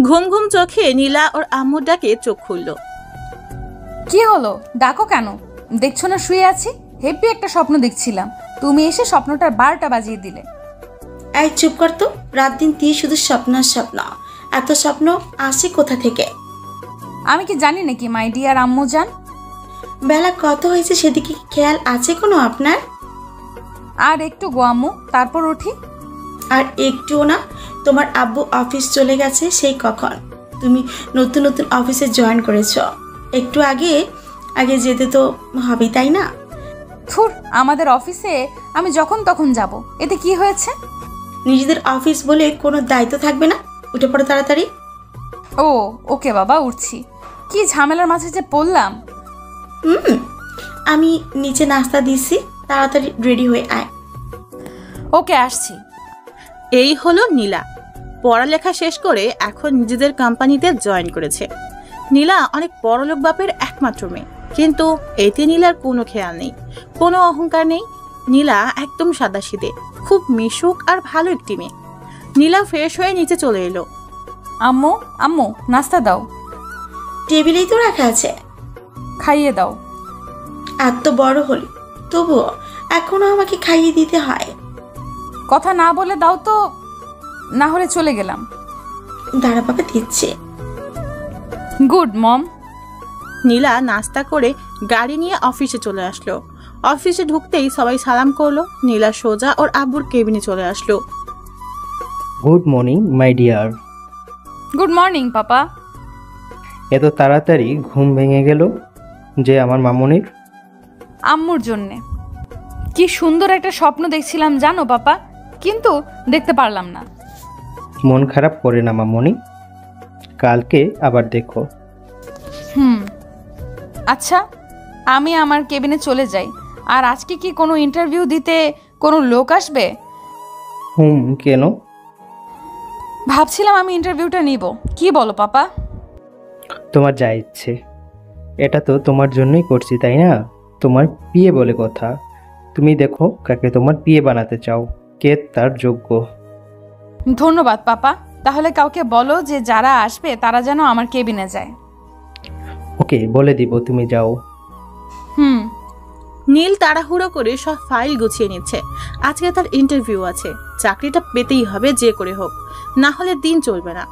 ঘুম ঘুম চোখে নীলা ওর আম্মুর ডাকে চোখ খুলল। কি হলো, ডাকো কেন? দেখছো না শুয়ে আছি? হেব্বি একটা স্বপ্ন দেখছিলাম, তুমি এসে স্বপ্নটার 12টা বাজিয়ে দিলে। এই চুপ কর তো, রাত দিন তুই শুধু স্বপ্ন স্বপ্ন। এত স্বপ্ন আসে কোথা থেকে? আমি কি জানি নাকি মাই ডিয়ার আম্মু জান? বেলা কত হয়েছে সেদিকে খেয়াল আছে কোনো আপনার? আর একটু গো আম্মু, তারপর উঠি। আর একটুও না, তোমার আব্বু অফিস চলে গেছে সেই কখন। তুমি নতুন নতুন অফিসে জয়েন করেছ, একটু আগে আগে যেতে তো হবে তাই না? থুর, আমাদের অফিসে আমি যখন তখন যাব, এতে কি হয়েছে? নিজেদের অফিস বলে কোনো দায়িত্ব থাকবে না? উঠে পড়ো তাড়াতাড়ি। ও ওকে বাবা, উঠছি। কি ঝামেলার মাঝে যে পড়লাম। আমি নিচে নাস্তা দিচ্ছি, তাড়াতাড়ি রেডি হয়ে আয়। ওকে, আসছি। এই হলো নীলা। পড়ালেখা শেষ করে এখন নিজেদের কোম্পানিতে জয়েন করেছে। নীলা অনেক বড়লোক বাপের একমাত্র মেয়ে, কিন্তু এতে নীলার কোনো খেয়াল নেই, কোনো অহংকার নেই। নীলা একদম সাদাসিধে, খুব মিশুক আর ভালো একটি মেয়ে। নীলা ফ্রেশ হয়ে নিচে চলে এলো। আম্মু আম্মু, নাস্তা দাও। টেবিলেই তো রাখা আছে। খাইয়ে দাও। এত বড় হল তবুও এখনো আমাকে খাইয়ে দিতে হয়? কথা না বলে দাও তো, না হলে চলে গেলাম। দাঁড়া বাবা, দিচ্ছে। গুড মম। নীলা নাস্তা করে গাড়ি নিয়ে অফিসে চলে আসলো। অফিসে ঢুকতেই সবাই সালাম করলো। নীলা সোজা ওর আব্বুর কেবিনে চলে আসলো। Good morning my dear. Good morning papa. এত তাড়াতাড়ি ঘুম ভেঙে গেল যে আমার মামুনির? আম্মুর জন্যে। কি সুন্দর একটা স্বপ্ন দেখছিলাম জানো পাপা, কিন্তু দেখতে পারলাম না। মন খারাপ করে না মামুনি, কালকে আবার দেখো। আচ্ছা, আমি আমার কেবিনে চলে যাই। আর আজকে কি কোনো ইন্টারভিউ দিতে কোনো লোক আসবে? কেন? ভাবছিলাম আমি ইন্টারভিউটা নিব। কি বলো পাপা? তোমার যা ইচ্ছে, এটা তো তোমার জন্যই করছি তাই না? তোমার বিয়ে বলে কথা, তুমি দেখো কাকে তোমার বিয়ে বানাতে চাও, কে তার যোগ্য। ধন্যবাদ পাপা। তাহলে কাউকে বলো যে যারা আসবে তারা যেন আমার কেবিনে যায়। ওকে, বলে দিব, তুমি যাও। নীল তাড়াহুড়ো করে সব ফাইল গুছিয়ে নিচ্ছে। আজকে তার ইন্টারভিউ আছে, চাকরিটা পেতেই হবে যে করে হোক, না হলে দিন চলবে না।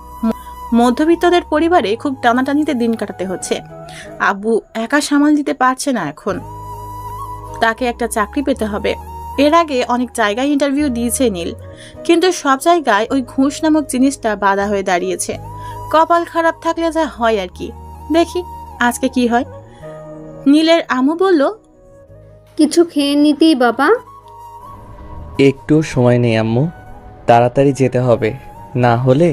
মধ্যবিত্তদের পরিবারে খুব টানাটানিতে দিন কাটাতে হচ্ছে। আব্বু একা সামাল দিতে পারছে না এখন, তাকে একটা চাকরি পেতে হবে। এর আগে অনেক জায়গায় ইন্টারভিউ দিয়েছে নীল, কিন্তু সব জায়গায় ওই ঘুষ নামক জিনিসটা বাধা হয়ে দাঁড়িয়েছে। কপাল খারাপ থাকলে যা হয় আর কি। দেখি আজকে কি হয়। নীলের আম্মু বলল, কিছু খেয়ে নিতেই বাবা। একটু সময় নেই আম্মু, তাড়াতাড়ি যেতে হবে, না হলে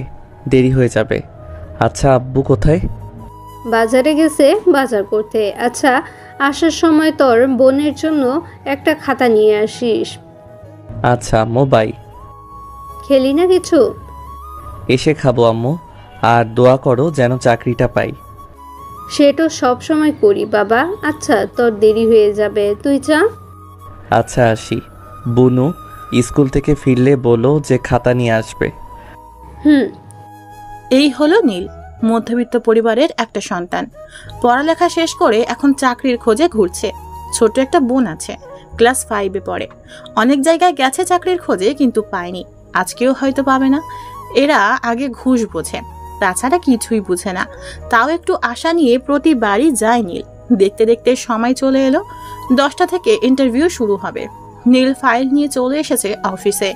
দেরি হয়ে যাবে। আচ্ছা আব্বু কোথায়? বাজারে গেছে বাজার করতে। আচ্ছা, আসার সময় তোর বোনের জন্য একটা খাতা নিয়ে আসিস। আচ্ছা আম্মু, বাই। খেলি না কিছু? এসে খাবো আম্মু, আর দোয়া করো যেন চাকরিটা পাই। সেটা সব সময় করি বাবা। আচ্ছা, তোর দেরি হয়ে যাবে, তুই যা। আচ্ছা আসি। বুনু স্কুল থেকে ফিরলে বলো যে খাতা নিয়ে আসবে। এই হলো নীল, মধ্যবিত্ত পরিবারের একটা সন্তান। পড়ালেখা শেষ করে এখন চাকরির খোঁজে ঘুরছে। ছোট একটা বোন আছে, ক্লাস 5-এ পড়ে। অনেক জায়গায় গেছে চাকরির খোঁজে, কিন্তু পায়নি। আজকেও হয়তো পাবে না। এরা আগে ঘুষ বোঝে, তাছাড়া কিছুই বুঝে না। তাও একটু আশা নিয়ে প্রতিবারই যায় নীল। দেখতে দেখতে সময় চলে এলো। 10টা থেকে ইন্টারভিউ শুরু হবে। নীল ফাইল নিয়ে চলে এসেছে অফিসে।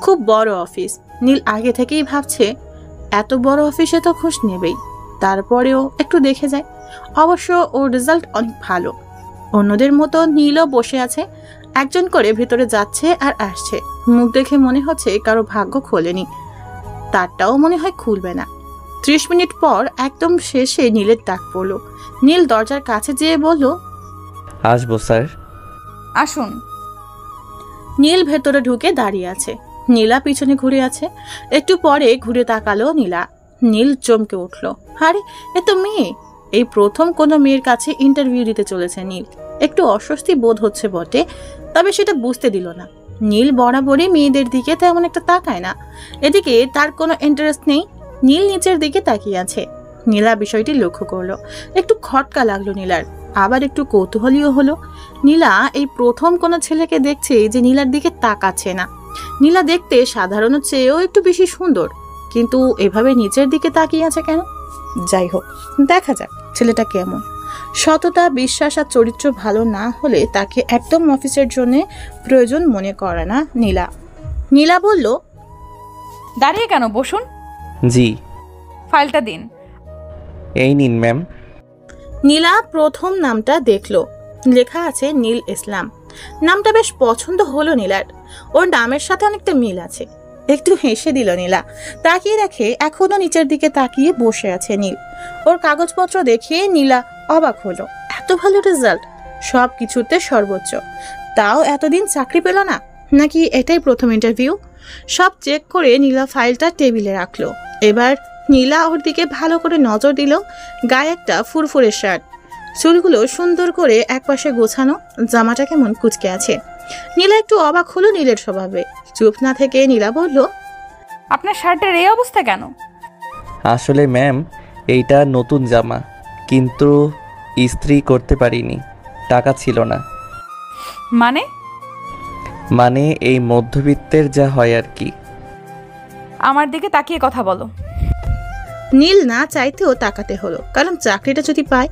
খুব বড় অফিস। নীল আগে থেকেই ভাবছে এত বড় অফিসে তো ঘুষ নেবেই, তারপরেও একটু দেখে যায়। অবশ্য ওর রেজাল্ট অনেক ভালো। অন্যদের মতো নীলও বসে আছে, একজন করে ভেতরে যাচ্ছে আর আসছে। মুখ দেখে মনে হচ্ছে কারো ভাগ্য খোলেনি, তারটাও মনে হয় খুলবে না। 30 মিনিট পর একদম শেষে নীলের ডাক পড়লো। নীল দরজার কাছে যেয়ে বলল, আসবো স্যার। আসুন। নীল ভেতরে ঢুকে দাঁড়িয়ে আছে। নীলা পিছনে ঘুরে আছে। একটু পরে ঘুরে তাকালো নীলা। নীল চমকে উঠল, আরে এ তো মেয়ে। এই প্রথম কোনো মেয়ের কাছে ইন্টারভিউ দিতে চলেছে নীল। একটু অস্বস্তি বোধ হচ্ছে বটে, তবে সেটা বুঝতে দিল না। নীল বরাবরই মেয়েদের দিকে তেমন একটা তাকায় না। এদিকে তার কোনো ইন্টারেস্ট নেই। নীল নিচের দিকে তাকিয়ে আছে। নীলা বিষয়টি লক্ষ্য করলো। একটু খটকা লাগলো নীলার, আবার একটু কৌতূহলীও হলো। নীলা এই প্রথম কোনো ছেলেকে দেখছে যে নীলার দিকে তাকাচ্ছে না। নীলা দেখতে সাধারণ চেয়েও একটু বেশি সুন্দর, কিন্তু এভাবে নিচের দিকে তাকিয়ে আছে কেন? যাই হোক, দেখা যাক ছেলেটা কেমন। সততা, বিশ্বাস আর চরিত্র ভালো না হলে তাকে একদম অফিসের জন্য প্রয়োজন মনে করে না নীলা। নীলা বলল, দাঁড়িয়ে কেন, বসুন। জি। ফাইলটা দিন। এই নিন ম্যাম। নীলা প্রথম নামটা দেখলো, লেখা আছে নীল ইসলাম। নামটা বেশ পছন্দ হলো নীলার, ওর নামের সাথে অনেকটা মিল আছে। একটু হেসে দিল নীলা। তাকিয়ে দেখে এখনো নিচের দিকে তাকিয়ে বসে আছে নীল। ওর কাগজপত্র দেখে নীলা অবাক হলো। এত ভালো রেজাল্ট, সব কিছুতে সর্বোচ্চ, তাও এতদিন চাকরি পেল না, নাকি এটাই প্রথম ইন্টারভিউ? সব চেক করে নীলা ফাইলটা টেবিলে রাখলো। এবার নীলা ওর দিকে ভালো করে নজর দিল। গায়ে একটা ফুরফুরে শার্ট, চুলগুলো সুন্দর করে একপাশে গোছানো, জামাটা কেমন কুচকে আছে। নীলা একটু অবাক হলো নীলের স্বভাবে। চুপ না থেকে নীলা বলল, আপনার শার্টের এই অবস্থা কেন? আসলে ম্যাম, এইটা নতুন জামা, কিন্তু ইস্ত্রি করতে পারিনি, টাকা ছিল না। মানে এই মধ্যবিত্তের যা হয় আর কি। আমার দিকে তাকিয়ে কথা বলো। নীল না চাইতেও তাকাতে হলো, কারণ চাকরিটা যদি পায়।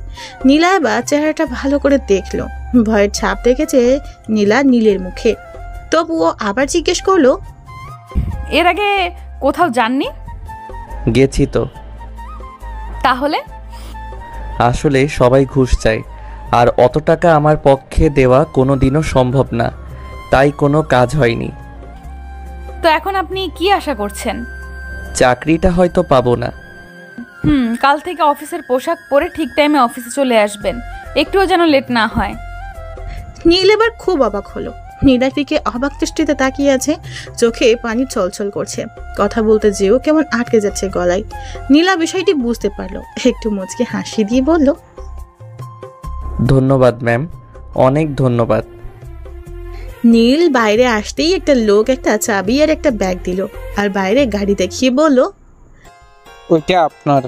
নীলা এবার চেহারাটা ভালো করে দেখলো। ভয়ের ছাপ দেখেছে নীলা নীলের মুখে, তবুও আবার জিজ্ঞেস করলো, এর আগে কোথাও যাননি? গেছি তো। তাহলে? আসলে সবাই ঘুষ চায়, আর অত টাকা আমার পক্ষে দেওয়া কোনো দিনও সম্ভব না, তাই কোনো কাজ হয়নি। তো এখন আপনি কি আশা করছেন? চাকরিটা হয়তো পাবো না। কাল থেকে অফিসের পোশাক পরে ঠিক টাইমে অফিসে চলে আসবেন, একটুও যেন লেট না হয়। নীল এবার খুব অবাক হলো। নীলার দিকে অবাক দৃষ্টিতে তাকিয়ে আছে, চোখে পানি ছলছল করছে। কথা বলতে যেও কেমন আটকে যাচ্ছে গলায়। নীলা বিষয়টি বুঝতে পারলো, একটু মুচকে হাসি দিয়ে বলল, ধন্যবাদ ম্যাম, অনেক ধন্যবাদ। নীল বাইরে আসতেই একটা লোক একটা চাবি আর একটা ব্যাগ দিল, আর বাইরে গাড়ি দেখিয়ে বলল, ওইটা আপনার।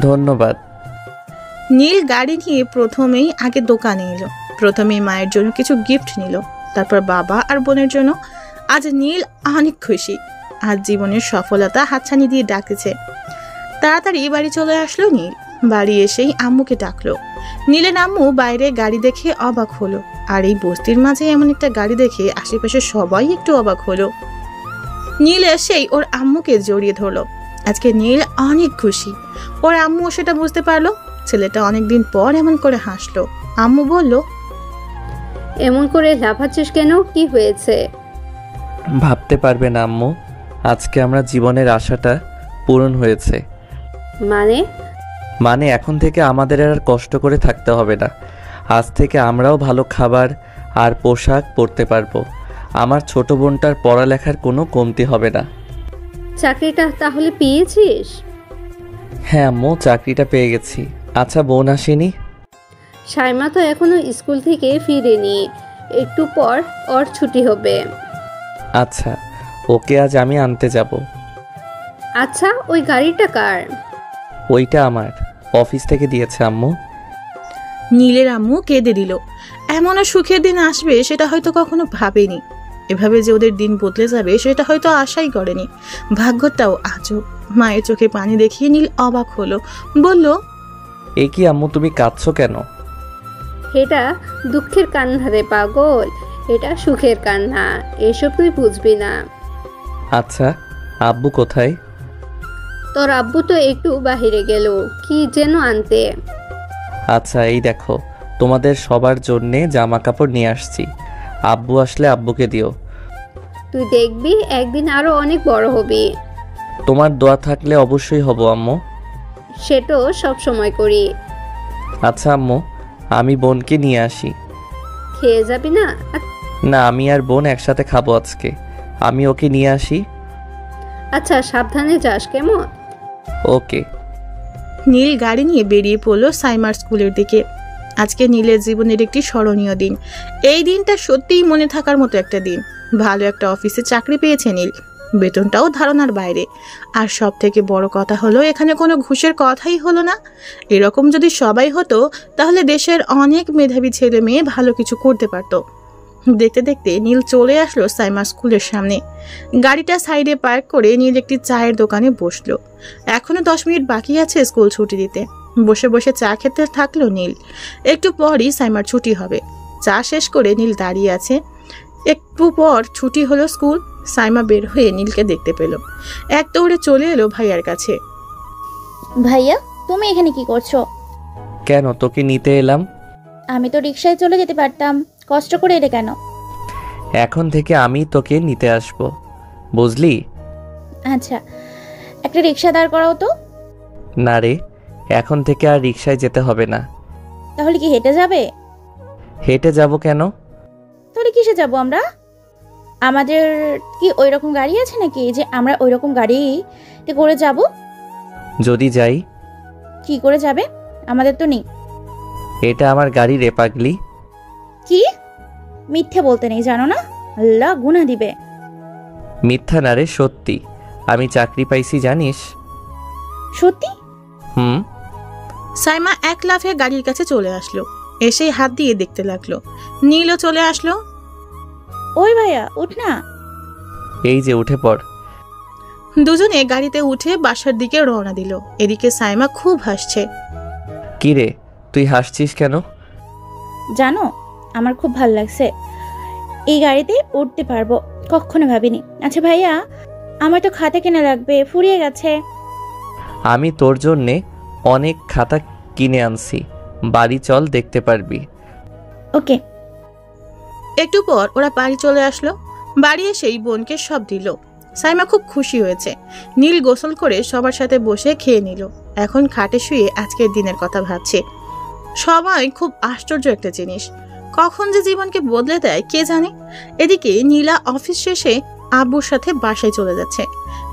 ধন্যবাদ। নীল গাড়ি নিয়ে প্রথমেই আগে দোকানে এলো। প্রথমেই মায়ের জন্য কিছু গিফট নিল, তারপর বাবা আর বোনের জন্য। আজ নীল অনেক খুশি, আজ জীবনের সফলতা হাতছানি দিয়ে ডাকছে। তাড়াতাড়ি বাড়ি চলে আসলো নীল। বাড়ি এসেই আম্মুকে ডাকলো। নীলের আম্মু বাইরে গাড়ি দেখে অবাক হলো, আর এই বস্তির মাঝে এমন একটা গাড়ি দেখে আশেপাশে সবাই একটু অবাক হলো। নীল এসেই ওর আম্মুকে জড়িয়ে ধরলো। আজকে নীল অনেক খুশি। ওর আম্মু সেটা বুঝতে পারলো। ছেলেটা অনেকদিন পর এমন করে হাসলো। আম্মু বলল, এমন করে লাফাচ্ছিস কেন, কি হয়েছে? ভাবতে পারবে না আম্মু, আজকে আমরা জীবনের আশাটা পূরণ হয়েছে। মানে এখন থেকে আমাদের আর কষ্ট করে থাকতে হবে না। আজ থেকে আমরাও ভালো খাবার আর পোশাক পরতে পারবো। আমার ছোট বোনটার পড়ালেখার কোনো কমতি হবে না। চাকরিটা তাহলে পেয়েছিস? হ্যাঁ আম্মু, চাকরিটা পেয়ে গেছি। আচ্ছা, বোন আসেনি? সাইমা তো এখনো স্কুল থেকে ফিরেনি, একটু পর ওর ছুটি হবে। আচ্ছা, ওকে আজ আমি আনতে যাব। আচ্ছা, ওই গাড়িটা কার? ওইটা আমার, অফিস থেকে দিয়েছে আম্মু। নীলের আম্মু কেঁদে দিল। এমনও সুখের দিন আসবে সেটা হয়তো কখনো ভাবেনি। এভাবে যে ওদের দিন বদলে যাবে সেটা হয়তো আশাই করেনি। ভাগ্যটাও আজব। মায়ের চোখে পানি দেখিয়ে নীল অবাক হলো, বলল, এ কি আম্মু, তুমি কাঁদছো কেন? এটা দুঃখের কান্না রে পাগল, এটা সুখের কান্না, এসব তুই বুঝবি না। আচ্ছা, আব্বু কোথায়? তোর আব্বু তো একটু বাহিরে গেল, কি যেন আনতে। আচ্ছা, এই দেখো, তোমাদের সবার জন্যে জামা কাপড় নিয়ে আসছি। আব্বু আসলে আব্বুকে দিও। তুই দেখবি একদিন আরো অনেক বড় হবি। তোমার দোয়া থাকলে অবশ্যই হব আম্মু। সেটাও সব সময় করি। আচ্ছা আম্মু, আমি বোনকে নিয়ে আসি। খেয়ে যাবি না? না, আমি আর বোন একসাথে খাবো আজকে। আমি ওকে নিয়ে আসি। আচ্ছা, সাবধানে যাস কেমন? ওকে। নীল গাড়ি নিয়ে বেরিয়ে পড়লো সাইমার স্কুলের দিকে। আজকে নীলের জীবনের একটি স্মরণীয় দিন। এই দিনটা সত্যিই মনে থাকার মতো একটা দিন। ভালো একটা অফিসে চাকরি পেয়েছে নীল। বেতনটাও ধারণার বাইরে। আর সব থেকে বড় কথা হলো এখানে কোনো ঘুষের কথাই হলো না। এরকম যদি সবাই হতো তাহলে দেশের অনেক মেধাবী ছেলে মেয়ে ভালো কিছু করতে পারতো। দেখতে দেখতে নীল চলে আসলো সাইমা স্কুলের সামনে। গাড়িটা সাইডে পার্ক করে নীল একটি চায়ের দোকানে বসলো। এখনো 10 মিনিট বাকি আছে স্কুল ছুটি দিতে। বসে বসে চা খেতে থাকলো নীল। একটু পরই সাইমার ছুটি হবে। চা শেষ করে নীল দাঁড়িয়ে আছে। একটু পর ছুটি হলো স্কুল। সাইমা বের হয়ে নীলকে দেখতে পেল। এক দৌড়ে চলে এলো ভাইয়ার কাছে। ভাইয়া, তুমি এখানে কি করছো? কেন, তোকে নিতে এলাম। আমি তো রিকশায় চলে যেতে পারতাম, কষ্ট করে এলে কেন? এখন থেকে আমি তোকে নিতে আসব, বুঝলি? আচ্ছা, একটা রিকশা দাঁড় করাও তো। না রে, এখন থেকে আর রিকশায় যেতে হবে না। তাহলে কি হেঁটে যাবে? হেঁটে যাব কেন? তাহলে কিসে যাব আমরা? আমাদের কি ওই রকম গাড়ি আছে নাকি যে আমরা ওই রকম গাড়িতে করে যাব? যদি যাই? কি করে যাবে? আমাদের তো নেই। এটা আমার গাড়ি রে পাগলি। কি? মিথ্যে বলতে নেই, জানো না? আল্লাহ গুনাহ দিবে। মিথ্যা না রে, সত্যি। আমি চাকরি পাইছি, জানিস? সত্যি? হুম। সাইমা এক লাফে গাড়ির কাছে চলে আসলো। এসেই হাত দিয়ে দেখতে লাগলো। নীলও চলে আসলো। ওই ভাইয়া, উঠ না। এই যে, উঠে পড়। দুজনে গাড়িতে উঠে বাসার দিকে রওনা দিল। এদিকে সাইমা খুব হাসছে। কি রে, তুই হাসছিস কেন? জানো, আমার খুব ভাল লাগছে। এই গাড়িতে উঠতে পারবো, কখনো ভাবিনি। আচ্ছা ভাইয়া, আমার তো খাতা কেনা লাগবে, ফুরিয়ে গেছে। আমি তোর জন্যে অনেক খাতা কিনে আনছি, বাড়ি চল, দেখতে পারবি। ওকে। একটু পর ওরা বাড়ি চলে আসলো। বাড়ি এসেই বোনকে সব দিল। সাইমা খুব খুশি হয়েছে। নীল গোসল করে সবার সাথে বসে খেয়ে নিল। এখন খাটে শুয়ে আজকের দিনের কথা ভাবছে। সবাই খুব আশ্চর্য একটা জিনিস, কখন যে জীবনকে বদলে দেয় কে জানে। এদিকে নীলা অফিস শেষে আব্বুর সাথে বাসায় চলে যাচ্ছে।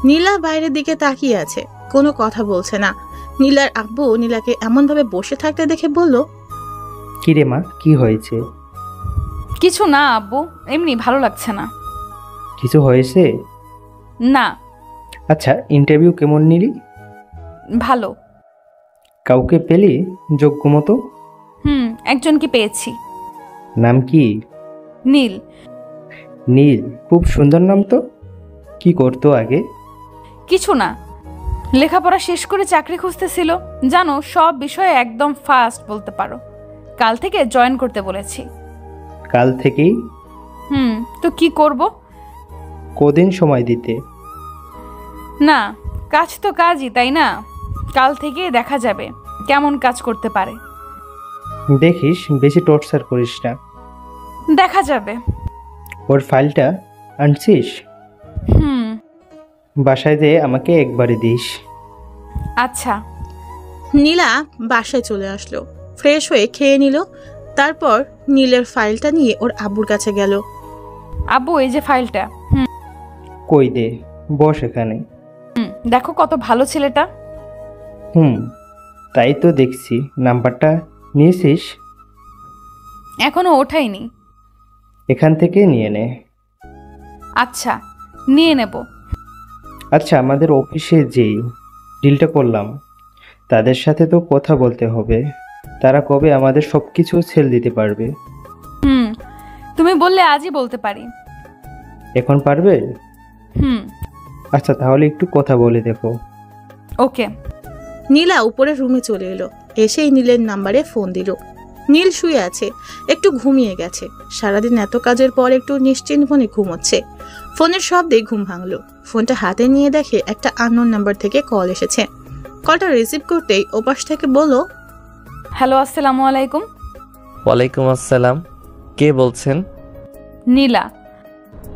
নীলা বাইরের দিকে তাকিয়ে আছে, কোনো কথা বলছে না। নীলার আব্বু নীলাকে এমনভাবে বসে থাকতে দেখে বলল, কি রে মা, কি হয়েছে? কিছু না আব্বু, এমনি ভালো লাগছে না। কিছু হয়েছে? না। আচ্ছা, ইন্টারভিউ কেমন নিলি? ভালো। কাউকে পেলি যোগ্য মতো? একজনকে পেয়েছি। নাম কি? নীল। নীল, খুব সুন্দর নাম তো। কি করতো আগে? কিছু না, লেখাপড়া শেষ করে চাকরি খুঁজতেছিল। জানো, সব বিষয়ে একদম ফাস্ট বলতে পারো। কাল থেকে জয়েন করতে বলেছি। কাল থেকেই? তো কি করব? কদিন সময় দিতে? না, কাজ তো কাজই, তাই না? কাল থেকে দেখা যাবে কেমন কাজ করতে পারে। দেখিস, বেশি টর্চার করিস না। দেখা যাবে। ওর ফাইলটা আনছিস? বাসায় যেয়ে আমাকে একবারে দিস। আচ্ছা। নীলা বাসায় চলে আসলো। ফ্রেশ হয়ে খেয়ে নিল। তারপর নীলের ফাইলটা নিয়ে ওর আব্বুর কাছে গেল। আব্বু, এই যে ফাইলটা। কই দে, বস এখানে। দেখো কত ভালো ছেলেটা। তাই তো দেখছি। নাম্বারটা নিয়েছিস? এখনো ওঠাইনি। এখান থেকে নিয়ে নে। আচ্ছা, নিয়ে নেব। আচ্ছা, আমাদের অফিসে যেই ডিলটা করলাম তাদের সাথে তো কথা বলতে হবে। তারা কবে আমাদের সব কিছু সেল দিতে পারবে? তুমি বললে আজই বলতে পারি। এখন পারবে? আচ্ছা, তাহলে একটু কথা বলে দেখো। ওকে। নীলা উপরের রুমে চলে এলো। এসেই নীলের নাম্বারে ফোন দিল। নীল শুয়ে আছে, একটু ঘুমিয়ে গেছে। সারাদিন এত কাজের পর একটু নিশ্চিন্ত মনে ঘুমোচ্ছে। ফোনের শব্দে ঘুম ভাঙলো। ফোনটা হাতে নিয়ে দেখে একটা আননোন নাম্বার থেকে কল এসেছে। কলটা রিসিভ করতেই ওপাশ থেকে বলল, হ্যালো, আসসালামু আলাইকুম। ওয়ালাইকুম আসসালাম। কে বলছেন? নীলা।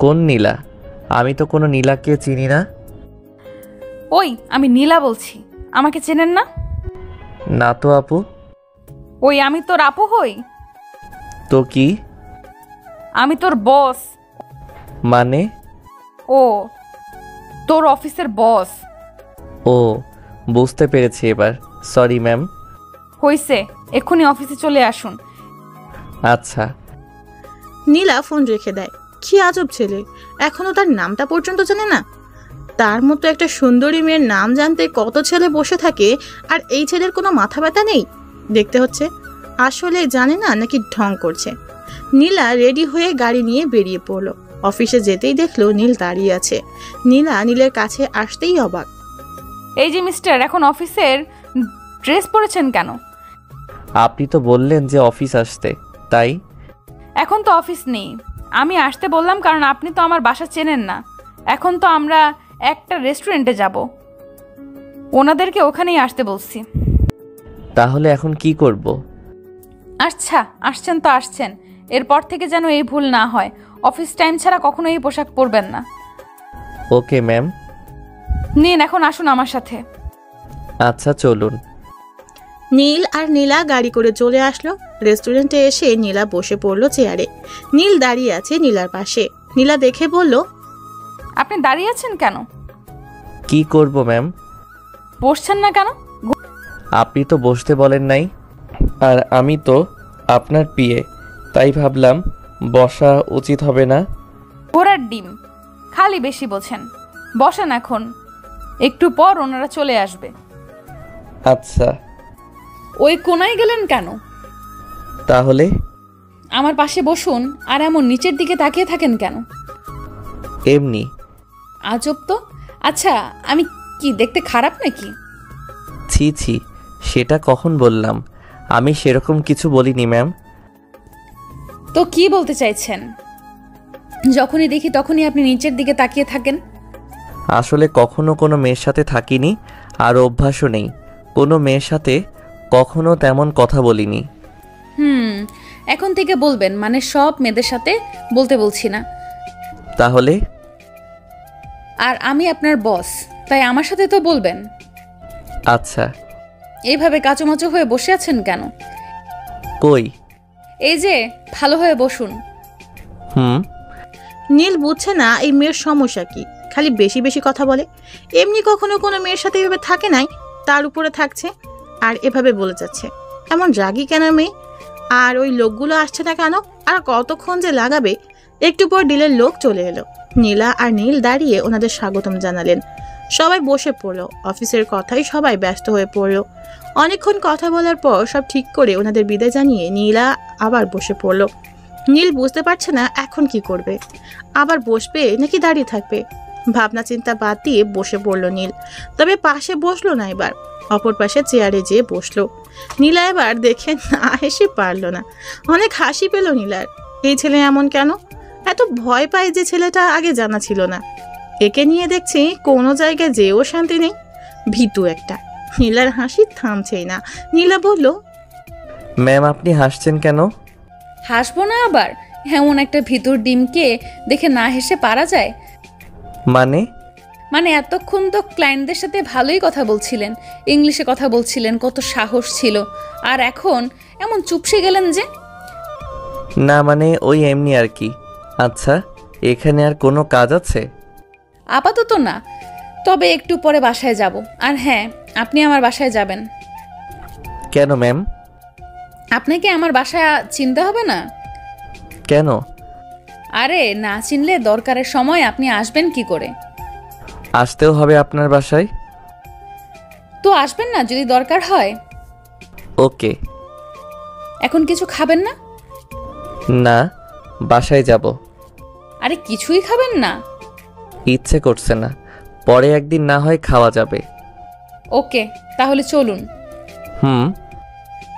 কোন নীলা? আমি তো কোনো নীলাকে চিনি না। ওই, আমি নীলা বলছি। আমাকে চেনেন না? না তো আপু। ওই, আমি তোর আপু হই। তো কি? আমি তোর বস। মানে? ও, তোর অফিসের বস। ও, বুঝতে পেরেছি এবার। Sorry ma'am. হইছে, এক্ষুনি অফিসে চলে আসুন। আচ্ছা। নীলা ফোন রেখে দেয়। কি আজব ছেলে, এখনো তার নামটা পর্যন্ত জানে না। তার মতো একটা সুন্দরী মেয়ের নাম জানতে কত ছেলে বসে থাকে, আর এই ছেলের কোনো মাথা ব্যথা নেই। দেখতে হচ্ছে আসলে জানে না নাকি ঢং করছে। নীলা রেডি হয়ে গাড়ি নিয়ে বেরিয়ে পড়লো। অফিসে যেতেই দেখলো নীল দাঁড়িয়ে আছে। নীলা নীলের কাছে আসতেই অবাক। এই যে মিস্টার, এখন অফিসের ড্রেস পরেছেন কেন? আপনি তো বললেন যে অফিস আসতে, তাই। এখন তো অফিস নেই। আমি আসতে বললাম কারণ আপনি তো আমার বাসা চেনেন না। এখন তো আমরা একটা রেস্টুরেন্টে যাব, ওনাদেরকে ওখানেই আসতে বলছি। তাহলে এখন কি করব? আচ্ছা, আসছেন তো আসছেন, এরপর থেকে যেন এই ভুল না হয়। অফিস টাইম ছাড়া কখনো এই পোশাক পরবেন না। Okay ma'am. নিন, এখন আসুন আমার সাথে। আচ্ছা চলুন। নীল আর নীলা গাড়ি করে চলে আসলো। রেস্টুরেন্টে এসে নীলা বসে পড়লো চেয়ারে। নীল দাঁড়িয়ে আছে নীলার পাশে। নীলা দেখে বলল, আপনি দাঁড়িয়ে আছেন কেন? কি করব ম্যাম? বসছেন না কেন? আপনি তো বসতে বলেন নাই, আর আমি তো আপনার পিএ, তাই ভাবলাম বসা উচিত হবে না। ঘোড়ার ডিম, খালি বেশি বোঝেন। বসেন এখন, একটু পর ওনারা চলে আসবে। আচ্ছা। ওই কোনায় গেলেন কেন? তাহলে আমার পাশে বসুন। আর এমন নিচের দিকে তাকিয়ে থাকেন কেন? এমনি। আজব তো। আচ্ছা, আমি কি দেখতে খারাপ নাকি? ছি ছি, সেটা কখন বললাম? আমি সেরকম কিছু বলিনি ম্যাম। তো কি বলতে চাইছেন? যখনই দেখি তখনই আপনি নিচের দিকে তাকিয়ে থাকেন। আসলে কখনো কোনো মেয়ের সাথে থাকিনি, আর অভ্যাসও নেই। কোনো মেয়ের সাথে কখনো তেমন কথা বলিনি। এখন থেকে বলবেন, মানে সব মেয়েদের সাথে বলতে বলছি না। তাহলে? আর আমি আপনার বস, তাই আমার সাথে তো বলবেন। আচ্ছা। এইভাবে কাচুমাচু হয়ে বসে আছেন কেন? কই? এই যে, ভালো হয়ে বসুন। নীল বুঝছে না এই মেয়ের সমস্যা কি, খালি বেশি বেশি কথা বলে। এমনি কখনো কোনো মেয়ের সাথে এভাবে থাকে নাই, তার উপরে থাকছে আর এভাবে বলে যাচ্ছে। এমন রাগী কেন মেয়ে? আর ওই লোকগুলো আসছে না কেন? আর কতক্ষণ যে লাগাবে? একটু পর ডিলের লোক চলে এলো। নীলা আর নীল দাঁড়িয়ে ওনাদের স্বাগতম জানালেন। সবাই বসে পড়লো। অফিসের কথাই সবাই ব্যস্ত হয়ে পড়লো। অনেকক্ষণ কথা বলার পর সব ঠিক করে ওনাদের বিদায় জানিয়ে নীলা আবার বসে পড়লো। নীল বুঝতে পারছে না এখন কি করবে। আবার বসবে নাকি দাঁড়িয়ে থাকবে? ভাবনা চিন্তা বাদ দিয়ে বসে পড়লো নীল। তবে পাশে বসলো না, এবার অপর পাশে চেয়ারে যেয়ে বসলো। নীলা এবার দেখে না হেসে পারলো না। অনেক হাসি পেল নীলার। এই ছেলে এমন কেন? এত ভয় পায় যে ছেলেটা আগে জানা ছিল না। একে নিয়ে দেখছি কোনো জায়গায় যেও শান্তি নেই। ভীতু একটা। নীলার হাসি থামছেই না। নীলা বলল, ম্যাম আপনি হাসছেন কেন? হাসবো না আবার? এমন একটা ভিতর ডিমকে দেখে না হেসে পারা যায়? মানে এতক্ষণ তো ক্লায়েন্টদের সাথে ভালোই কথা বলছিলেন, ইংলিশে কথা বলছিলেন, কত সাহস ছিল। আর এখন এমন চুপসে গেলেন যে? না মানে ওই এমনি আর কি। আচ্ছা, এখানে আর কোনো কাজ আছে? আপাতত না, তবে একটু পরে বাসায় যাব। আর হ্যাঁ, আপনি আমার বাসায় যাবেন। কেন ম্যাম? আপনাকে আমার বাসায় চিনতে হবে না? কেন? আরে না চিনলে দরকারের সময় আপনি আসবেন কি করে? আসতেও হবে আপনার বাসায়? তো আসবেন না যদি দরকার হয়। ওকে। এখন কিছু খাবেন না? না, বাসায় যাব। আরে কিছুই খাবেন না? ইচ্ছে করছে না, পরে একদিন না হয় খাওয়া যাবে। ওকে, তাহলে চলুন।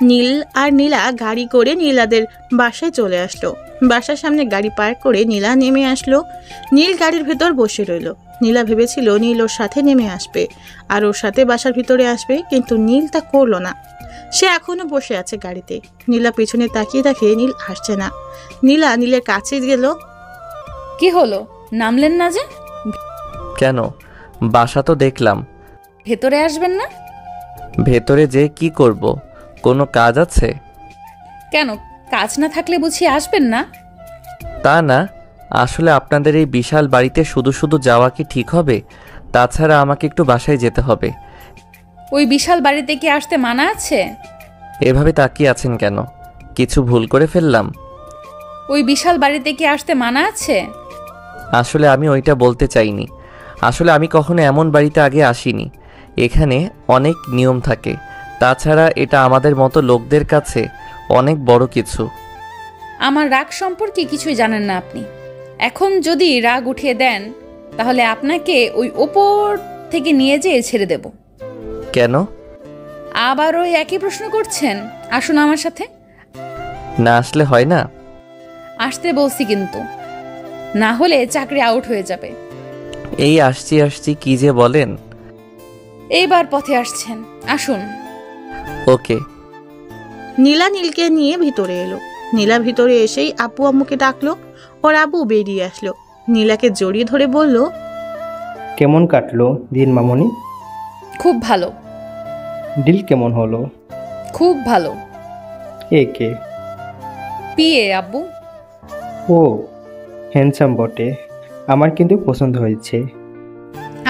নীল আর নীলা গাড়ি করে নীলাদের বাসায় চলে আসলো। বাসার সামনে গাড়ি পার্ক করে নীলা নেমে আসলো। নীল গাড়ির ভেতর বসে রইল। নীলা ভেবেছিল নীল ওর সাথে নেমে আসবে আর ওর সাথে বাসার ভিতরে আসবে, কিন্তু নীল তা করলো না। সে এখনো বসে আছে গাড়িতে। নীলা পেছনে তাকিয়ে দেখে নীল আসছে না। নীলা নীলের কাছে গেল। কি হলো, নামলেন না যে? কেন? বাসা তো দেখলাম। ভেতরে আসবেন না? ভেতরে যে কি করব? কোনো কাজ আছে? কেন, কাজ না থাকলে বুঝি আসবেন না? তা না, আসলে আপনাদের এই বিশাল বাড়িতে শুধু শুধু যাওয়া কি ঠিক হবে? তাছাড়া আমাকে একটু বাসায় যেতে হবে। ওই বিশাল বাড়িতে কি আসতে মানা আছে? এভাবে তাকিয়ে আছেন কেন? কিছু ভুল করে ফেললাম? ওই বিশাল বাড়িতে কি আসতে মানা আছে? আসলে আমি ওইটা বলতে চাইনি। আসলে আমি কখনো এমন বাড়িতে আগে আসিনি। এখানে অনেক নিয়ম থাকে, তাছাড়া এটা আমাদের মতো লোকদের কাছে অনেক বড় কিছু। আমার রাগ সম্পর্কে কিছুই জানেন না আপনি। এখন যদি রাগ উঠিয়ে দেন তাহলে আপনাকে ওই ওপর থেকে নিয়ে যেয়ে ছেড়ে দেব। কেন? আবার ওই একই প্রশ্ন করছেন? আসুন আমার সাথে। না আসলে হয় না? আসতে বলছি কিন্তু, না হলে চাকরি আউট হয়ে যাবে। এই আসছি আসছি কি যে বলেন। এইবার পথে আসছেন, আসুন। ওকে। নীলা নীলকে নিয়ে ভিতরে এলো। নীলা ভিতরে এসেই আপু আম্মুকে ডাকলো। ওর আব্বু বেরিয়ে আসলো, নীলাকে জড়িয়ে ধরে বলল, কেমন কাটলো দিন মামনি? খুব ভালো। ডিল কেমন হলো? খুব ভালো। একে পিয়ে আব্বু। ও হ্যান্ডসাম বটে, আমার কিন্তু পছন্দ হয়েছে।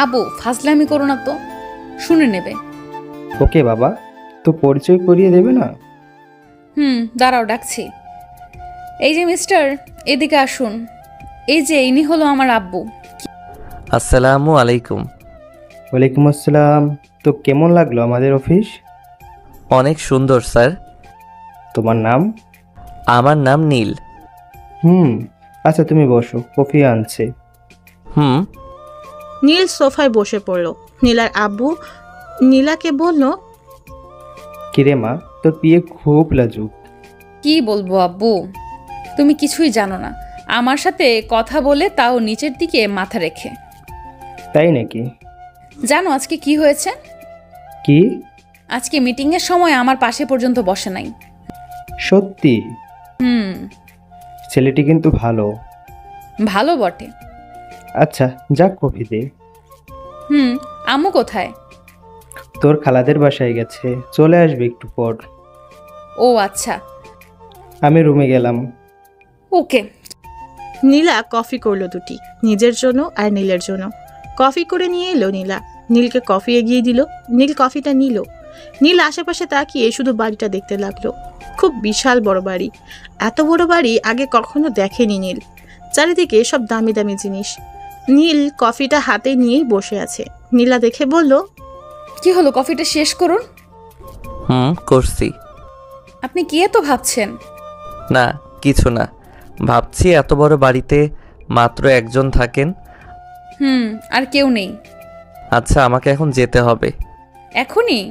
আব্বু ফাজলামি করো না তো, শুনে নেবে। ওকে বাবা, তো পরিচয় করিয়ে দেবে না? দাঁড়াও ডাকছি। এই যে মিস্টার, এদিকে আসুন। এই যে ইনি হলো আমার আব্বু। আসসালামু আলাইকুম। ওয়ালাইকুম আসসালাম। তো কেমন লাগলো আমাদের অফিস? অনেক সুন্দর স্যার। তোমার নাম? আমার নাম নীল। আচ্ছা তুমি বসো, কফি আনছে। নীল সোফায় বসে পড়ল। নীলার আব্বু নীলাকে বলল, কিরে মা, তোর বিয়ে খুব লাজুক। কি বলবো আব্বু, তুমি কিছুই জানো না। আমার সাথে কথা বলে তাও নিচের দিকে মাথা রেখে। তাই নাকি? জানো আজকে কি হয়েছে? কি? আজকে মিটিংয়ের সময় আমার পাশে পর্যন্ত বসে নাই। সত্যি? ছেলেটি কিন্তু ভালো। ভালো বটে। আচ্ছা যাক, কফি দে। আম্মু কোথায়? তোর খালাদের বাসায় গেছে, চলে আসবে একটু পর। ও আচ্ছা। আমি রুমে গেলাম। ওকে। নীলা কফি করলো দুটি, নিজের জন্য আর নীলের জন্য। কফি করে নিয়ে এলো নীলা, নীলকে কফি এগিয়ে দিল। নীল কফিটা নিল। নীল আশেপাশে তাকিয়ে শুধু বাড়িটা দেখতে লাগলো। খুব বিশাল বড় বাড়ি। এত বড় বাড়ি আগে কখনো দেখেনি নীল। চারিদিকে সব দামি দামি জিনিস। নীল কফিটা হাতে নিয়েই বসে আছে। নীলা দেখে বলল, কি হলো, কফিটা শেষ করুন। করছি। আপনি কি এত ভাবছেন? না কিছু না, ভাবছি এত বড় বাড়িতে মাত্র একজন থাকেন। আর কেউ নেই। আচ্ছা আমাকে এখন যেতে হবে। এখনই?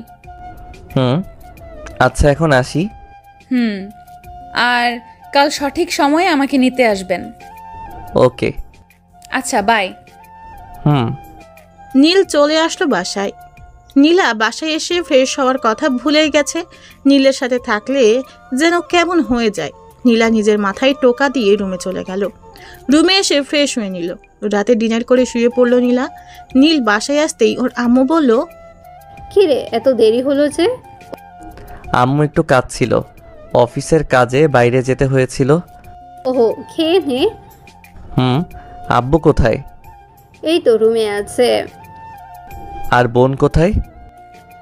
আচ্ছা এখন আসি। আর কাল সঠিক সময়ে আমাকে নিতে আসবেন। ওকে। আচ্ছা বাই। নীল চলে আসলো বাসায়। নীলা বাসায় এসে ফ্রেশ হওয়ার কথা ভুলেই গেছে। নীলের সাথে থাকলে যেন কেমন হয়ে যায়। নীলা নিজের মাথায় টোকা দিয়ে রুমে চলে গেল। রুমে এসে ফ্রেশ হয়ে নিল। রাতে ডিনার করে শুয়ে পড়ল নীলা। নীল বাসায় আসতেই ওর আম্মু বলল, কিরে এত দেরি হলো যে? আম্মু একটু কাজ ছিল, অফিসের কাজে বাইরে যেতে হয়েছিল। ওহো, খেয়ে নে। আব্বু কোথায়? এই তো রুমে আছে। আর বোন কোথায়?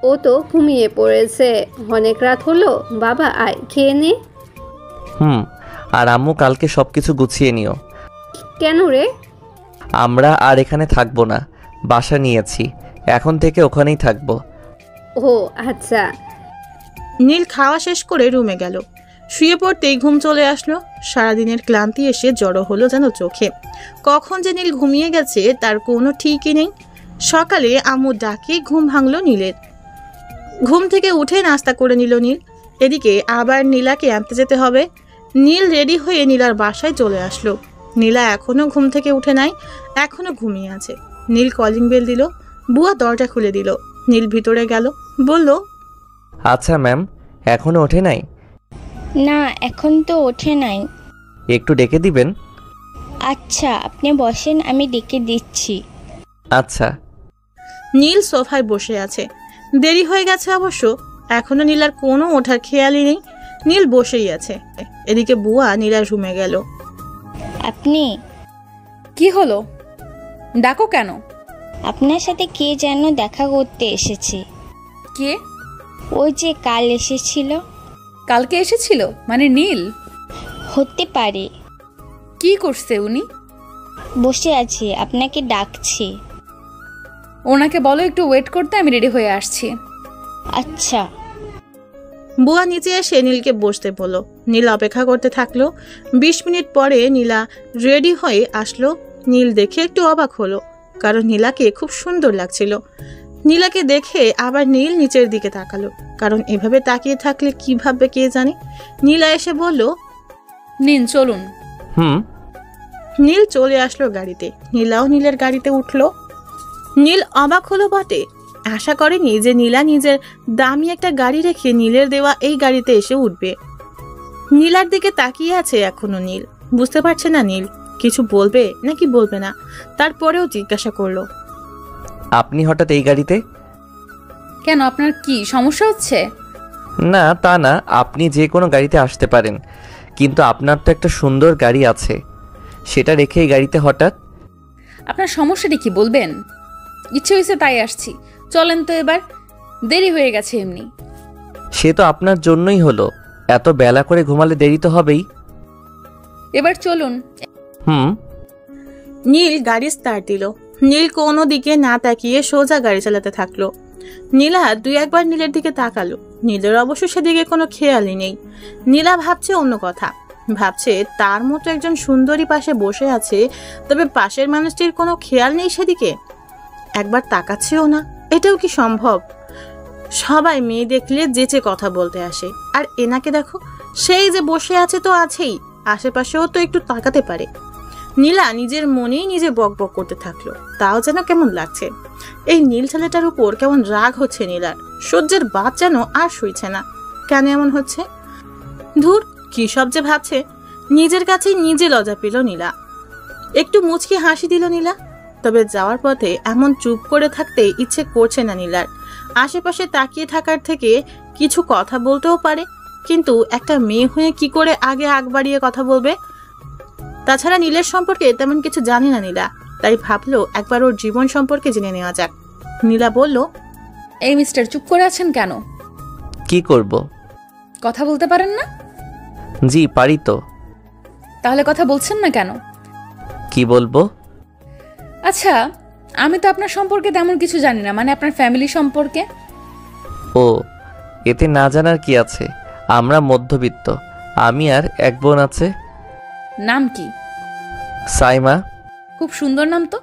ও তো ঘুমিয়ে পড়েছে, অনেক রাত হলো। বাবা আয়, খেয়ে নে। আর আম্মু কালকে সবকিছু গুছিয়ে নিও। কেন রে? আমরা আর এখানে থাকবো না, বাসা নিয়েছি, এখন থেকে ওখানেই থাকবো। ও আচ্ছা। নীল খাওয়া শেষ করে রুমে গেল। শুয়ে পড়তেই ঘুম চলে আসলো। সারাদিনের ক্লান্তি এসে জড়ো হলো যেন চোখে। কখন যে নীল ঘুমিয়ে গেছে তার কোনো ঠিকই নেই। সকালে আম্মু ডাকে ঘুম ভাঙলো নীলের। ঘুম থেকে উঠে নাস্তা করে নিল নীল। এদিকে আবার নীলাকে আনতে যেতে হবে। নীল রেডি হয়ে নীলার বাসায় চলে আসলো। নীলা এখনো ঘুম থেকে উঠে নাই, এখনো ঘুমিয়ে আছে। নীল কলিং বেল দিল। বুয়া দরজা খুলে দিল। নীল ভিতরে গেল, বলল, আচ্ছা ম্যাম, এখনো ওঠে নাই? না এখন তো ওঠে নাই। একটু ডেকে দিবেন? আচ্ছা আপনি বসেন, আমি ডেকে দিচ্ছি। আচ্ছা। নীল সোফায় বসে আছে। দেরি হয়ে গেছে অবশ্য, এখনো নীলার কোনো ওঠার খেয়ালই নেই। নীল বসেই আছে। এদিকে বুয়া নীলার রুমে গেল। আপনি? কি হলো, ডাকো কেন? আপনার সাথে কে যেন দেখা করতে এসেছে। কে? ওই যে কাল এসেছিল। কালকে এসেছিল মানে নীল? হতে পারে। কি করছে উনি? বসে আছে, আপনাকে ডাকছে। ওনাকে বলো একটু ওয়েট করতে, আমি রেডি হয়ে আসছি। আচ্ছা। বুয়া নিচে এসে নীলকে বসতে বলল। নীল অপেক্ষা করতে থাকলো। 20 মিনিট পরে নীলা রেডি হয়ে আসলো। নীল দেখে একটু অবাক হলো, কারণ নীলাকে খুব সুন্দর লাগছিল। নীলাকে দেখে আবার নীল নিচের দিকে তাকালো, কারণ এভাবে তাকিয়ে থাকলে কি ভাববে কে জানে। নীলা এসে বলল, নিন চলুন। নীল চলে আসলো গাড়িতে। নীলাও নীলের গাড়িতে উঠলো। নীল অবাক হলো বটে, আশা করেনি যে নীলা নিজের দামি একটা গাড়ি রেখে নীলের দেওয়া এই গাড়িতে এসে উঠবে। নীলার দিকে তাকিয়ে আছে এখনো নীল। বুঝতে পারছে না নীল কিছু বলবে নাকি বলবে না। তারপরেও জিজ্ঞাসা করলো, আপনি হঠাৎ এই গাড়িতে? কেন, আপনার কি সমস্যা হচ্ছে? না তা না, আপনি যে কোনো গাড়িতে আসতে পারেন, কিন্তু আপনার তো একটা সুন্দর গাড়ি আছে, সেটা রেখে এই গাড়িতে হঠাৎ? আপনার সমস্যাটা কি বলবেন? ইচ্ছে হয়েছে তাই আসছি, চলেন তো এবার, দেরি হয়ে গেছে এমনি। সে তো আপনার জন্যই হলো, এত বেলা করে ঘুমালে দেরি তো হবেই। এবার চলুন। নীল গাড়ি স্টার্ট দিল। নীল কোনো দিকে না তাকিয়ে সোজা গাড়ি চালাতে থাকলো। নীলা 2-1 নীলের দিকে তাকালো। নীলের অবশ্য সেদিকে কোনো খেয়ালই নেই। নীলা ভাবছে অন্য কথা, ভাবছে তার মতো একজন সুন্দরী পাশে বসে আছে, তবে পাশের মানুষটির কোনো খেয়াল নেই সেদিকে, একবার তাকাচ্ছেও না। এটাও কি সম্ভব? সবাই মেয়ে দেখলে যেচে কথা বলতে আসে, আর এনাকে দেখো, সেই যে বসে আছে তো আছেই, আশেপাশেও তো একটু তাকাতে পারে। নীলা নিজের মনেই নিজে বকবক করতে থাকলো। তাও যেন কেমন লাগছে। এই নীল ছেলেটার উপর কেমন রাগ হচ্ছে নীলার। সহ্যের বাদ যেন আর সইছে না। কেন এমন হচ্ছে? ধুর, কি সব যে ভাবছে। নিজের কাছেই নিজে লজ্জা পেল নীলা। একটু মুচকি হাসি দিল নীলা। তবে যাওয়ার পথে এমন চুপ করে থাকতে ইচ্ছে করছে না নীলার। আশেপাশে তাকিয়ে থাকার থেকে কিছু কথা বলতেও পারে, কিন্তু একটা মেয়ে হয়ে কি করে আগে আগ বাড়িয়ে কথা বলবে? তাছাড়া নীলের সম্পর্কে তেমন কিছু জানে না নীলা, তাই ভাবলো একবার ওর জীবন সম্পর্কে জেনে নেওয়া যাক। নীলা বলল, এই মিস্টার, চুপ করে আছেন কেন? কি করব? কথা বলতে পারেন না? জি পারি তো। তাহলে কথা বলছেন না কেন? কি বলবো? আচ্ছা, আমি তো আপনার সম্পর্কে তেমন কিছু জানি না, মানে আপনার ফ্যামিলি সম্পর্কে। ও, এতে না জানার কি আছে? আমরা মধ্যবিত্ত। আমি আর এক বোন আছে। নাম কি? সাইমা। খুব সুন্দর নাম তো।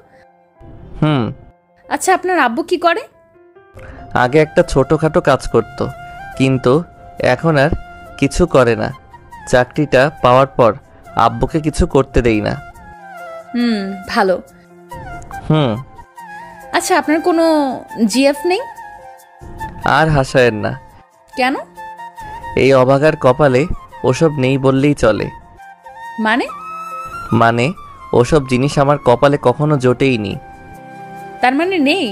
আচ্ছা, আপনার আব্বু কি করে? আগে একটা ছোটখাটো কাজ করত, কিন্তু এখন আর কিছু করে না। চাকরিটা পাওয়ার পর আব্বুকে কিছু করতে দেই না। ভালো। আচ্ছা, আপনার কোনো জিএফ নেই? আর হাসায়েন না। কেন? এই অভাগার কপালে ওসব নেই বললেই চলে। মানে ওসব জিনিস আমার কপালে কখনো জোটেইনি। তার মানে নেই?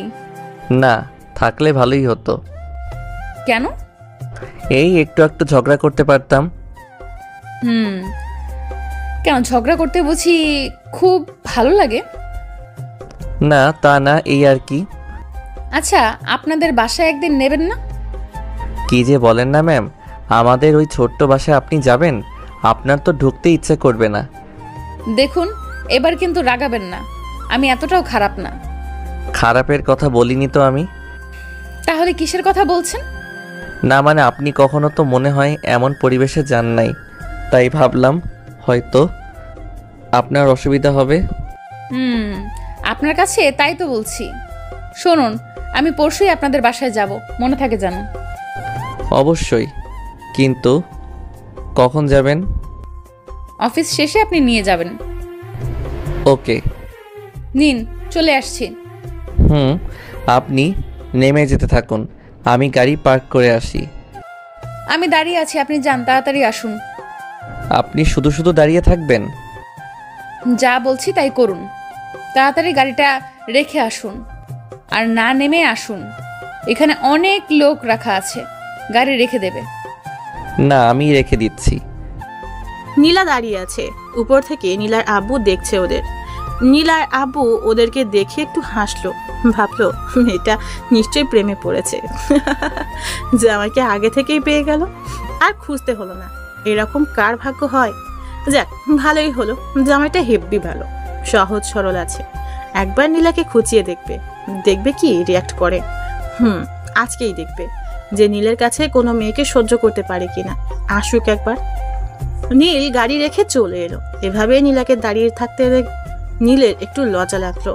না, থাকলে ভালোই হতো। কেন? এই একটু একটু ঝগড়া করতে পারতাম। কেন, ঝগড়া করতে বুঝি খুব ভালো লাগে? না তা না, এই আর কি। আচ্ছা, আপনাদের বাসায় একদিন নেবেন না? কি যে বলেন না ম্যাম, আমাদের ওই ছোট্ট বাসায় আপনি যাবেন? আপনার তো ঢুকতে ইচ্ছে করবে না। দেখুন, এবার কিন্তু রাগাবেন না, আমি এতটাও খারাপ না। খারাপের কথা বলিনি তো আমি। তাহলে কিসের কথা বলছেন? না মানে আপনি কখনো তো মনে হয় এমন পরিবেশে যান নাই, তাই ভাবলাম হয়তো আপনার অসুবিধা হবে। আপনার কাছে তাই তো বলছি। শুনুন, আমি পরশুই আপনাদের বাসায় যাব, মনে থাকে যেন। অবশ্যই, কিন্তু কখন যাবেন? অফিস শেষে আপনি নিয়ে যাবেন। ওকে। নিন, চলে আসছি। আপনি নেমে যেতে থাকুন, আমি গাড়ি পার্ক করে আসি। আমি দাঁড়িয়ে আছি, আপনি যান, তাড়াতাড়ি আসুন। আপনি শুধু শুধু দাঁড়িয়ে থাকবেন? যা বলছি তাই করুন। তাড়াতাড়ি গাড়িটা রেখে আসুন, আর না নেমে আসুন। এখানে অনেক লোক রাখা আছে, গাড়ি রেখে দেবে। না, আমি রেখে দিচ্ছি। নীলা দাঁড়িয়ে আছে। উপর থেকে নীলার আব্বু দেখছে ওদের। নীলার আব্বু ওদেরকে দেখে একটু হাসলো। ভাবলো এটা নিশ্চয়ই প্রেমে পড়েছে, যে আমাকে আগে থেকেই পেয়ে গেল, আর খুঁজতে হলো না। এরকম কার ভাগ্য হয়? যাক, ভালোই হলো, জামাইটা হেব্বি ভালো, সহজ সরল আছে। একবার নীলাকে খুঁচিয়ে দেখবে। দেখবে কি রিয়াক্ট করে। আজকেই দেখবে যে নীলের কাছে কোনো মেয়েকে সহ্য করতে পারে কিনা। আসুক একবার। নীল গাড়ি রেখে চলে এলো। এভাবে নীলাকে দাঁড়িয়ে থাকতে নীলের একটু লজ্জা লাগলো।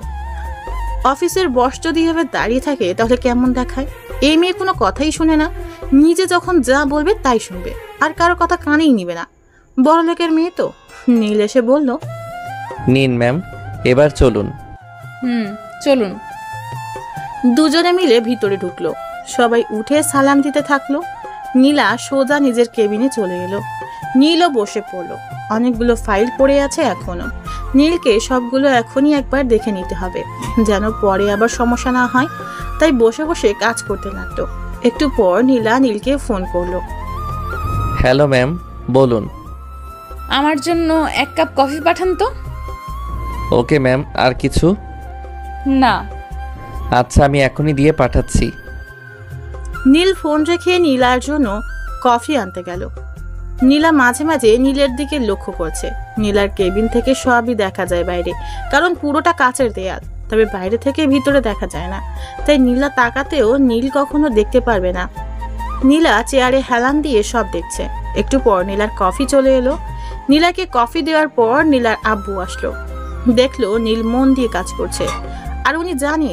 অফিসের বস যদি এভাবে দাঁড়িয়ে থাকে তাহলে কেমন দেখায়? এই মেয়ে কোনো কথাই শুনে না, নিজে যখন যা বলবে তাই শুনবে, আর কারো কথা কানেই নিবে না। বড় লোকের মেয়ে তো। নীল এসে বলল, নিন ম্যাম, এবার চলুন। চলুন। দুজনে মিলে ভিতরে ঢুকলো। সবাই উঠে সালাম দিতে থাকলো। নীলা সোজা নিজের কেবিনে চলে এলো। নীলও বসে পড়লো। অনেকগুলো ফাইল পড়ে আছে এখনো। নীলকে সবগুলো এখনই একবার দেখে নিতে হবে, যেন পরে আবার সমস্যা না হয়। তাই বসে বসে কাজ করতে লাগলো। একটু পর নীলা নীলকে ফোন করলো। হ্যালো ম্যাম, বলুন। আমার জন্য 1 কাপ কফি পাঠান তো। ওকে ম্যাম, আর কিছু? না। আচ্ছা, আমি এখনই দিয়ে পাঠাচ্ছি। নীল ফোন রেখে নীলার জন্য কফি আনতে গেল। নীলা মাঝে মাঝে নীলের দিকে লক্ষ্য করছে। নীলার কেবিন থেকে সবই দেখা যায় বাইরে, কারণ পুরোটা কাচের দেয়াল। তবে বাইরে থেকে ভিতরে দেখা যায় না, তাই নীলা তাকাতেও নীল কখনো দেখতে পারবে না। নীলা চেয়ারে হেলান দিয়ে সব দেখছে। একটু পর নীলার কফি চলে এলো। নীলাকে কফি দেওয়ার পর নীলার আব্বু আসলো। দেখলো নীল মন দিয়ে কাজ করছে, আর উনি জানে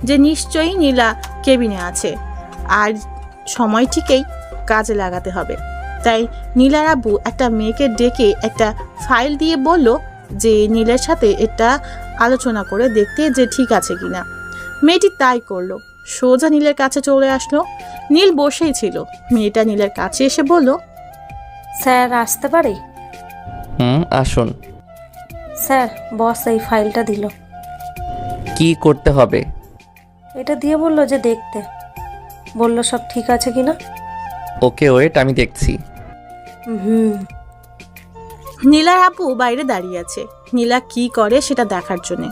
যে নিশ্চয়ই নীলা কেবিনে আছে, আর সময় ঠিকই কাজে লাগাতে হবে। তাই নীলার আব্বু একটা মেয়েকে ডেকে একটা ফাইল দিয়ে বলল যে নীলের সাথে এটা আলোচনা করে দেখতে যে ঠিক আছে কিনা। মেয়েটি তাই করলো। সোজা নীলের কাছে চলে আসলো। নীল বসেই ছিল। মেয়েটা নীলের কাছে এসে বলল, স্যার আসতে পারি? আসুন। স্যার, বস এই ফাইলটা দিল। কি করতে হবে? এটা দিয়ে বলল যে দেখতে, বলল সব ঠিক আছে কিনা। ওকে ওয়েট, আমি দেখছি। নীলার আপু বাইরে দাঁড়িয়ে আছে নীলা কি করে সেটা দেখার জন্য।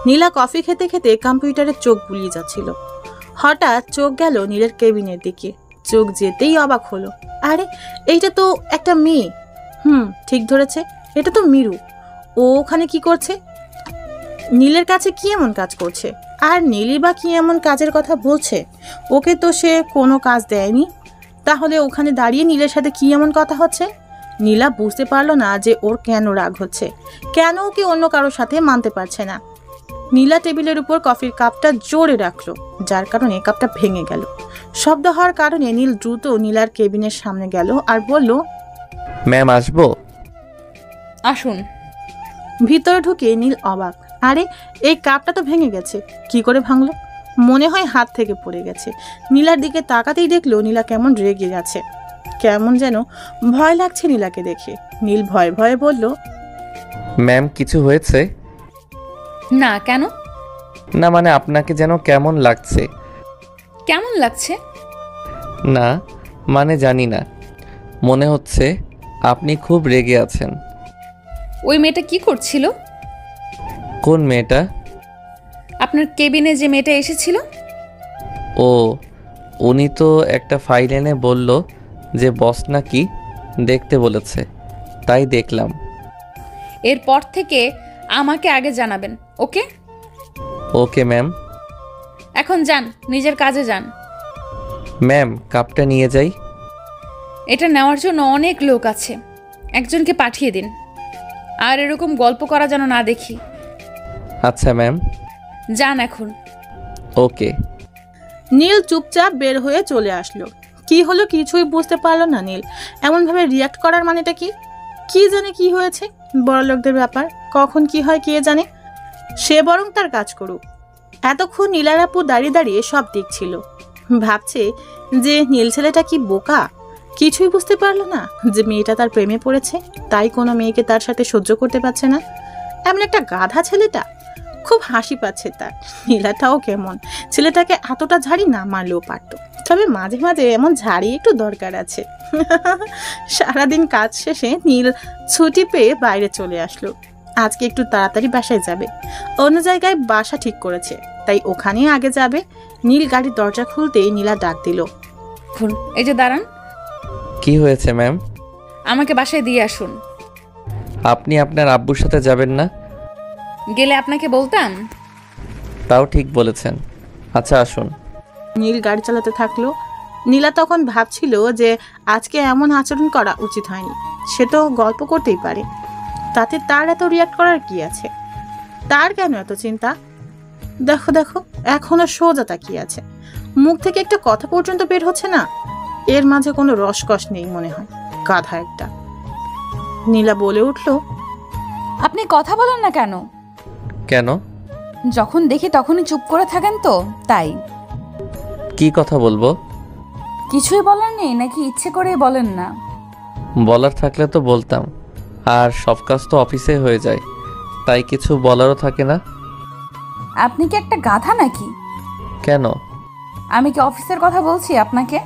নীলা কফি খেতে খেতে কম্পিউটারে চোখ বুলিয়ে যাচ্ছিল। হঠাৎ চোখ গেল নীলের কেবিনের দিকে। চোখ যেতেই অবাক হলো, আরে এইটা তো একটা মেয়ে। ঠিক ধরেছে, এটা তো মিরু। ও ওখানে কি করছে? নীলের কাছে কি এমন কাজ করছে? আর নীলই বা কি এমন কাজের কথা বলছে? ওকে তো সে কোনো কাজ দেয়নি, তাহলে ওখানে দাঁড়িয়ে নীলের সাথে কি এমন কথা হচ্ছে? নীলা বুঝতে পারলো না যে ওর কেন রাগ হচ্ছে, কেন ওকে অন্য কারোর সাথে মানতে পারছে না। নীলা টেবিলের উপর কফির কাপটা জোরে রাখলো, যার কারণে কাপটা ভেঙে গেল। শব্দ হওয়ার কারণে নীল দ্রুত নীলার কেবিনের সামনে গেল আর বলল, ম্যাম আসবো? আসুন। ভিতরে ঢুকে নীল অবাক, আরে এই কাপটা তো ভেঙে গেছে। কি করে ভাঙলো? মনে হয় হাত থেকে পড়ে গেছে। নীলার দিকে তাকাতেই দেখলো নীলা কেমন রেগে গেছে, কেমন যেন ভয় লাগছে নীলাকে দেখে। নীল ভয়ে ভয়ে বলল, ম্যাম কিছু হয়েছে? না। কেন? না মানে আপনাকে যেন কেমন লাগছে। কেমন লাগছে? না মানে জানি না, মনে হচ্ছে আপনি খুব রেগে আছেন। ওই মেয়েটা কি করছিল? কোন মেয়েটা? আপনার কেবিনে যে মেয়েটা এসেছিল। ও, উনি তো একটা ফাইল এনে বলল যে বস নাকি দেখতে বলেছে, তাই দেখলাম। এরপর থেকে আমাকে আগে জানাবেন, ওকে? Okay ma'am. এখন যান, নিজের কাজে যান। ম্যাম কাপটা নিয়ে যাই। এটা নেওয়ার জন্য অনেক লোক আছে, একজনকে পাঠিয়ে দিন। আর এরকম গল্প করা যেন না দেখি। আচ্ছা ম্যাম। যান এখন। ওকে। নীল চুপচাপ বের হয়ে চলে আসলো। কি হলো কিছুই বুঝতে পারলো না নীল। এমনভাবে রিয়াক্ট করার মানেটা কি? কি জানে কি হয়েছে? বড় লোকদের ব্যাপার, কখন কি হয় কে জানে। সে বরং তার কাজ করুক। এতক্ষণ নীলার আপু দাঁড়িয়ে দাঁড়িয়ে সব দেখছিল, ভাবছে যে নীল ছেলেটা কি বোকা, কিছুই বুঝতে পারলো না যে মেয়েটা তার প্রেমে পড়েছে, তাই কোনো মেয়েকে তার সাথে সহ্য করতে পারছে না। এমন একটা গাধা ছেলেটা। খুব হাসি পাচ্ছে তার। নীলাটাও কেমন, ছেলেটাকে এতটা ঝাড়ি না মারলেও পারত, তবে মাঝে মাঝে এমন ঝাড়ি একটু দরকার আছে। সারাদিন কাজ শেষে নীল ছুটি পেয়ে বাইরে চলে আসলো। আজকে একটু তাড়াতাড়ি বাসায় যাবে, অন্য জায়গায় বাসা ঠিক করেছে, তাই ওখানেই আগে যাবে। নীল গাড়ির দরজা খুলতেই নীলা ডাক দিল, এই যে দাঁড়ান। কি হয়েছে ম্যাম? আমাকে বাসায় দিয়ে আসুন। আপনি আপনার আব্বুর সাথে যাবেন না? গেলে আপনাকে বলতাম। তাও ঠিক বলেছেন, আচ্ছা আসুন। নীল গাড়ি চালাতে থাকলো। নীলা তখন ভাবছিল যে আজকে এমন আচরণ করা উচিত হয়নি। সে তো গল্প করতেই পারে, তাতে তার এত রিয়াক্ট করার কি আছে? তার কেন এত চিন্তা? দেখো দেখো, এখনো সোজা তাকিয়ে আছে, মুখ থেকে একটা কথা পর্যন্ত বের হচ্ছে না। এর মাঝে কোনো রসকস নেই মনে হয়, গাধা একটা। নীলা বলে উঠল, আপনি কথা বলেন না কেন? কেন? যখন দেখি তখনই চুপ করে থাকেন তো, তাই। কি কথা বলবো? কিছুই বলার নেই নাকি ইচ্ছে করেই বলেন না? বলার থাকলে তো বলতাম, আর সব কাজ তো অফিসে হয়ে যায়, তাই কিছু বলারও থাকে না। আপনি কি একটা গাধা নাকি? কেন? আমি কি অফিসের কথা বলছি আপনাকে?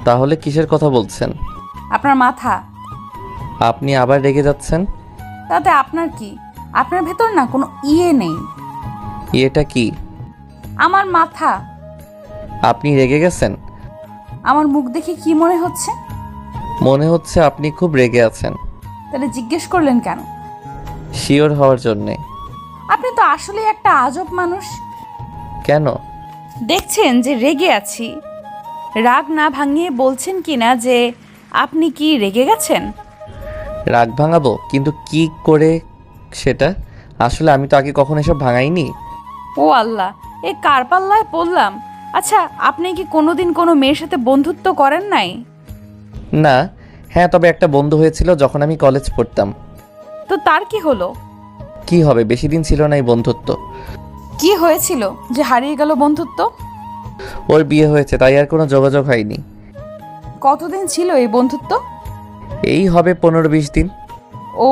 তাহলে কিসের কথা বলছেন? আপনার মাথা। আপনি আবার রেগে যাচ্ছেন? তাতে আপনার কি? আপনার ভেতর না কোনো ইয়ে নেই। এটা কি? আমার মাথা। আপনি রেগে গেছেন? আমার মুখ দেখে কি মনে হচ্ছে? মনে হচ্ছে আপনি খুব রেগে আছেন। তাহলে জিজ্ঞেস করলেন কেন? শিওর হওয়ার জন্যে। আপনি তো আসলে একটা আজব মানুষ। কেন? দেখছেন যে রেগে আছি, রাগ না ভাঙিয়ে বলছেন কিনা যে আপনি কি রেগে গেছেন? রাগ ভাঙাবো, কিন্তু কি করে সেটা? আসলে আমি তো আগে কখনো এসব ভাঙাইনি। ও আল্লাহ, এ কার পাল্লায় পড়লাম। আচ্ছা, আপনি কি কোনোদিন কোনো মেয়ের সাথে বন্ধুত্ব করেন নাই? না। হ্যাঁ, তবে একটা বন্ধু হয়েছিল যখন আমি কলেজ পড়তাম। তো তার কি হলো? কি হবে, বেশি দিন ছিল না এই বন্ধুত্ব। কি হয়েছিল যে হারিয়ে গেল বন্ধুত্ব? ওর বিয়ে হয়েছে, তাই আর কোনো যোগাযোগ হয়নি। কতদিন ছিল এই বন্ধুত্ব? এই হবে 15-20 দিন। ও,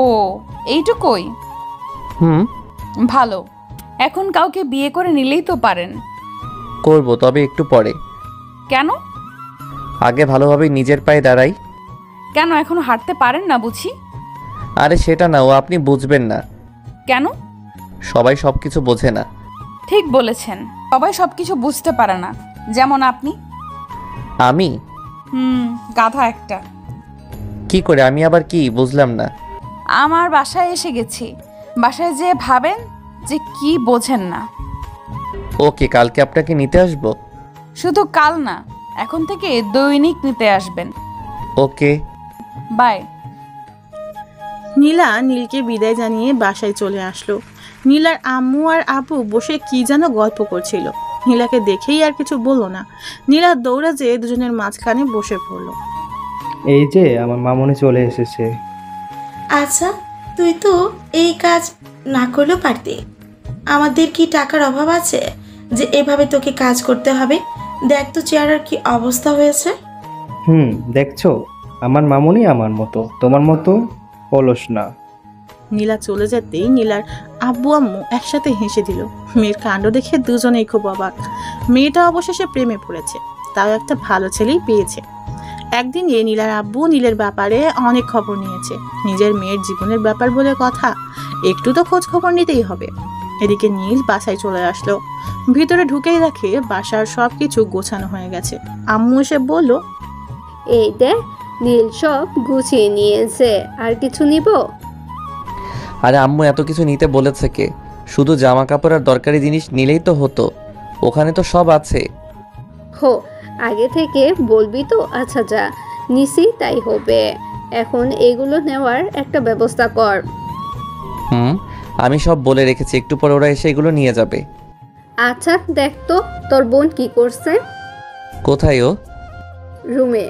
এইটুকুই? ভালো। এখন কাউকে বিয়ে করে নিলেই তো পারেন। করব, তবে একটু পরে। কেন? আগে ভালোভাবে নিজের পায়ে দাঁড়াই। কেন, এখনো হাঁটতে পারেন না বুঝি? আরে সেটা না, ও আপনি বুঝবেন না। কেন? সবাই সবকিছু বোঝে না। ঠিক বলেছেন, সবাই সবকিছু বুঝতে পারে না, যেমন আপনি। আমি? গাধা একটা। কি করে? আমি আবার কি বুঝলাম না। আমার বাসায় এসে গেছি, বাসায় যেয়ে ভাবেন যে কি বোঝেন না। ওকে, কালকে আপনাকে নিতে আসবো। শুধু কাল না, এখন থেকে দৈনিক নিতে আসবেন। ওকে, বাই। নীলা নীলকে বিদায় জানিয়ে বাসায় চলে আসলো। নীলার আম্মু আর আব্বু বসে কি যেন গল্প করছিল। নীলাকে দেখেই আর কিছু বললো না। নীলা দৌড়ে যেয়ে দুজনের মাঝখানে বসে পড়লো। এই যে আমার মামুনি চলে এসেছে। আচ্ছা, তুই তো এই কাজ না করলেও পারতি। আমাদের কি টাকার অভাব আছে যে এভাবে তোকে কাজ করতে হবে? দেখ তো চেয়ারের কি অবস্থা হয়েছে। দেখছো, আমার মামুনি আমার মতো, তোমার মতো অলস না। নীলা চলে যেতেই নীলার আব্বু আম্মু একসাথে হেসে দিল। মেয়ের কাণ্ড দেখে দুজনেই খুব অবাক। মেয়েটা অবশেষে প্রেমে পড়েছে, তাও একটা ভালো ছেলেই পেয়েছে। একদিন নীলার আব্বু নীলের ব্যাপারে অনেক খবর নিয়েছে। নিজের মেয়ের জীবনের ব্যাপার বলে কথা, একটু তো খোঁজ খবর নিতেই হবে। এদিকে নীল বাসায় চলে আসলো। ভিতরে ঢুকেই দেখে বাসার সবকিছু গোছানো হয়ে গেছে। আম্মু এসে বলল, এই দেখ, নীল সব গুছিয়ে নিয়েছে, আর কিছু নিব? আরে আম্মু এত কিছু নিতে বলেছে কে? শুধু জামা কাপড় আর দরকারি জিনিস নিলেই তো হতো, ওখানে তো সব আছে। হো, আগে থেকে বলবি তো? আচ্ছা যা, নিছি তাই হবে। এখন এগুলো নেওয়ার একটা ব্যবস্থা কর। আমি সব বলে রেখেছি, একটু পর ওরা এসে এগুলো নিয়ে যাবে। আচ্ছা দেখ তো, তোর বোন কি করছে? কোথায় ও? রুমে।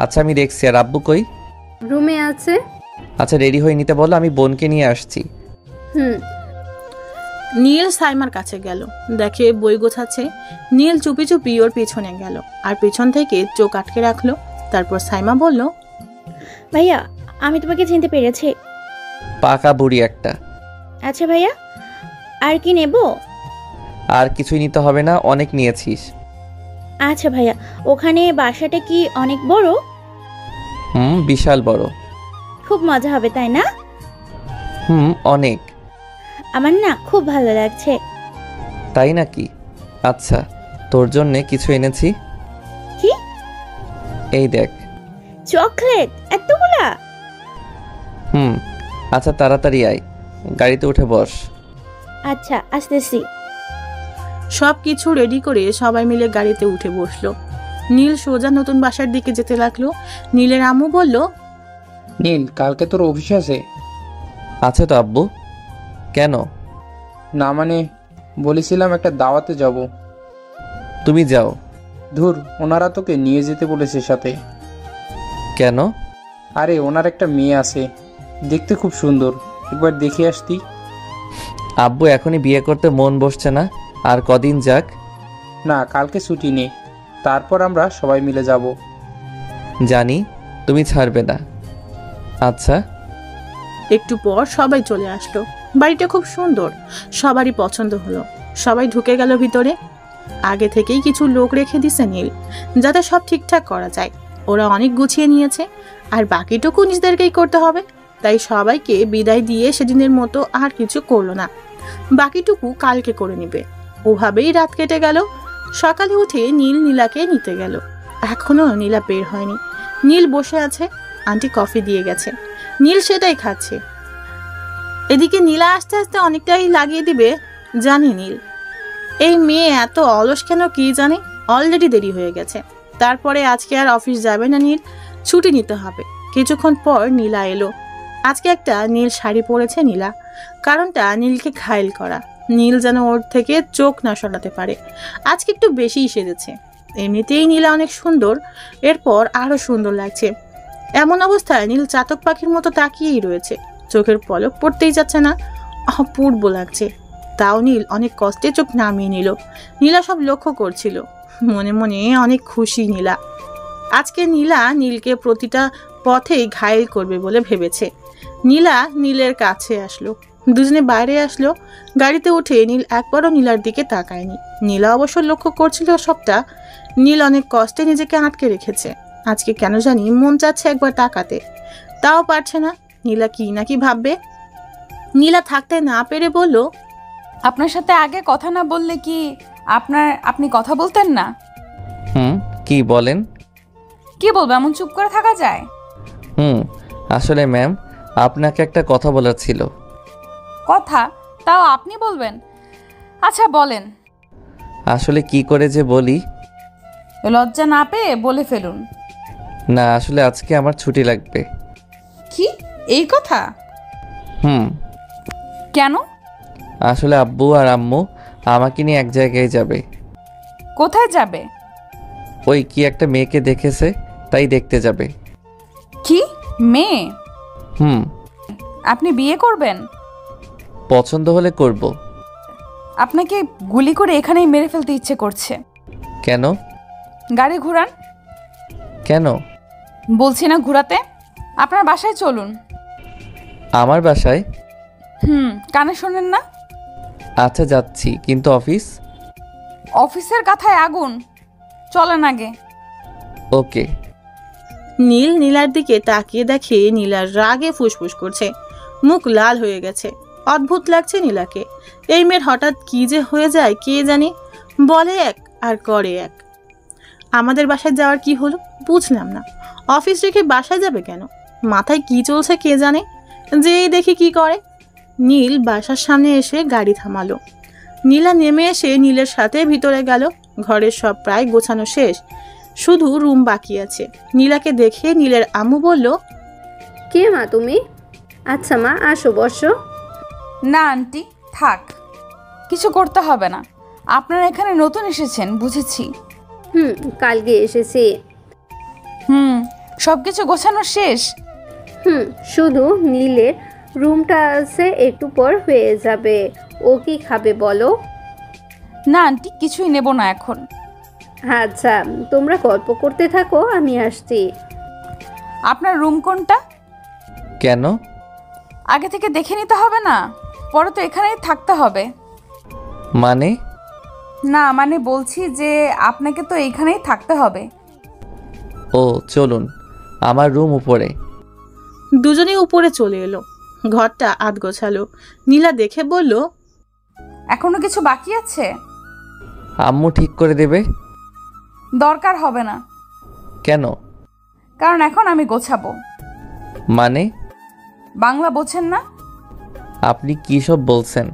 আচ্ছা আমি দেখছি। আর আব্বু কই? রুমে আছে। আচ্ছা রেডি হয়ে নিতে বলো, আমি বোনকে নিয়ে আসছি। নীল সাইমার কাছে গেল, দেখে বই গোছাচ্ছে। নীল চুপি চুপি ওর পিছনে গেল আর পিছন থেকে চোখ আটকে রাখলো। তারপর সাইমা বলল, ভাইয়া, আমি তোমাকে চিনতে পেরেছি। পাকা বুড়ি একটা। আচ্ছা ভাইয়া, আর কি নেব? আর কিছুই নিতে হবে না, অনেক নিয়েছিস। আচ্ছা ভাইয়া, ওখানে বাসাটা কি অনেক বড়? বিশাল বড়। খুব মজা হবে তাই না? অনেক। আমার না খুব ভালো লাগছে। তাই নাকি? আচ্ছা, তোর জন্য কিছু এনেছি। কি? এই দেখ। চকলেট এতগুলা? আচ্ছা তাড়াতাড়ি আয়, গাড়িতে উঠে বস। আচ্ছা আসতেছি। সব কিছু রেডি করে সবাই মিলে গাড়িতে উঠে বসলো। নীল সোজা নতুন বাসার দিকে যেতে লাগলো। নীলের আম্মু বলল, নীল, কালকে তোর অফিস আছে? আছে তো আব্বু। কেন? না মানে বলেছিলাম একটা দাওয়াতে যাব। তুমি যাও। ধুর, ওনারা তোকে নিয়ে যেতে বলেছে সাথে। কেন? আরে ওনার একটা মেয়ে আছে, দেখতে খুব সুন্দর, একবার দেখে আসতি। আব্বু এখনই বিয়ে করতে মন বসছে না, আর কদিন যাক। না, কালকে ছুটি নেই, তারপর আমরা সবাই মিলে যাব। জানি তুমি ছাড়বে না। আচ্ছা। একটু পর সবাই চলে আসলো। বাড়িটা খুব সুন্দর, সবারই পছন্দ হলো। সবাই ঢুকে গেল ভিতরে। আগে থেকেই কিছু লোক রেখে দিছে নীল, যাতে সব ঠিকঠাক করা যায়। ওরা অনেক গুছিয়ে নিয়েছে, আর বাকিটুকু নিজেদেরকেই করতে হবে। তাই সবাইকে বিদায় দিয়ে সেদিনের মতো আর কিছু করলো না, বাকিটুকু কালকে করে নিবে। ওভাবেই রাত কেটে গেল। সকালে উঠে নীল নীলাকে নিতে গেল। এখনো নীলা বের হয়নি। নীল বসে আছে, আন্টি কফি দিয়ে গেছে, নীল সেটাই খাচ্ছে। এদিকে নীলা আস্তে আস্তে অনেকটাই লাগিয়ে দিবে জানে নীল। এই মেয়ে এত অলস কেন কি জানে। অলরেডি দেরি হয়ে গেছে। তারপরে আজকে আর অফিস যাবে না নীল, ছুটি নিতে হবে। কিছুক্ষণ পর নীলা এলো। আজকে একটা নীল শাড়ি পরেছে নীলা, কারণটা নীলকে ঘায়েল করা। নীল যেন ওর থেকে চোখ না সরাতে পারে। আজকে একটু বেশিই সেজেছে। এমনিতেই নীলা অনেক সুন্দর, এরপর আরো সুন্দর লাগছে। এমন অবস্থায় নীল চাতক পাখির মতো তাকিয়েই রয়েছে, চোখের পলক পড়তেই যাচ্ছে না। অপূর্ব লাগছে। তাও নীল অনেক কষ্টে চোখ নামিয়ে নিল। নীলা সব লক্ষ্য করছিল, মনে মনে অনেক খুশি নীলা। আজকে নীলা নীলকে প্রতিটা পথেই ঘায়েল করবে বলে ভেবেছে। নীলা নীলের কাছে আসলো, দুজনে বাইরে আসলো। গাড়িতে উঠে নীল একবারও নীলার দিকে তাকায়নি। নীলা অবশ্য লক্ষ্য করছিল সবটা। নীল অনেক কষ্টে নিজেকে আটকে রেখেছে। আজকে কেন জানি মন চাচ্ছে একবার তাকাতে, তাও পারছে না। নীলা কি নাকি ভাববে। নীলা থাকতে না পেরে বলল, আপনার সাথে আগে কথা না বললে কি আপনি কথা বলতেন না? কি বলেন? কি বলবো, এমন চুপ করে থাকা যায়? আসলে ম্যাম, আপনাকে একটা কথা বলার ছিল। কথা? তাও আপনি বলবেন? আচ্ছা বলেন। আসলে কি করে যে বলি। লজ্জা না পেয়ে বলে ফেলুন। না, আসলে আজকে আমার ছুটি লাগবে। কি এই কথা? কেন? আসলে আব্বু আর আম্মু আমাকে নিয়ে এক জায়গায় যাবে। কোথায় যাবে? ওই কি একটা মেয়েকে দেখেছে, তাই দেখতে যাবে। কি মেয়ে? আপনি বিয়ে করবেন? পছন্দ হলে করব। আপনাকে গুলি করে এখানেই মেরে ফেলতে ইচ্ছে করছে। কেন? গাড়ি ঘুরান। কেন? বলছি না ঘুরাতে। আপনার বাসায় চলুন। আমার বাসায়? কানে শোনেন না? আচ্ছা যাচ্ছি, কিন্তু অফিস? অফিসের কথায় আগুন। চলেন আগে। ওকে। নীল নীলার দিকে তাকিয়ে দেখে নীলার রাগে ফুসফুস করছে, মুখ লাল হয়ে গেছে। অদ্ভুত লাগছে নীলাকে। এই মেয়ের হঠাৎ কি যে হয়ে যায় কে জানে। বলে এক আর করে এক। আমাদের বাসায় যাওয়ার কি হলো বুঝলাম না। অফিস রেখে বাসায় যাবে কেন? মাথায় কি চলছে কে জানে। যেই দেখি কি করে। নীল বাসার সামনে এসে গাড়ি থামালো। নীলা নেমে এসে নীলের সাথে ভিতরে গেল। ঘরের সব প্রায় গোছানো শেষ, শুধু রুম বাকি আছে। নীলাকে দেখে নীলের আম্মু বলল, কে মা তুমি? আচ্ছা মা, আসো বসো। না আন্টি থাক, কিছু করতে হবে না। আপনারা এখানে নতুন এসেছেন বুঝেছি। কালকে এসেছি। সব কিছু গোছানো শেষ? শুধু নীলের রুমটা আছে, একটু পর হয়ে যাবে। ও কি খাবে বলো? না আন্টি, কিছুই নেব না এখন। আচ্ছা তোমরা গল্প করতে থাকো, আমি আসছি। আপনার রুম কোনটা? কেন? আগে থেকে দেখে নিতে হবে না? পরে তো এখানেই থাকতে হবে। মানে? না মানে বলছি যে আপনাকে তো এইখানেই থাকতে হবে। ও চলুন, আমার রুম উপরে। দুজনেই উপরে চলে এলো। ঘরটা আধ গোছালো। নীলা দেখে বলল, এখনো কিছু বাকি আছে? আম্মু ঠিক করে দেবে। দরকার হবে না। কেন? কারণ এখন আমি গোছাবো। মানে? বাংলা বোঝেন না? আপনি কি সব বলছেন?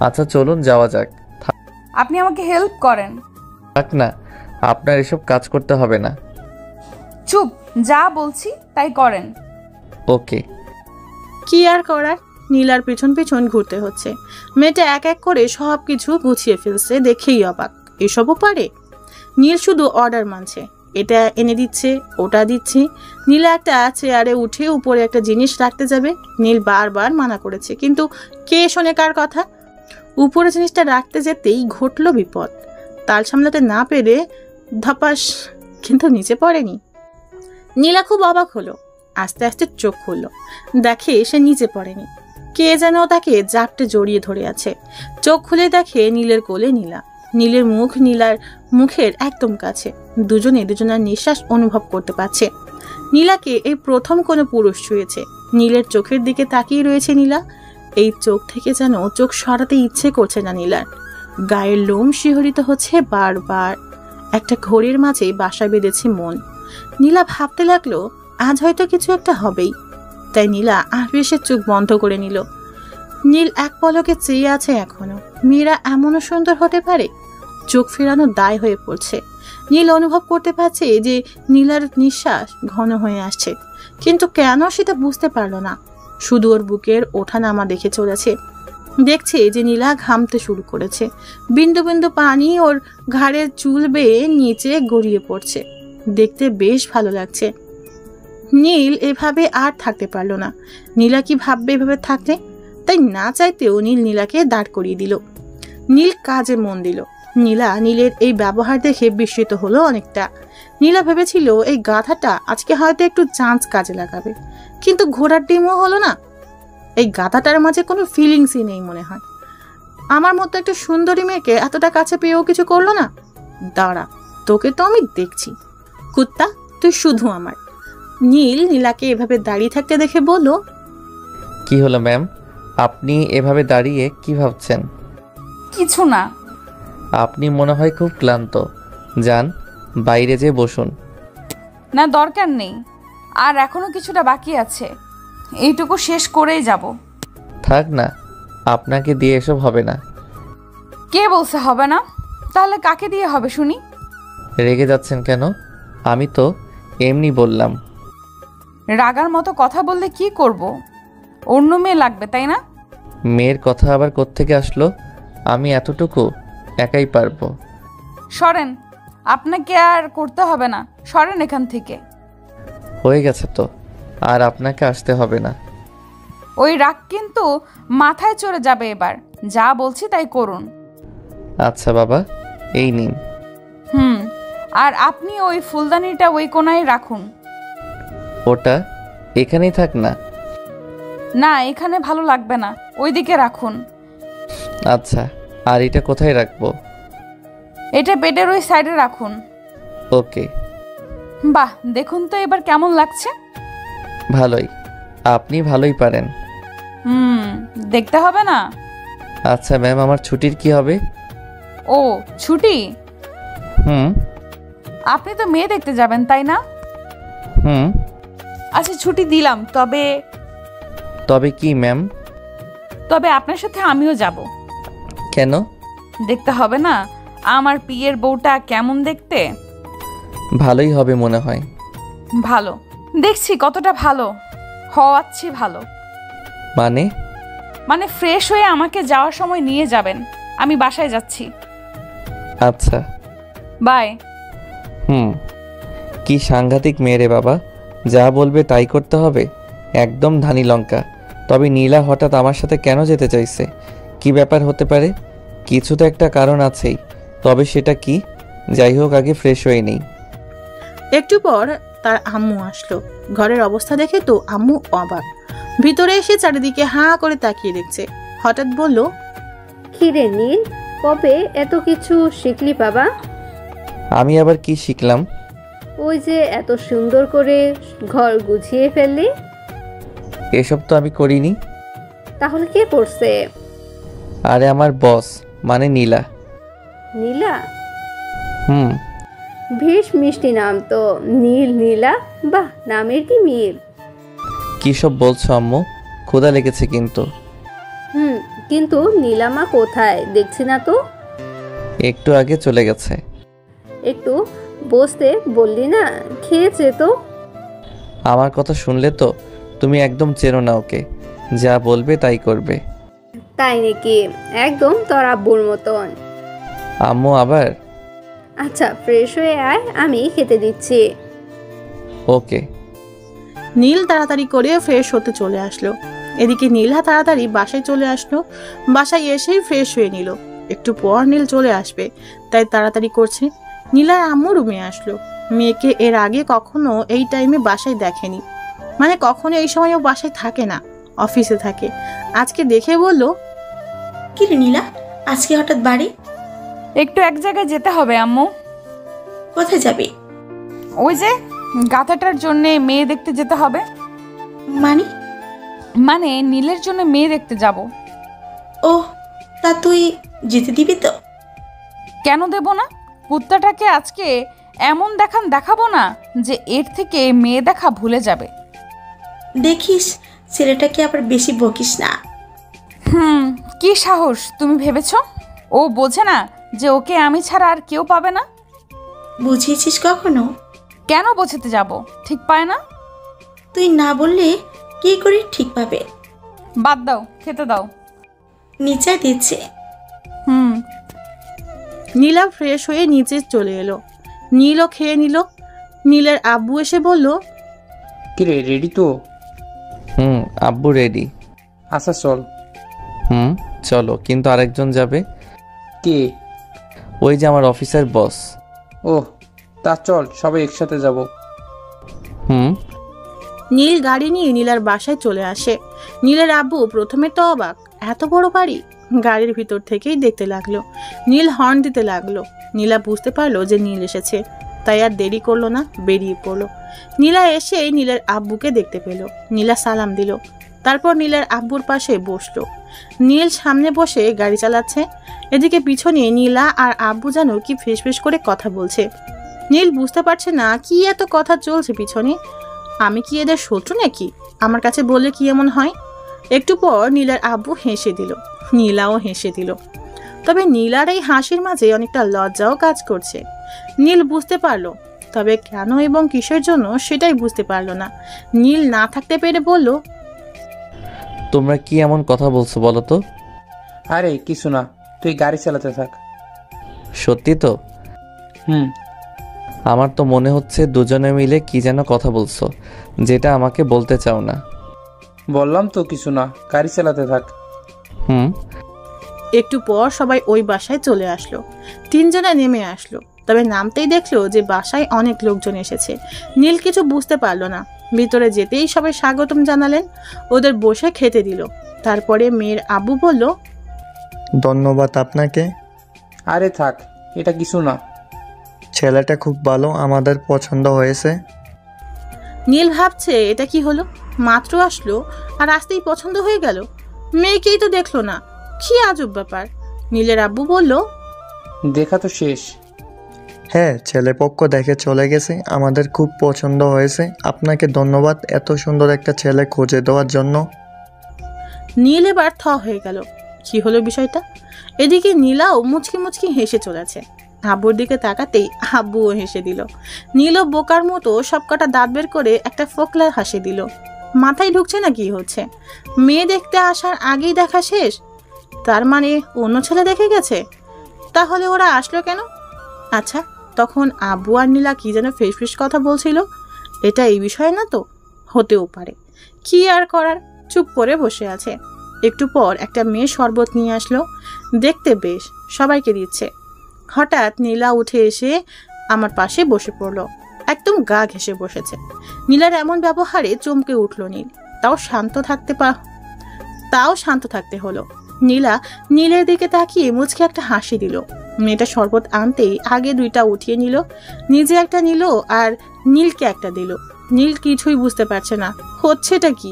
আচ্ছা চলুন যাওয়া যাক। আপনি আমাকে হেল্প করেন। থাক না, আপনার এসব কাজ করতে হবে না। চুপ, যা বলছি তাই করেন। ওকে। কি আর করার, নীলার পেছন পেছন ঘুরতে হচ্ছে। মেয়েটা এক এক করে সব কিছু গুছিয়ে ফেলছে, দেখেই অবাক। এসবও পারে? নীল শুধু অর্ডার মানছে, এটা এনে দিচ্ছে, ওটা দিচ্ছে। নীলা একটা চেয়ারে উঠে উপরে একটা জিনিস রাখতে যাবে, নীল বারবার মানা করেছে, কিন্তু কে শোনে কার কথা। উপরে জিনিসটা রাখতে যেতেই ঘটল বিপদ। তাল সামলাতে না পেরে ধপাস, কিন্তু নিচে পড়েনি। নীলা খুব অবাক হলো, আস্তে আস্তে চোখ খুলল, দেখে সে নিচে পড়েনি। কে যেন তাকে জাপটে জড়িয়ে ধরে আছে। চোখ খুলে দেখে নীলের কোলে নীলা। নীলের মুখ নীলার মুখের একদম কাছে, দুজনে দুজনের নিঃশ্বাস অনুভব করতে পারছে। নীলাকে এই প্রথম কোনো পুরুষ ছুঁয়েছে। নীলের চোখের দিকে তাকিয়ে রয়েছে নীলা। এই চোখ থেকে যেন চোখ সরাতে ইচ্ছে করছে না নীলার। গায়ের লোম শিহরিত হচ্ছে বারবার। একটা ঘড়ির মাঝে বাসা বেঁধেছে মন। নীলা ভাবতে লাগলো আজ হয়তো কিছু একটা হবেই। তাই নীলা আবেশে চোখ বন্ধ করে নিল। নীল এক পলকে চেয়ে আছে এখনো। মেয়েরা এমনও সুন্দর হতে পারে? চোখ ফেরানো দায় হয়ে পড়ছে। নীল অনুভব করতে পারছে যে নীলার নিঃশ্বাস ঘন হয়ে আসছে, কিন্তু কেন সেটা বুঝতে পারল না। শুধু ওর বুকের ওঠানামা দেখে চলেছে। দেখছে যে নীলা ঘামতে শুরু করেছে। বিন্দু বিন্দু পানি ওর ঘাড়ের চুল বেয়ে নিচে গড়িয়ে পড়ছে। দেখতে বেশ ভালো লাগছে। নীল এভাবে আর থাকতে পারল না। নীলা কি ভাববে এভাবে থাকলে? তাই না চাইতেও নীল নীলাকে দাঁড় করিয়ে দিল। নীল কাজে মন দিল। নীলা নীলের এই ব্যবহার দেখে বিস্মিত হলো অনেকটা। নীলা ভেবেছিল এই গাধাটা আজকে হয়তো একটু চান্স কাজে লাগাবে, কিন্তু ঘোড়ার ডিমও হলো না। এই গাধাটার মাঝে কোনো ফিলিংসই নেই মনে হয়। আমার মতো একটা সুন্দরী মেয়েকে এতটা কাছে পেয়েও কিছু করলো না। দাঁড়া, তোকে তো আমি দেখছি। কুত্তা, তুই শুধু আমার। নীল নীলাকে এভাবে দাঁড়িয়ে থাকতে দেখে বলল, কি হলো ম্যাম, আপনি এভাবে দাঁড়িয়ে কি ভাবছেন? কিছু না। আপনি মনে হয় খুব ক্লান্ত, যান বাইরে যেয়ে বসুন। না, দরকার নেই, আর এখনো কিছুটা বাকি আছে, এইটুকু শেষ করেই যাব। থাক না, আপনাকে দিয়ে এসব হবে না। কে বলছে হবে না? তাহলে কাকে দিয়ে হবে শুনি? রেগে যাচ্ছেন কেন? আমি তো এমনি বললাম। রাগার মতো কথা বললে কি করব? অন্য মেয়ে লাগবে তাই না? মেয়ের কথা আবার কোত্থেকে আসলো? আমি এতটুকু একাই পারবো। সরেন, আপনাকে আর করতে হবে না, সরেন এখান থেকে। হয়ে গেছে তো, আর আপনাকে আসতে হবে না। ওই রাগ কিন্তু মাথায় চড়ে যাবে এবার। যা বলছি তাই করুন। আচ্ছা বাবা, এই নিন। আর আপনি ওই ফুলদানিটা ওই কোনায় রাখুন। ওটা এখানেই থাক না। না, এখানে ভালো লাগবে না, ওইদিকে রাখুন। আচ্ছা, আর এটা কোথায় রাখবো? এটা বেডের ওই সাইডে রাখুন। ওকে। বাহ, দেখুন তো এবার কেমন লাগছে? ভালোই, আপনি ভালোই পারেন। দেখতে হবে না? আচ্ছা ম্যাম, আমার ছুটির কি হবে? ও, ছুটি? হুম। আপনি তো মেয়ে দেখতে যাবেন তাই না? হুম। আচ্ছা, ছুটি দিলাম, তবে তবে কি ম্যাম? তবে আপনার সাথে আমিও যাব। কেন? দেখতে হবে না আমার পিয়ের বউটা কেমন দেখতে? ভালোই হবে মনে হয়। ভালো দেখছি, কতটা ভালো হওয়াচ্ছি? ভালো মানে ফ্রেশ হয়ে আমাকে যাওয়ার সময় নিয়ে যাবেন। আমি বাসায় যাচ্ছি। আচ্ছা বাই। কি সাংঘাতিক মেয়ে রে বাবা, যা বলবে তাই করতে হবে, একদম ধানি লঙ্কা। তবে নীলা হঠাৎ আমার সাথে কেন যেতে চাইছে? কি ব্যাপার হতে পারে? কিছু তো একটা কারণ আছেই, তবে সেটা কি? যাই হোক, আগে ফ্রেশ হয়ে নেই। একটু পর তার আম্মু আসলো। ঘরের অবস্থা দেখে তো আম্মু অবাক। ভিতরে এসে চারিদিকে হাঁ করে তাকিয়ে দেখছে। হঠাৎ বলল, কি রে নীল, কবে এত কিছু শিখলি বাবা? আমি আবার কি শিখলাম? ওই যে এত সুন্দর করে ঘর গুছিয়ে ফেললি। এসব তো আমি করিনি। তাহলে কে করছে? আরে আমার বস, মানে নীলা। নীলা? বেশ মিষ্টি নাম তো, নীল নীলা, বাহ, নামের কি মিল। কি সব বলছো আম্মু? ক্ষুধা লেগেছে কিন্তু। কিন্তু নীলামা কোথায়, দেখছি না তো। একটু আগে চলে গেছে। একটু বসতে বললি না? খেয়েছে তো। আমার কথা শুনলে তো তুমি একদম চেনো না ওকে, যা বলবে তাই করবে। তাই নাকি? একদম তোর আব্বুর মতন। আম্মু আবার? আচ্ছা ফ্রেশ হয়ে আয়, আমি খেতে দিচ্ছি। ওকে। নীল তাড়াতাড়ি করে ফ্রেশ হতে চলে আসলো। এদিকে নীলা তাড়াতাড়ি বাসায় চলে আসলো। বাসায় এসেই ফ্রেশ হয়ে নিল। একটু পর নীল চলে আসবে, তাই তাড়াতাড়ি করছে। নীলার আম্মু রুমে আসলো। মেয়েকে এর আগে কখনো এই টাইমে বাসায় দেখেনি, মানে কখনো এই সময় ও বাসায় থাকে না, অফিসে থাকে। আজকে দেখে বলল, কি রে নীলা, আজকে হঠাৎ বাড়ি? একটু এক জায়গায় যেতে হবে আম্মু। কোথায় যাবে? ওই যে গাথাটার জন্য মেয়ে দেখতে যেতে হবে। মানে? মানে নীলের জন্য মেয়ে দেখতে যাব। ও, তা তুই যেতে দিবি তো? কেন দেব না? কুত্তাটাকে আজকে এমন দেখাবো না যে এর থেকে মেয়ে দেখা ভুলে যাবে। দেখিস ছেলেটাকে আবার বেশি বকিস না। কি সাহস তুমি ভেবেছ? ও বোঝে না যে ওকে আমি ছাড়া আর কেউ পাবে না? বুঝিয়েছিস কখনো? কেন বোঝাতে যাব? ঠিক পায় না? তুই না বললে কি করে ঠিক পাবে? বাদ দাও, খেতে দাও। নিচে দিচ্ছে। নীলা ফ্রেশ হয়ে নিচে চলে এলো। নীলও খেয়ে নিল। নীলের আব্বু এসে বলল, কিরে রেডি তো? আব্বু রেডি। আচ্ছা চল। চলো, কিন্তু আরেকজন যাবে। কে? ওই যে আমার অফিসের বস। ও, তা চল সবাই একসাথে যাব। নীল গাড়ি নিয়ে নীলার বাসায় চলে আসে। নীলের আব্বু প্রথমে তো অবাক, এত বড় বাড়ি। গাড়ির ভিতর থেকেই দেখতে লাগলো। নীল হর্ন দিতে লাগলো। নীলা বুঝতে পারলো যে নীল এসেছে, তাই আর দেরি করলো না, বেরিয়ে পড়লো। নীলা এসেই নীলের আব্বুকে দেখতে পেল। নীলা সালাম দিল, তারপর নীলের আব্বুর পাশে বসলো। নীল সামনে বসে গাড়ি চালাচ্ছে। এদিকে পিছনে নীলা আর আব্বু যেন কি ফিসফিস করে কথা বলছে। নীল বুঝতে পারছে না কি এত কথা চলছে পিছনে। আমি কি এদের শত্রু নাকি? আমার কাছে বললে কি এমন হয়? একটু পর নীলার আব্বু হেসে দিল। নীলাও হেসে দিল। তবে নীলার এই হাসির মাঝে অনেকটা লজ্জাও কাজ করছে। নীল বুঝতে পারলো, তবে কেন এবং কিসের জন্য সেটাই বুঝতে পারলো না। নীল না থাকতে পেরে বলল, তোমরা কি এমন কথা বলছো বলো তো? আরে কিছু না, তুই গাড়ি চালাতে থাক। সত্যি তো? আমার তো মনে হচ্ছে দুজনে মিলে কি যেন কথা বলছো, যেটা আমাকে বলতে চাও না। বললাম তো কিছু না, গাড়ি চালাতে থাক। একটু পর সবাই ওই বাসায় চলে আসলো। তিনজনে নেমে আসলো, তবে নামতেই দেখলো যে বাসায় অনেক লোকজন এসেছে। নীল কিছু বুঝতে পারলো না। ভিতরে যেতেই সবাই স্বাগতম জানালেন, ওদের বসে খেতে দিল। তারপরে মেয়ের আব্বু বলল, ধন্যবাদ আপনাকে। আরে থাক, এটা কিছু না। ছেলেটা খুব ভালো, আমাদের পছন্দ হয়েছে। নীল ভাবছে এটা কি হলো, মাত্র আসলো আর আসতেই পছন্দ হয়ে গেল। মেয়েকেই তো দেখলো না, কি আজব ব্যাপার। নীলের আব্বু বলল, দেখা তো শেষ। হ্যাঁ, ছেলেপক্ষ দেখে চলে গেছে, আমাদের খুব পছন্দ হয়েছে। আপনাকে ধন্যবাদ এত সুন্দর একটা ছেলে খুঁজে দেওয়ার জন্য। নীল এবার থ হয়ে গেল, কি হলো বিষয়টা। এদিকে নীলাও মুচকি মুচকি হেসে চলেছে। আব্বুর দিকে তাকাতেই আব্বুও হেসে দিল। নীলও বোকার মতো সবকটা দাঁত বের করে একটা ফোকলা হাসি দিল। মাথায় ঢুকছে না কি হচ্ছে। মেয়ে দেখতে আসার আগেই দেখা শেষ, তার মানে অন্য ছেলে দেখে গেছে। তাহলে ওরা আসলো কেন? আচ্ছা, তখন আব্বু আর নীলা কি যেন ফিসফিস কথা বলছিল, এটা এই বিষয়ে না তো? হতেও পারে, কি আর করার, চুপ করে বসে আছে। একটু পর একটা মেয়ে শরবত নিয়ে আসলো, দেখতে বেশ, সবাইকে দিচ্ছে। হঠাৎ নীলা উঠে এসে আমার পাশে বসে পড়লো, একদম গা ঘেঁষে বসেছে। নীলার এমন ব্যবহারে চমকে উঠল নীল। তাও শান্ত থাকতে হলো। নীলা নীলের দিকে তাকিয়ে মুচকে একটা হাসি দিল। মেয়েটা শরবত আনতেই আগে দুইটা উঠিয়ে নিল, নিজে একটা নিল আর নীলকে একটা দিল। নীল কিছুই বুঝতে পারছে না হচ্ছেটা কি।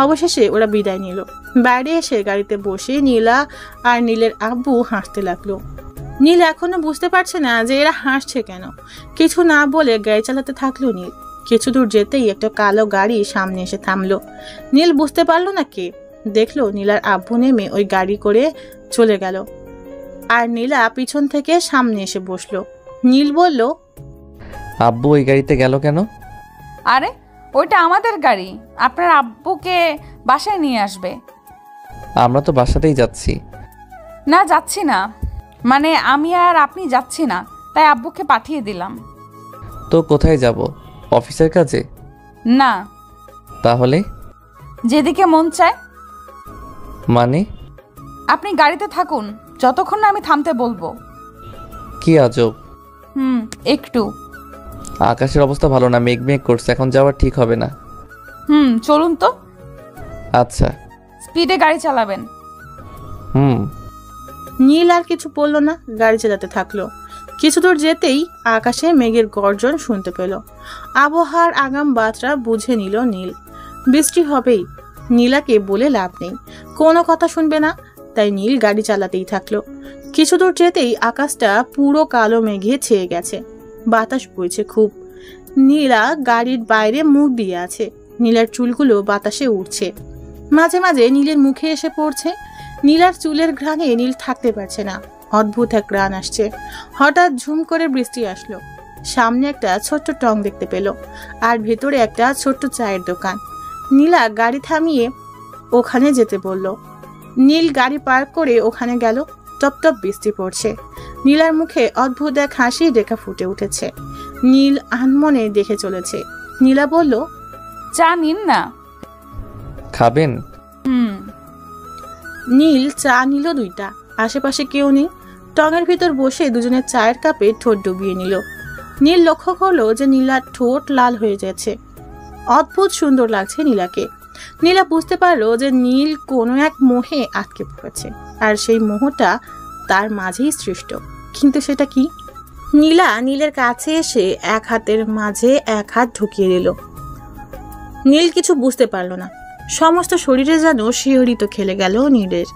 অবশেষে ওরা বিদায় নিল। বাইরে এসে গাড়িতে বসে নীলা আর নীলের আব্বু হাসতে লাগলো। নীল এখনো বুঝতে পারছে না যে এরা হাসছে কেন। কিছু না বলে গাড়ি চালাতে থাকলো নীল। কিছু দূর যেতেই একটা কালো গাড়ি সামনে এসে থামলো। নীল বুঝতে পারলো না কে। দেখলো নীলার আব্বু নেমে ওই গাড়ি করে চলে গেল। আর নীলা পিছন থেকে সামনে এসে বসলো। নীল বলল, আব্বু ওই গাড়িতে গেল কেন? আরে ওইটা আমাদের গাড়ি, আপনার আব্বুকে বাসায় নিয়ে আসবে। আমরা তো বাসাতেই যাচ্ছি। না যাচ্ছি না, মানে আমি আর আপনি যাচ্ছি না, তাই আব্বুকে পাঠিয়ে দিলাম। তো কোথায় যাব? অফিসের কাজে? না, তাহলে? যেদিকে মন চায়। মানে? আপনি গাড়িতে থাকুন যতক্ষণ না আমি থামতে বলবো। কি আজব। একটু। আকাশের অবস্থা ভালো না, মেঘ মেঘ করছে, এখন যাওয়া ঠিক হবে না। চলুন তো। আচ্ছা। স্পিডে গাড়ি চালাবেন। নীল আর কিছু বলল না, গাড়ি চালাতে থাকলো। কিছু দূর যেতেই আকাশে মেঘের গর্জন শুনতে পেল। আবহাওয়ার আগাম বার্তা বুঝে নিল নীল, বৃষ্টি হবেই। নীলাকে বলে লাভ নেই, কোনো কথা শুনবে না, তাই নীল গাড়ি চালাতেই থাকলো। কিছু দূর যেতেই আকাশটা পুরো কালো মেঘে ছেয়ে গেছে, বাতাস বইছে খুব। নীলা গাড়ির বাইরে মুখ দিয়ে আছে, নীলার চুলগুলো বাতাসে উড়ছে, মাঝে মাঝে নীলের মুখে এসে পড়ছে। নীলার চুলের ঘ্রাণে নীল থাকতে পারছে না, অদ্ভুত এক ঘ্রাণ আসছে। হঠাৎ ঝুম করে বৃষ্টি আসলো। সামনে একটা ছোট্ট টং দেখতে পেল, আর ভেতরে একটা ছোট্ট চায়ের দোকান। নীলা গাড়ি থামিয়ে ওখানে যেতে বলল। নীল গাড়ি পার্ক করে ওখানে গেল। টপ টপ বৃষ্টি পড়ছে। নীলার মুখে অদ্ভুত এক হাসির রেখা ফুটে উঠেছে। নীল আনমনে দেখে চলেছে। নীলা বলল, চা নিন না। খাবেন? নীল চা নিল 2টা। আশেপাশে কেউ নেই। টঙের ভিতর বসে দুজনের চায়ের কাপে ঠোঁট ডুবিয়ে নিল। নীল লক্ষ্য করলো যে নীলার ঠোঁট লাল হয়ে যাচ্ছে। অদ্ভুত সুন্দর লাগছে নীলাকে। নীলা বুঝতে পারলো যে নীল কোনো এক মোহে আটকে পড়েছে, আর সেই মোহটা তার মাঝেই সৃষ্ট। কিন্তু সেটা কি? নীলা নীলের কাছে এসে এক হাতের মাঝে এক হাত ঢুকিয়ে দিল। নীল কিছু বুঝতে পারল না। সমস্ত শরীরে যেন শিহরিত খেলে গেল নীলের।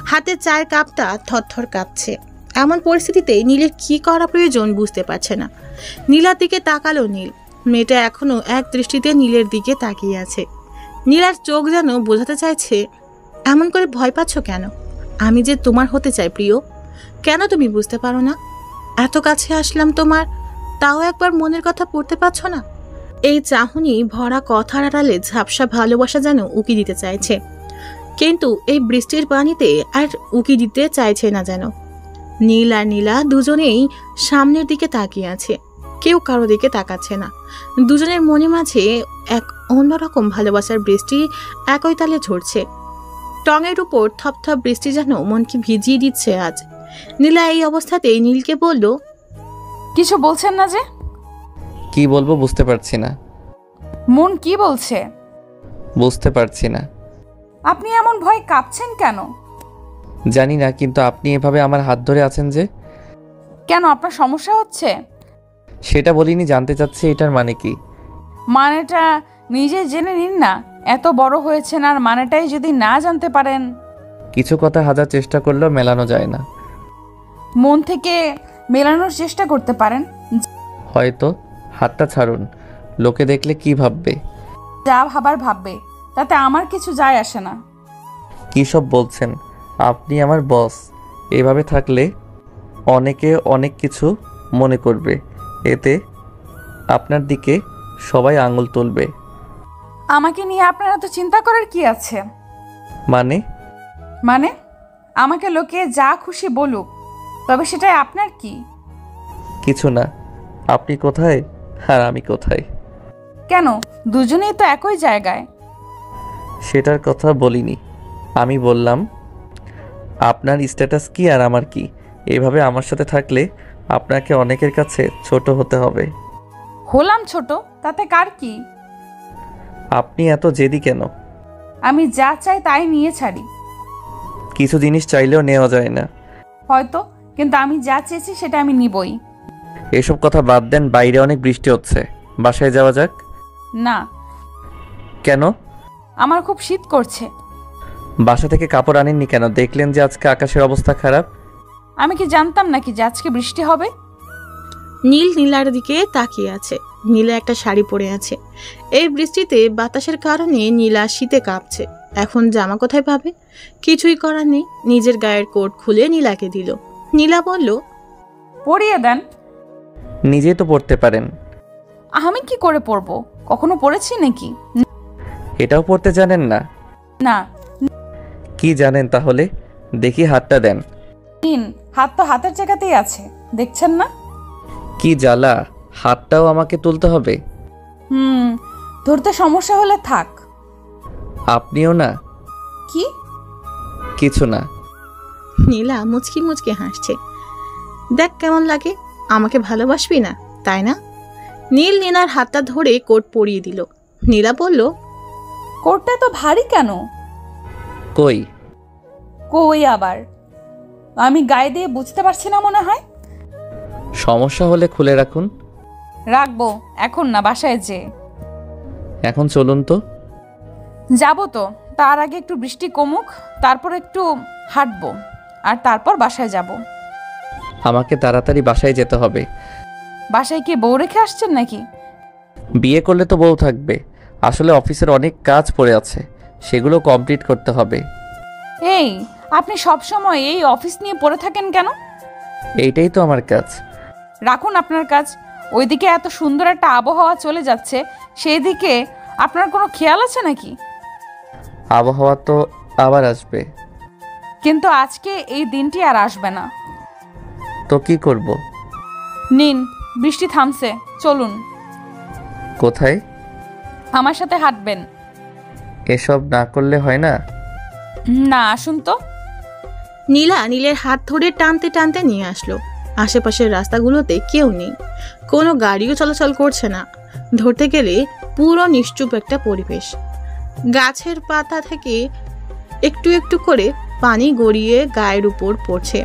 হাতের চায়ের কাপটা থরথর কাঁপছে। এমন পরিস্থিতিতে নীলের কি করা প্রয়োজন বুঝতে পারছে না। নীলার দিকে তাকালো নীল। মেয়েটা এখনো এক দৃষ্টিতে নীলের দিকে তাকিয়ে আছে। নীলার চোখ যেন বোঝাতে চাইছে, এমন করে ভয় পাচ্ছ কেন? আমি যে তোমার হতে চাই প্রিয়, কেন তুমি বুঝতে পারো না? এত কাছে আসলাম তোমার, তাও একবার মনের কথা পড়তে পারছো না? এই চাহনি ভরা কথার আড়ালে ঝাপসা ভালোবাসা যেন উকি দিতে চাইছে, কিন্তু এই বৃষ্টির পানিতে আর উকি দিতে চাইছে না যেন। নীল আর নীলা দুজনেই সামনের দিকে তাকিয়ে আছে, কেউ কারো দিকে তাকাচ্ছে না। দুজনের মনে মাঝে এক অন্যরকম ভালোবাসার বৃষ্টি একই তালে ঝরছে। টঙের উপর থপথপ বৃষ্টি যেন মনকে ভিজিয়ে দিচ্ছে আজ। নীলা এই অবস্থাতেই নীলকে বলল, কিছু বলছেন না যে? কি বলবো বুঝতে পারছি না। মন কি বলছে? বুঝতে পারছি না। আপনি এমন ভয় কাঁপছেন কেন? জানি না, কিন্তু আপনি এভাবে আমার হাত ধরে আছেন যে। কেন, আপনার সমস্যা হচ্ছে? সেটা বলিনি, জানতে চাচ্ছি এটার মানে কি। মানেটা নিজে জেনে নিন না। এত বড় হয়েছেন আর মানেটাই যদি না জানতে পারেন। কিছু কথা হাজার চেষ্টা করলেও মেলানো যায় না। মন থেকে মেলানোর চেষ্টা করতে পারেন। হয়তো। হাতটা ছাড়ুন, লোকে দেখলে কি ভাববে? যা ভাবার ভাববে, তাতে আমার কিছু যায় আসে না। কী সব বলছেন? আপনি আমার বস। এভাবে থাকলে অনেকে অনেক কিছু মনে করবে, এতে আপনার দিকে সবাই আঙুল তুলবে। আমাকে নিয়ে আপনার এত চিন্তা করার কি আছে? মানে আমাকে লোকে যা খুশি বলুক, তবে সেটাই আপনার কি? কিছু না। আপনি কোথায় আর আমি কোথায়? কেন, দুজনেই তো একই জায়গায়। সেটার কথা বলিনি। আমি বললাম আপনার স্ট্যাটাস কি আর আমার কি। এভাবে আমার সাথে থাকলে আপনাকে অনেকের কাছে ছোট হতে হবে। হলাম ছোট, তাতে কার কি? আপনি এত জেদি কেন? আমি যা চাই তাই নিয়ে ছাড়ি। কিছু জিনিস চাইলেও নেওয়া যায় না। হয়তো, কিন্তু আমি যা চেয়েছি সেটা আমি নিবই। এসব কথা বাদ দেন, বাইরে অনেক বৃষ্টি হচ্ছে, বাসায় যাওয়া যাক। না। কেন? আমার খুব শীত করছে। বাসা থেকে কাপড় আনেননি কেন? দেখলেন যে আজকে আকাশের অবস্থা খারাপ। আমি কি জানতাম নাকি যে আজকে বৃষ্টি হবে? নীল নীলার দিকে তাকিয়ে আছে। নীলা একটা শাড়ি পরে আছে। এই বৃষ্টিতে বাতাসের কারণে নীলা শীতে কাঁপছে। এখন জামা কোথায় পাবে? কিছুই করার নেই। নিজের গায়ের কোট খুলে নীলাকে দিল। নীলা বলল, পরিয়ে দেন। নিজেই তো পড়তে পারেন। আমি কি করে পরবো? কখনো পড়েছি নাকি? এটাও পড়তে জানেন না? না। কি জানেন তাহলে? দেখি হাতটা দেন। নিন, হাত তো হাতের জায়গাতেই আছে, দেখছেন না? কি জ্বালা, হাতটাও আমাকে তুলতে হবে? ধরতে সমস্যা হলে থাক। আপনিও না? কি? কিছু না। নীলা মুচকি মুচকি হাসছে। দেখ কেমন লাগে, আমাকে ভালোবাসবি না তাই না? নীল নীলার হাতটা ধরে কোট পরিয়ে দিল। নীলা বলল, কোটটা তো ভারী কেন? কই কই আবার? আমি গায়ে দিয়ে বুঝতে পারছি না মনে হয়। সমস্যা হলে খুলে রাখুন। রাখবো, এখন না, বাসায় যে। এখন চলুন তো। যাবো তো, তার আগে একটু বৃষ্টি কমুক, তারপর একটু হাঁটবো, আর তারপর বাসায় যাব। আমাকে তাড়াতাড়ি বাসায় যেতে হবে। বাসায় কি বউ রেখে আসছেন নাকি? বিয়ে করলে তো বউ থাকবে। আসলে অফিসের অনেক কাজ পড়ে আছে, সেগুলো কমপ্লিট করতে হবে। এই, আপনি সব সময় এই অফিস নিয়ে পড়ে থাকেন কেন? এইটাই তো আমার কাজ। রাখুন আপনার কাজ। ওইদিকে এত সুন্দর একটা আবহাওয়া চলে যাচ্ছে, সেই দিকে আপনার কোনো খেয়াল আছে নাকি? আবহাওয়া তো আবার আসবে। কিন্তু আজকে এই দিনটি আর আসবে না। তো কি করব? নিন, বৃষ্টি থামছে, চলুন। কোথায়? আমার সাথে হাঁটবেন। এসব না করলে হয় না? না, আসুন তো। নীলা নীলের হাত ধরে টানতে টানতে নিয়ে আসলো। আশেপাশের রাস্তাগুলোতে কেউ নেই, কোনো গাড়িও চলাচল করছে না। ধরতে গেলে পুরো নিশ্চুপ একটা পরিবেশ। গাছের পাতা থেকে একটু একটু করে পানি গড়িয়ে গায়ের উপর পড়ছে।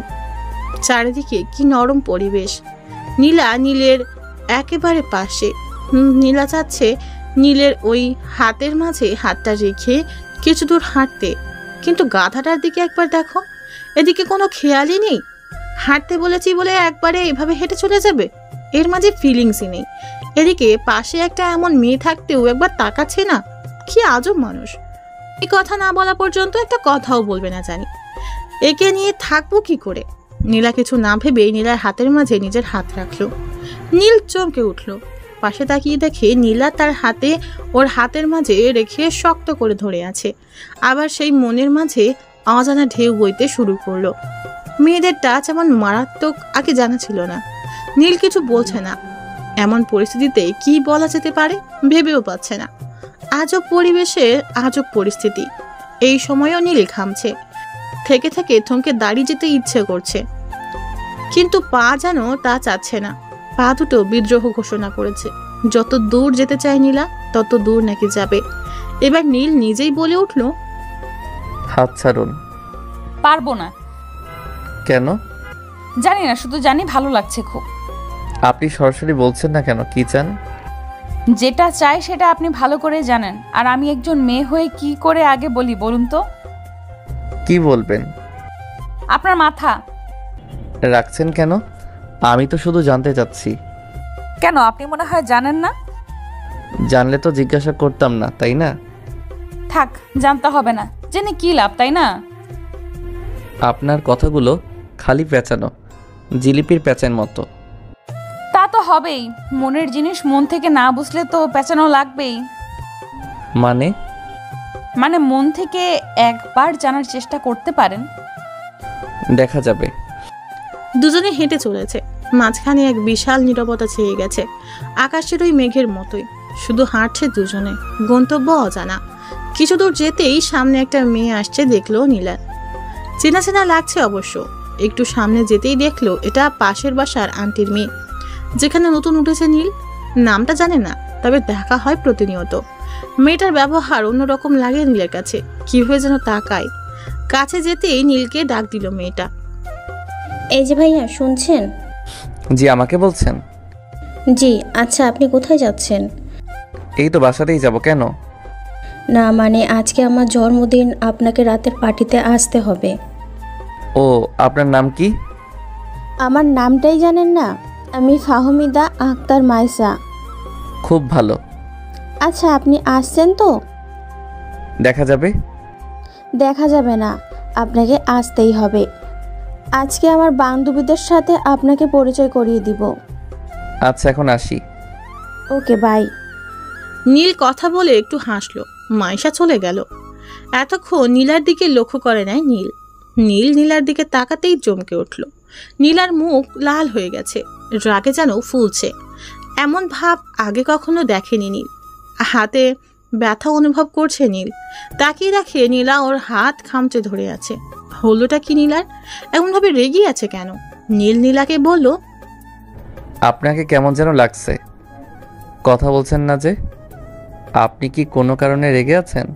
চারিদিকে কি নরম পরিবেশ। নীলা নীলের একেবারে পাশে। নীলা চাচ্ছে নীলের ওই হাতের মাঝে হাতটা রেখে কিছু দূর হাঁটতে, কিন্তু গাধাটার দিকে একবার দেখো, এদিকে কোনো খেয়ালই নেই। হাঁটতে বলেছি বলে একবারে এভাবে হেঁটে চলে যাবে, এর মাঝে ফিলিংসই নেই। এদিকে পাশে একটা এমন মেয়ে থাকতেও একবার তাকাচ্ছে না। কি আজব মানুষ, এই কথা না বলা পর্যন্ত একটা কথাও বলবে না জানি। একে নিয়ে থাকবো কি করে? নীলা কিছু না ভেবে নীলার হাতের মাঝে নিজের হাত রাখলো। নীল চমকে উঠলো। পাশে তাকিয়ে দেখে নীলা তার হাতে ওর হাতের মাঝে রেখে শক্ত করে ধরে আছে। আবার সেই মনের মাঝে অজানা ঢেউ বইতে শুরু করলো। মেয়েদের টাচ এমন মারাত্মক আগে জানা ছিল না। নীল কিছু বলছে না। এমন পরিস্থিতিতে কি বলা যেতে পারে ভেবেও পাচ্ছে না। আজব পরিবেশে আজব পরিস্থিতি। এই সময়ও নীল ঘামছে। থেকে থেকে থমকে দাঁড়িয়ে যেতে ইচ্ছে করছে, কিন্তু পা যেন তা চাচ্ছে না। পা দুটো বিদ্রোহ ঘোষণা করেছে। যত দূর যেতে চায় নীলা তত দূর নাকি যাবে। এবার নীল নিজেই বলে উঠল, হাত ছাড়ুন। পারবো না। কেন? জানি না, শুধু জানি ভালো লাগছে খুব। আপনি সরাসরি বলছেন না কেন, কি চান? যেটা চাই সেটা আপনি ভালো করে জানেন, আর আমি একজন মেয়ে হয়ে কি করে আগে বলি বলুন তো? কি বলবেন? আপনার মাথা। রাখছেন কেন? আমি তো শুধু জানতে চাচ্ছি। কেন, আপনি মনে হয় জানেন না? জানলে তো জিজ্ঞাসা করতাম না, তাই না? থাক, জানতে হবে না, জেনে কি লাভ, তাই না? আপনার কথাগুলো খালি পেঁচানো, জিলিপির পেঁচার মতো। তা তো হবেই, মনের জিনিস মন থেকে না বুঝলে তো পেঁচানো লাগবেই। মানে মন থেকে একবার জানার চেষ্টা করতে পারেন। দেখা যাবে। দুজনে হেঁটে চলেছে। মাঝখানে এক বিশাল নীরবতা ছেয়ে গেছে, আকাশের ওই মেঘের মতোই। শুধু হাঁটছে দুজনে, গন্তব্য অজানা। কিছু দূর যেতেই সামনে একটা মেয়ে আসছে দেখলো নীলা। চেনা চেনা লাগছে অবশ্য। একটু সামনে যেতেই দেখলো এটা পাশের বাসার আন্টির মেয়ে, যেখানে নতুন উঠেছে নীল। নামটা জানে না, তবে দেখা হয় প্রতিনিয়ত। মেয়েটার ব্যবহার অন্যরকম লাগে নীলের কাছে, কিভাবে যেন তাকায়। কাছে যেতেই নীলকে ডাক দিল মেয়েটা। এই যে ভাইয়া, শুনছেন? জি, আমাকে বলছেন? জি। আচ্ছা, আপনি কোথায় যাচ্ছেন? এই তো বাসাতেই যাব। কেন? না মানে আজকে আমার জন্মদিন, আপনাকে রাতের পার্টিতে আসতে হবে। ও, আপনার নাম কি? আমার নামটাই জানেন না? আমি ফাহমিদা আক্তার মাইসা। খুব ভালো। আচ্ছা, আপনি আসছেন তো? দেখা যাবে। দেখা যাবে না, আপনাকে আসতেই হবে। আজকে আমার বান্ধবীদের সাথে আপনাকে পরিচয় করিয়ে দিব। আচ্ছা এখন আসি। Okay bye. নীল কথা বলে একটু হাসলো। মাইশা চলে গেল। এতক্ষণ নীলার দিকে লক্ষ্য করে নেয় নীল। নীলার দিকে তাকাতেই চমকে উঠল। নীলার মুখ লাল হয়ে গেছে, রাগে যেন ফুলছে। এমন ভাব আগে কখনো দেখেনি নীল। হাতে ব্যথা অনুভব করছে নীল। তাকিয়ে দেখে নীলা ওর হাত খামচে ধরে আছে। হলোটা কি নীলার? এমনভাবে রেগে আছে কেন? নীলাকে বলল, আপনাকে কেমন যেন লাগছে, কথা বলছেন না যে। আপনি কি কোনো কারণে রেগে আছেন?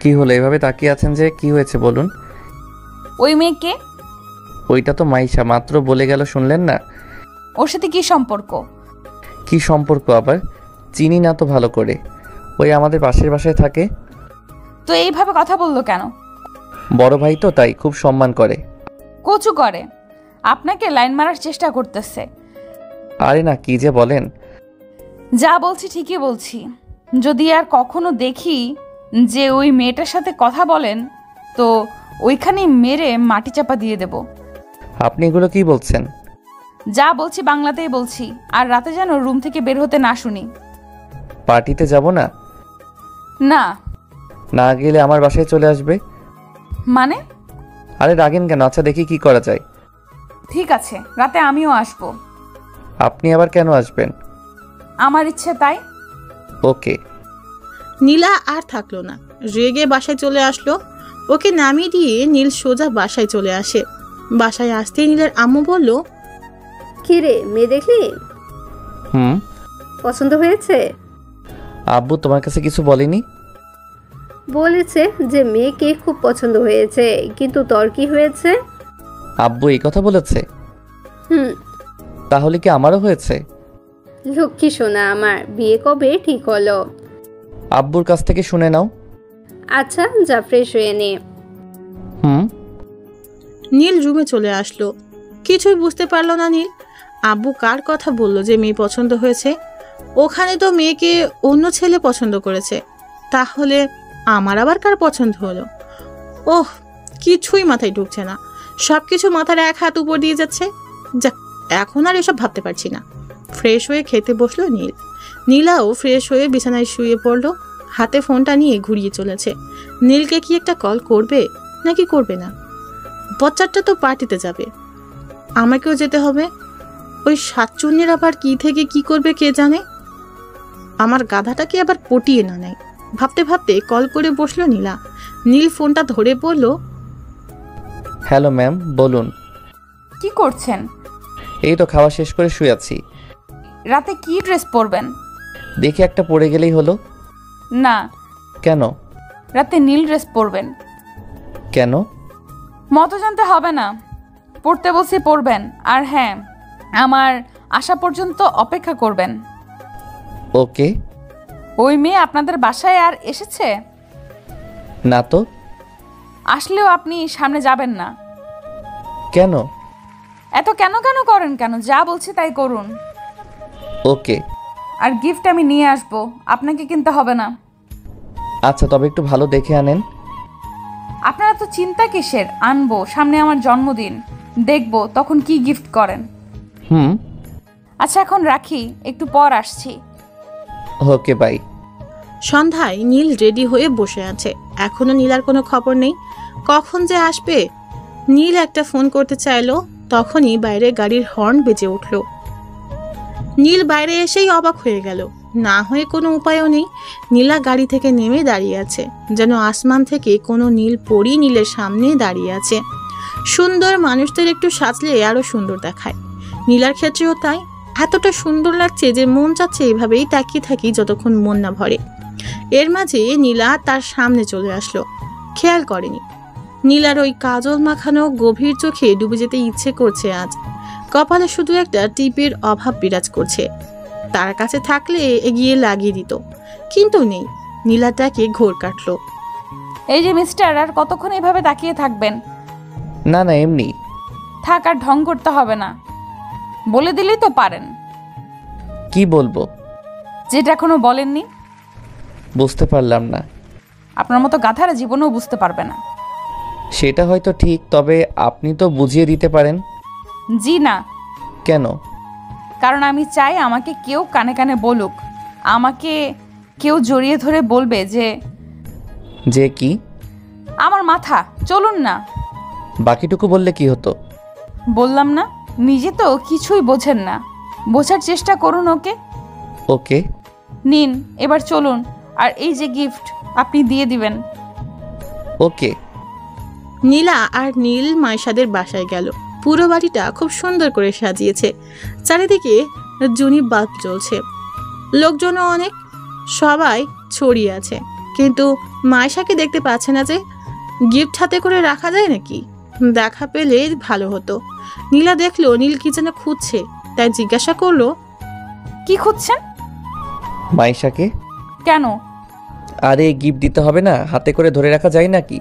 কি হলো এভাবে তাকিয়ে আছেন যে? কি হয়েছে বলুন। ওই মেয়েকে? ওইটা তো মাইশা, মাত্র বলে গেল, শুনলেন না? ওর সাথে কি সম্পর্ক? কি সম্পর্ক আবার? চিনি না তো ভালো করে। ওই আমাদের পাশের বাসায় থাকে। তো এইভাবে কথা বললো কেন? বড় ভাই তো, তাই খুব সম্মান করে। কচু করে আপনাকে লাইন মারার চেষ্টা করতেছে। আরে না, কি যে বলেন। যা বলছি ঠিকই বলছি। যদি আর কখনো দেখি যে ওই মেয়েটার সাথে কথা বলেন, তো ওইখানেই মেরে মাটি চাপা দিয়ে দেব। আপনি এগুলো কি বলছেন? যা বলছি বাংলাতেই বলছি, আর রাতে যেন রুম থেকে বের হতে না শুনি। পার্টিতে যাব না? না। না গেলে আমার বাসায় চলে আসবে। মানে? আরে রাগেন কেন? আচ্ছা দেখি কি করা যায়। ঠিক আছে, রাতে আমিও আসবো। আপনি আবার কেন আসবেন? আমার ইচ্ছে তাই। ওকে। নীলা আর থাকলো না, রেগে বাসায় চলে আসলো। ওকে নামিয়ে দিয়ে নীল সোজা বাসায় চলে আসে। বাসায় আসতেই নীলের আম্মু বলল, কি রে, মেয়ে দেখলি? পছন্দ হয়েছে? আব্বু তোমার কাছে কিছু বলেনি? বলেছে যে মেয়েকে খুব পছন্দ হয়েছে, কিন্তু তোর কি হয়েছে? আব্বু এই কথা বলেছে? হুম। তাহলে কি আমারও হয়েছে? লক্ষ্মী সোনা আমার, বিয়ে কবে ঠিক হলো? আব্বুর কাছ থেকে শুনে নাও। আচ্ছা যা, ফ্রেশ হয়ে নে। নীল রুমে চলে আসলো। কিছুই বুঝতে পারলো না নীল। আব্বু কার কথা বললো যে মেয়ে পছন্দ হয়েছে? ওখানে তো মেয়েকে অন্য ছেলে পছন্দ করেছে। তাহলে আমার আবার কার পছন্দ হলো? ওহ, কিছুই মাথায় ঢুকছে না। সবকিছু মাথার এক হাত উপর দিয়ে যাচ্ছে। যাক, এখন আর এসব ভাবতে পারছি না। ফ্রেশ হয়ে খেতে বসলো নীল। নীলাও ফ্রেশ হয়ে বিছানায় শুয়ে পড়লো। হাতে ফোনটা নিয়ে ঘুরিয়ে চলেছে। নীলকে কি একটা কল করবে নাকি করবে না? বচ্চাটা তো পার্টিতে যাবে, আমাকেও যেতে হবে। ওই সাতচুন্নির আবার কি থেকে কি করবে কে জানে। আমার গাধাটাকে আবার পটিয়ে না নেয়। ভাবতে ভাবতে কল করে বসলো নীলা। নীল ফোনটা ধরে বলল, হ্যালো ম্যাম, বলুন। কি করছেন? এই তো খাওয়া শেষ করে শুয়ে আছি। রাতে কি ড্রেস পরবেন? দেখি একটা পরে গেলেই হলো। না। কেন? রাতে নীল ড্রেস পরবেন। কেন? মতো জানতে হবে না, পড়তে বলছি পড়বেন। আর হ্যাঁ, আমার আসা পর্যন্ত অপেক্ষা করবেন। ওকে। ওই মেয়ে আপনাদের বাসায় আর এসেছে? না তো। আসলেও আপনি সামনে যাবেন না। কেন? এত কেন কেন করেন কেন? যা বলছি তাই করুন। ওকে। আর গিফট আমি নিয়ে আসবো, আপনাকে কিনতে হবে না। আচ্ছা, তবে একটু ভালো দেখে আনেন। আপনারা তো চিন্তা কিসের? আনবো, সামনে আমার জন্মদিন, দেখবো তখন কি গিফট করেন। আচ্ছা এখন রাখি, একটু পর আসছি। Okay bye. সন্ধ্যায় নীল রেডি হয়ে বসে আছে। এখনো নীলার কোনো খবর নেই। কখন যে আসবে? নীল একটা ফোন করতে চাইলো, তখনই বাইরে গাড়ির হর্ন বেজে উঠল। নীল বাইরে এসেই অবাক হয়ে গেল। না হয়ে কোনো উপায়ও নেই। নীলা গাড়ি থেকে নেমে দাঁড়িয়ে আছে, যেন আসমান থেকে কোনো নীল পরী নীলের সামনে দাঁড়িয়ে আছে। সুন্দর মানুষদের একটু সাজলে আরো সুন্দর দেখায়। নীলার ক্ষেত্রেও তাই। এতটা সুন্দর লাগছে যে মন চাচ্ছে এভাবেই তাকিয়ে থাকি যতক্ষণ মন না ভরে। এর মাঝে নীলা তার সামনে চলে আসলো। খেয়াল করেনি। নীলার ওই কাজল মাখানো গভীর চোখে ডুবে যেতে ইচ্ছে করছে আজ। কপালে শুধু একটা টিপের অভাব বিরাজ করছে। তার কাছে থাকলে এগিয়ে লাগিয়ে দিত, কিন্তু নেই। নীলাটাকে ঘোর কাটলো। এই যে মিস্টার, আর কতক্ষণ এভাবে তাকিয়ে থাকবেন? না না, এমনি। থাক, আর ঢং করতে হবে না। বলে দিলেই তো পারেন। কি বলবো? যেটা এখনো বলেননি। বুঝতে পারলাম না। আপনার মতো গাধারা জীবনেও বুঝতে পারবে না। সেটা হয়তো ঠিক, তবে আপনি তো বুঝিয়ে দিতে পারেন। জি না। কেন? কারণ আমি চাই আমাকে কেউ কানে কানে বলুক, আমাকে কেউ জড়িয়ে ধরে বলবে যে কি? আমার মাথা। চলুন না। বাকিটুকু বললে কি হতো? বললাম না, নিজে তো কিছুই বোঝেন না, বোঝার চেষ্টা করুন। ওকে ওকে, নিন, এবার চলুন। আর এই যে গিফট আপনি দিয়ে দিবেন। ওকে। নীলা আর নীল মাইশাদের বাসায় গেল। পুরো বাড়িটা খুব সুন্দর করে সাজিয়েছে, চারিদিকে জুনি বাল্ব জ্বলছে, লোকজনও অনেক, সবাই ছড়িয়ে আছে। কিন্তু মাইশাকে দেখতে পাচ্ছে না যে গিফট হাতে করে রাখা যায় নাকি। দেখা পেলে ভালো হতো। নীলা দেখলো নীল কি যেন খুঁজছে, তাই জিজ্ঞাসা করলো, কি খুঁজছেন? মাইশাকে। কেন? আরে গিফট দিতে হবে না, হাতে করে ধরে রাখা যায় নাকি?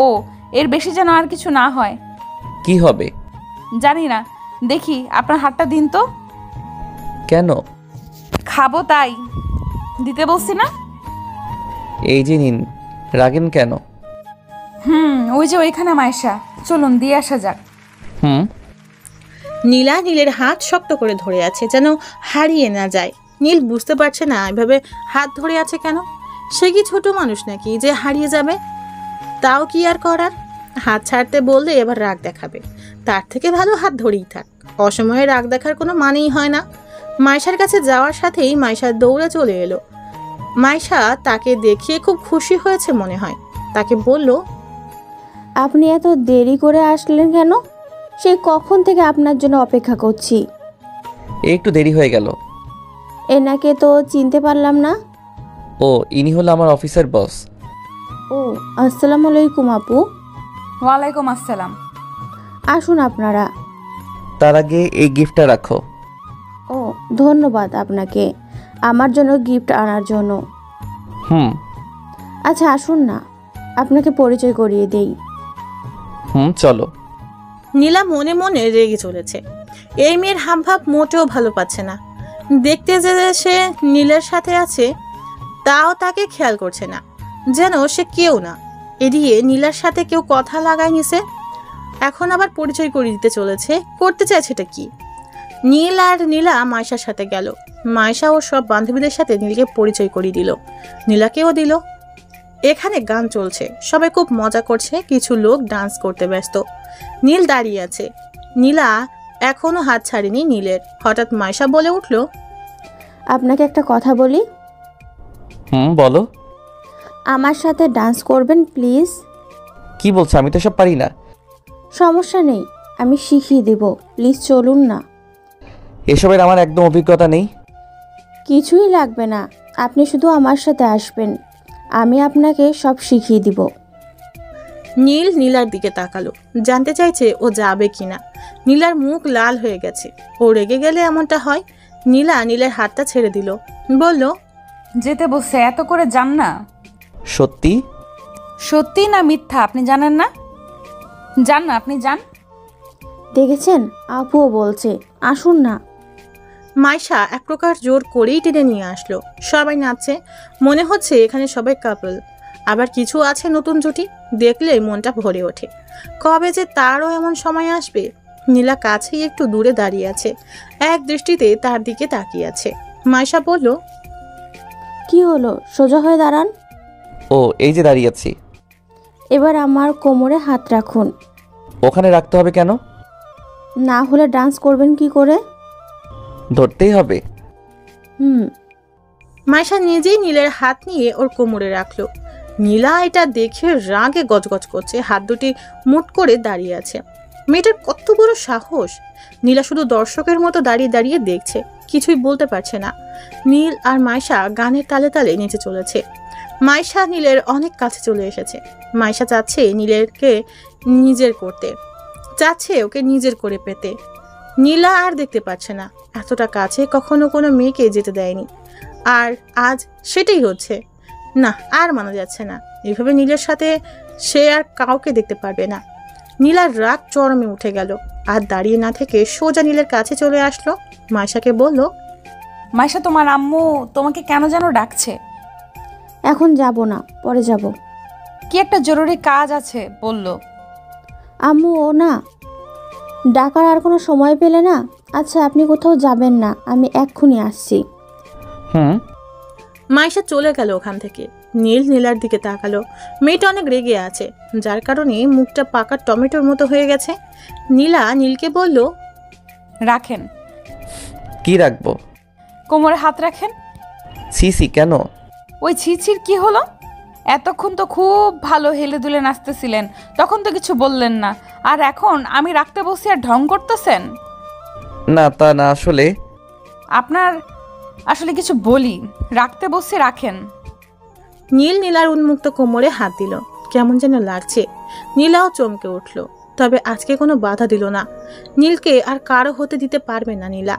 ও, এর বেশি যেন আর কিছু না হয়। কি হবে জানি না, দেখি আপনার হাতটা দিন তো। কেন? খাবো তাই দিতে বলছি না। এই যে নিন, রাগেন কেন? ওই যে ওইখানে মাইশা, চলুন দিয়ে আসা যাক। নীলা নীলের হাত শক্ত করে ধরে আছে, যেন হারিয়ে না যায়। নীল বুঝতে পারছে না এভাবে হাত ধরে আছে কেন। সে কি ছোট মানুষ নাকি যে হারিয়ে যাবে? তাও কি আর করার, হাত ছাড়তে বললে এবার রাগ দেখাবে। তার থেকে ভালো হাত ধরেই থাক। অসময়ে রাগ দেখার কোনো মানেই হয় না। মাইশার কাছে যাওয়ার সাথেই মাইশা দৌড়ে চলে এলো। মাইশা তাকে দেখিয়ে খুব খুশি হয়েছে মনে হয়। তাকে বলল, আপনি এত দেরি করে আসলেন কেন? সেই কখন থেকে আপনার জন্য অপেক্ষা করছি। একটু দেরি হয়ে গেল। এনাকে তো চিনতে পারলাম না। ও, ইনি হলো আমার অফিসের বস। ও, আসসালামু আলাইকুম আপু। ওয়ালাইকুম আসসালাম। আসুন আপনারা। তার আগে এই গিফটটা রাখো। ও, ধন্যবাদ আপনাকে আমার জন্য গিফট আনার জন্য। আচ্ছা আসুন না, আপনাকে পরিচয় করিয়ে দেই। চলো। নীলা মনে মনে রেগে চলেছে। এই মেয়ের হাবভাব মোটেও ভালো পাচ্ছে না। দেখতে যে সে নীলের সাথে আছে, তাও তাকে খেয়াল করছে না, যেন সে কেউ না। এদিকে নীলার সাথে কেউ কথা লাগায় নিছে, এখন আবার পরিচয় করিয়ে দিতে চলেছে। করতে চাইছেটা কি? নীল আর নীলা মাইশার সাথে গেল। মাইশা ও সব বান্ধবীদের সাথে নীলকে পরিচয় করিয়ে দিল, নীলাকেও দিল। এখানে গান চলছে, সবাই খুব মজা করছে, কিছু লোক ডান্স করতে ব্যস্ত। নীল দাঁড়িয়ে আছে, নীলা এখনো হাত ছাড়েনি নীলের। হঠাৎ মাইশা বলে উঠল, আপনাকে একটা কথা বলি। বলো। আমার সাথে ডান্স করবেন প্লিজ? কি বলছো? আমি তো সব পারি না। সমস্যা নেই, আমি শিখিয়ে দেব, প্লিজ চলুন না। এসবের আমার একদম অভিজ্ঞতা নেই। কিছুই লাগবে না, আপনি শুধু আমার সাথে আসবেন, আমি আপনাকে সব শিখিয়ে দিব। নীল নীলার দিকে তাকালো, জানতে চাইছে ও যাবে কিনা। নীলার মুখ লাল হয়ে গেছে। ও রেগে গেলে এমনটা হয়। নীলা নীলের হাতটা ছেড়ে দিল, বলল, যেতে বসে এত করে যান না। সত্যি? সত্যি না মিথ্যা আপনি জানেন না? যান না, আপনি যান। দেখেছেন, আপুও বলছে আসুন না। মাইশা এক প্রকার জোর করেই টেনে নিয়ে আসলো। সবাই নাচছে, মনে হচ্ছে এখানে সবাই কাপল। আবার কিছু আছে নতুন জুটি, দেখলে মনটা ভরে ওঠে। কবে যে তারও এমন সময় আসবে। নীলা কাছেই একটু দূরে দাঁড়িয়ে আছে, এক দৃষ্টিতে তার দিকে তাকিয়ে আছে। মাইশা বলল, কি হলো, সোজা হয়ে দাঁড়ান। ও, এই যে দাঁড়িয়ে আছি। এবার আমার কোমরে হাত রাখুন। ওখানে রাখতে হবে কেন? না হলে ডান্স করবেন কি করে? ধরতেই হবে। মাইশা নিজেই নীলের হাত নিয়ে ওর কোমরে রাখলো। নীলা এটা দেখে রাগে গজগজ করছে, হাত দুটি মুট করে দাঁড়িয়ে আছে। মেয়েটার কত বড় সাহস! নীলা শুধু দর্শকের মতো দাঁড়িয়ে দাঁড়িয়ে দেখছে, কিছুই বলতে পারছে না। নীল আর মাইশা গানের তালে তালে নেচে চলেছে। মাইশা নীলের অনেক কাছে চলে এসেছে। মাইশা চাচ্ছে নীলেরকে নিজের করতে, চাচ্ছে ওকে নিজের করে পেতে। নীলা আর দেখতে পাচ্ছে না, এতটা কাছে কখনো কোনো মেয়েকে যেতে দেয়নি, আর আজ সেটাই হচ্ছে। না, আর মানা যাচ্ছে না। এভাবে নীলের সাথে সে আর কাউকে দেখতে পারবে না। নীলার রাগ চরমে উঠে গেল, আর দাঁড়িয়ে না থেকে সোজা নীলের কাছে চলে আসলো। মাইশাকে বলল, মাইশা, তোমার আম্মু তোমাকে কেন যেন ডাকছে। এখন যাব না, পরে যাব। কি একটা জরুরি কাজ আছে বলল। আম্মু ও না ডাকার আর কোনো সময় পেলে না। আচ্ছা আপনি কোথাও যাবেন না, আমি এক্ষুনি আসছি। মাইশা চলে গেল ওখান থেকে। নীল নীলার দিকে তাকালো। মেয়েটা অনেক রেগে আছে, যার কারণে মুখটা পাকা টমেটোর মতো হয়ে গেছে। নীলা নীলকে বলল, রাখেন। কি রাখবো? কোমরে হাত রাখেন। সিসি কেন? ওই ছিছির কি হলো? এতক্ষণ তো খুব ভালো হেলে দুলে নাচতেছিলেন, তখন তো কিছু বললেন না, আর এখন আমি রাখতে বসে আর ঢং করতেছেন। না তা না, আসলে আপনার আসলে কিছু বলি, রাখতে বসে রাখেন। নীল নীলার উন্মুক্ত কোমরে হাত দিল। কেমন যেন লাগছে। নীলাও চমকে উঠল, তবে আজকে কোনো বাধা দিল না। নীলকে আর কারো হতে দিতে পারবে না নীলা,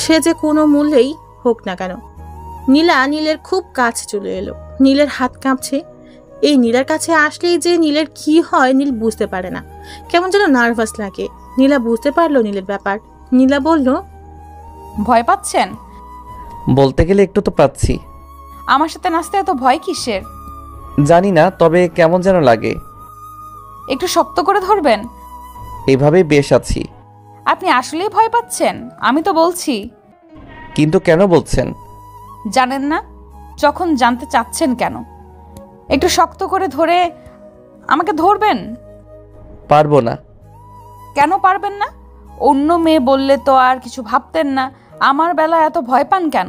সে যে কোনো মূল্যেই হোক না কেন। নীলা নীলের খুব কাছে চলে এলো। নীলের হাত কাঁপছে। এই নীলার কাছে আসলেই যে নীলের কি হয় নীল বুঝতে পারে না, কেমন যেন নার্ভাস লাগে। নীলা বুঝতে পারলো নীলের ব্যাপার। নীলা বলল, ভয় পাচ্ছেন? বলতে গেলে একটু তো পাচ্ছি। আমার সাথে নাচতে এত ভয় কিসের? জানি না, তবে কেমন যেন লাগে। একটু শক্ত করে ধরবেন। এভাবেই বেশ আছি। আপনি আসলেই ভয় পাচ্ছেন? আমি তো বলছি। কিন্তু কেন বলছেন? জানেন না? যখন জানতে চাচ্ছেন কেন? একটু শক্ত করে ধরে আমাকে ধরবেন। পারবো না। কেন পারবেন না? অন্য মেয়ে বললে তো আর কিছু ভাবতেন না, আমার বেলা এত ভয় পান কেন?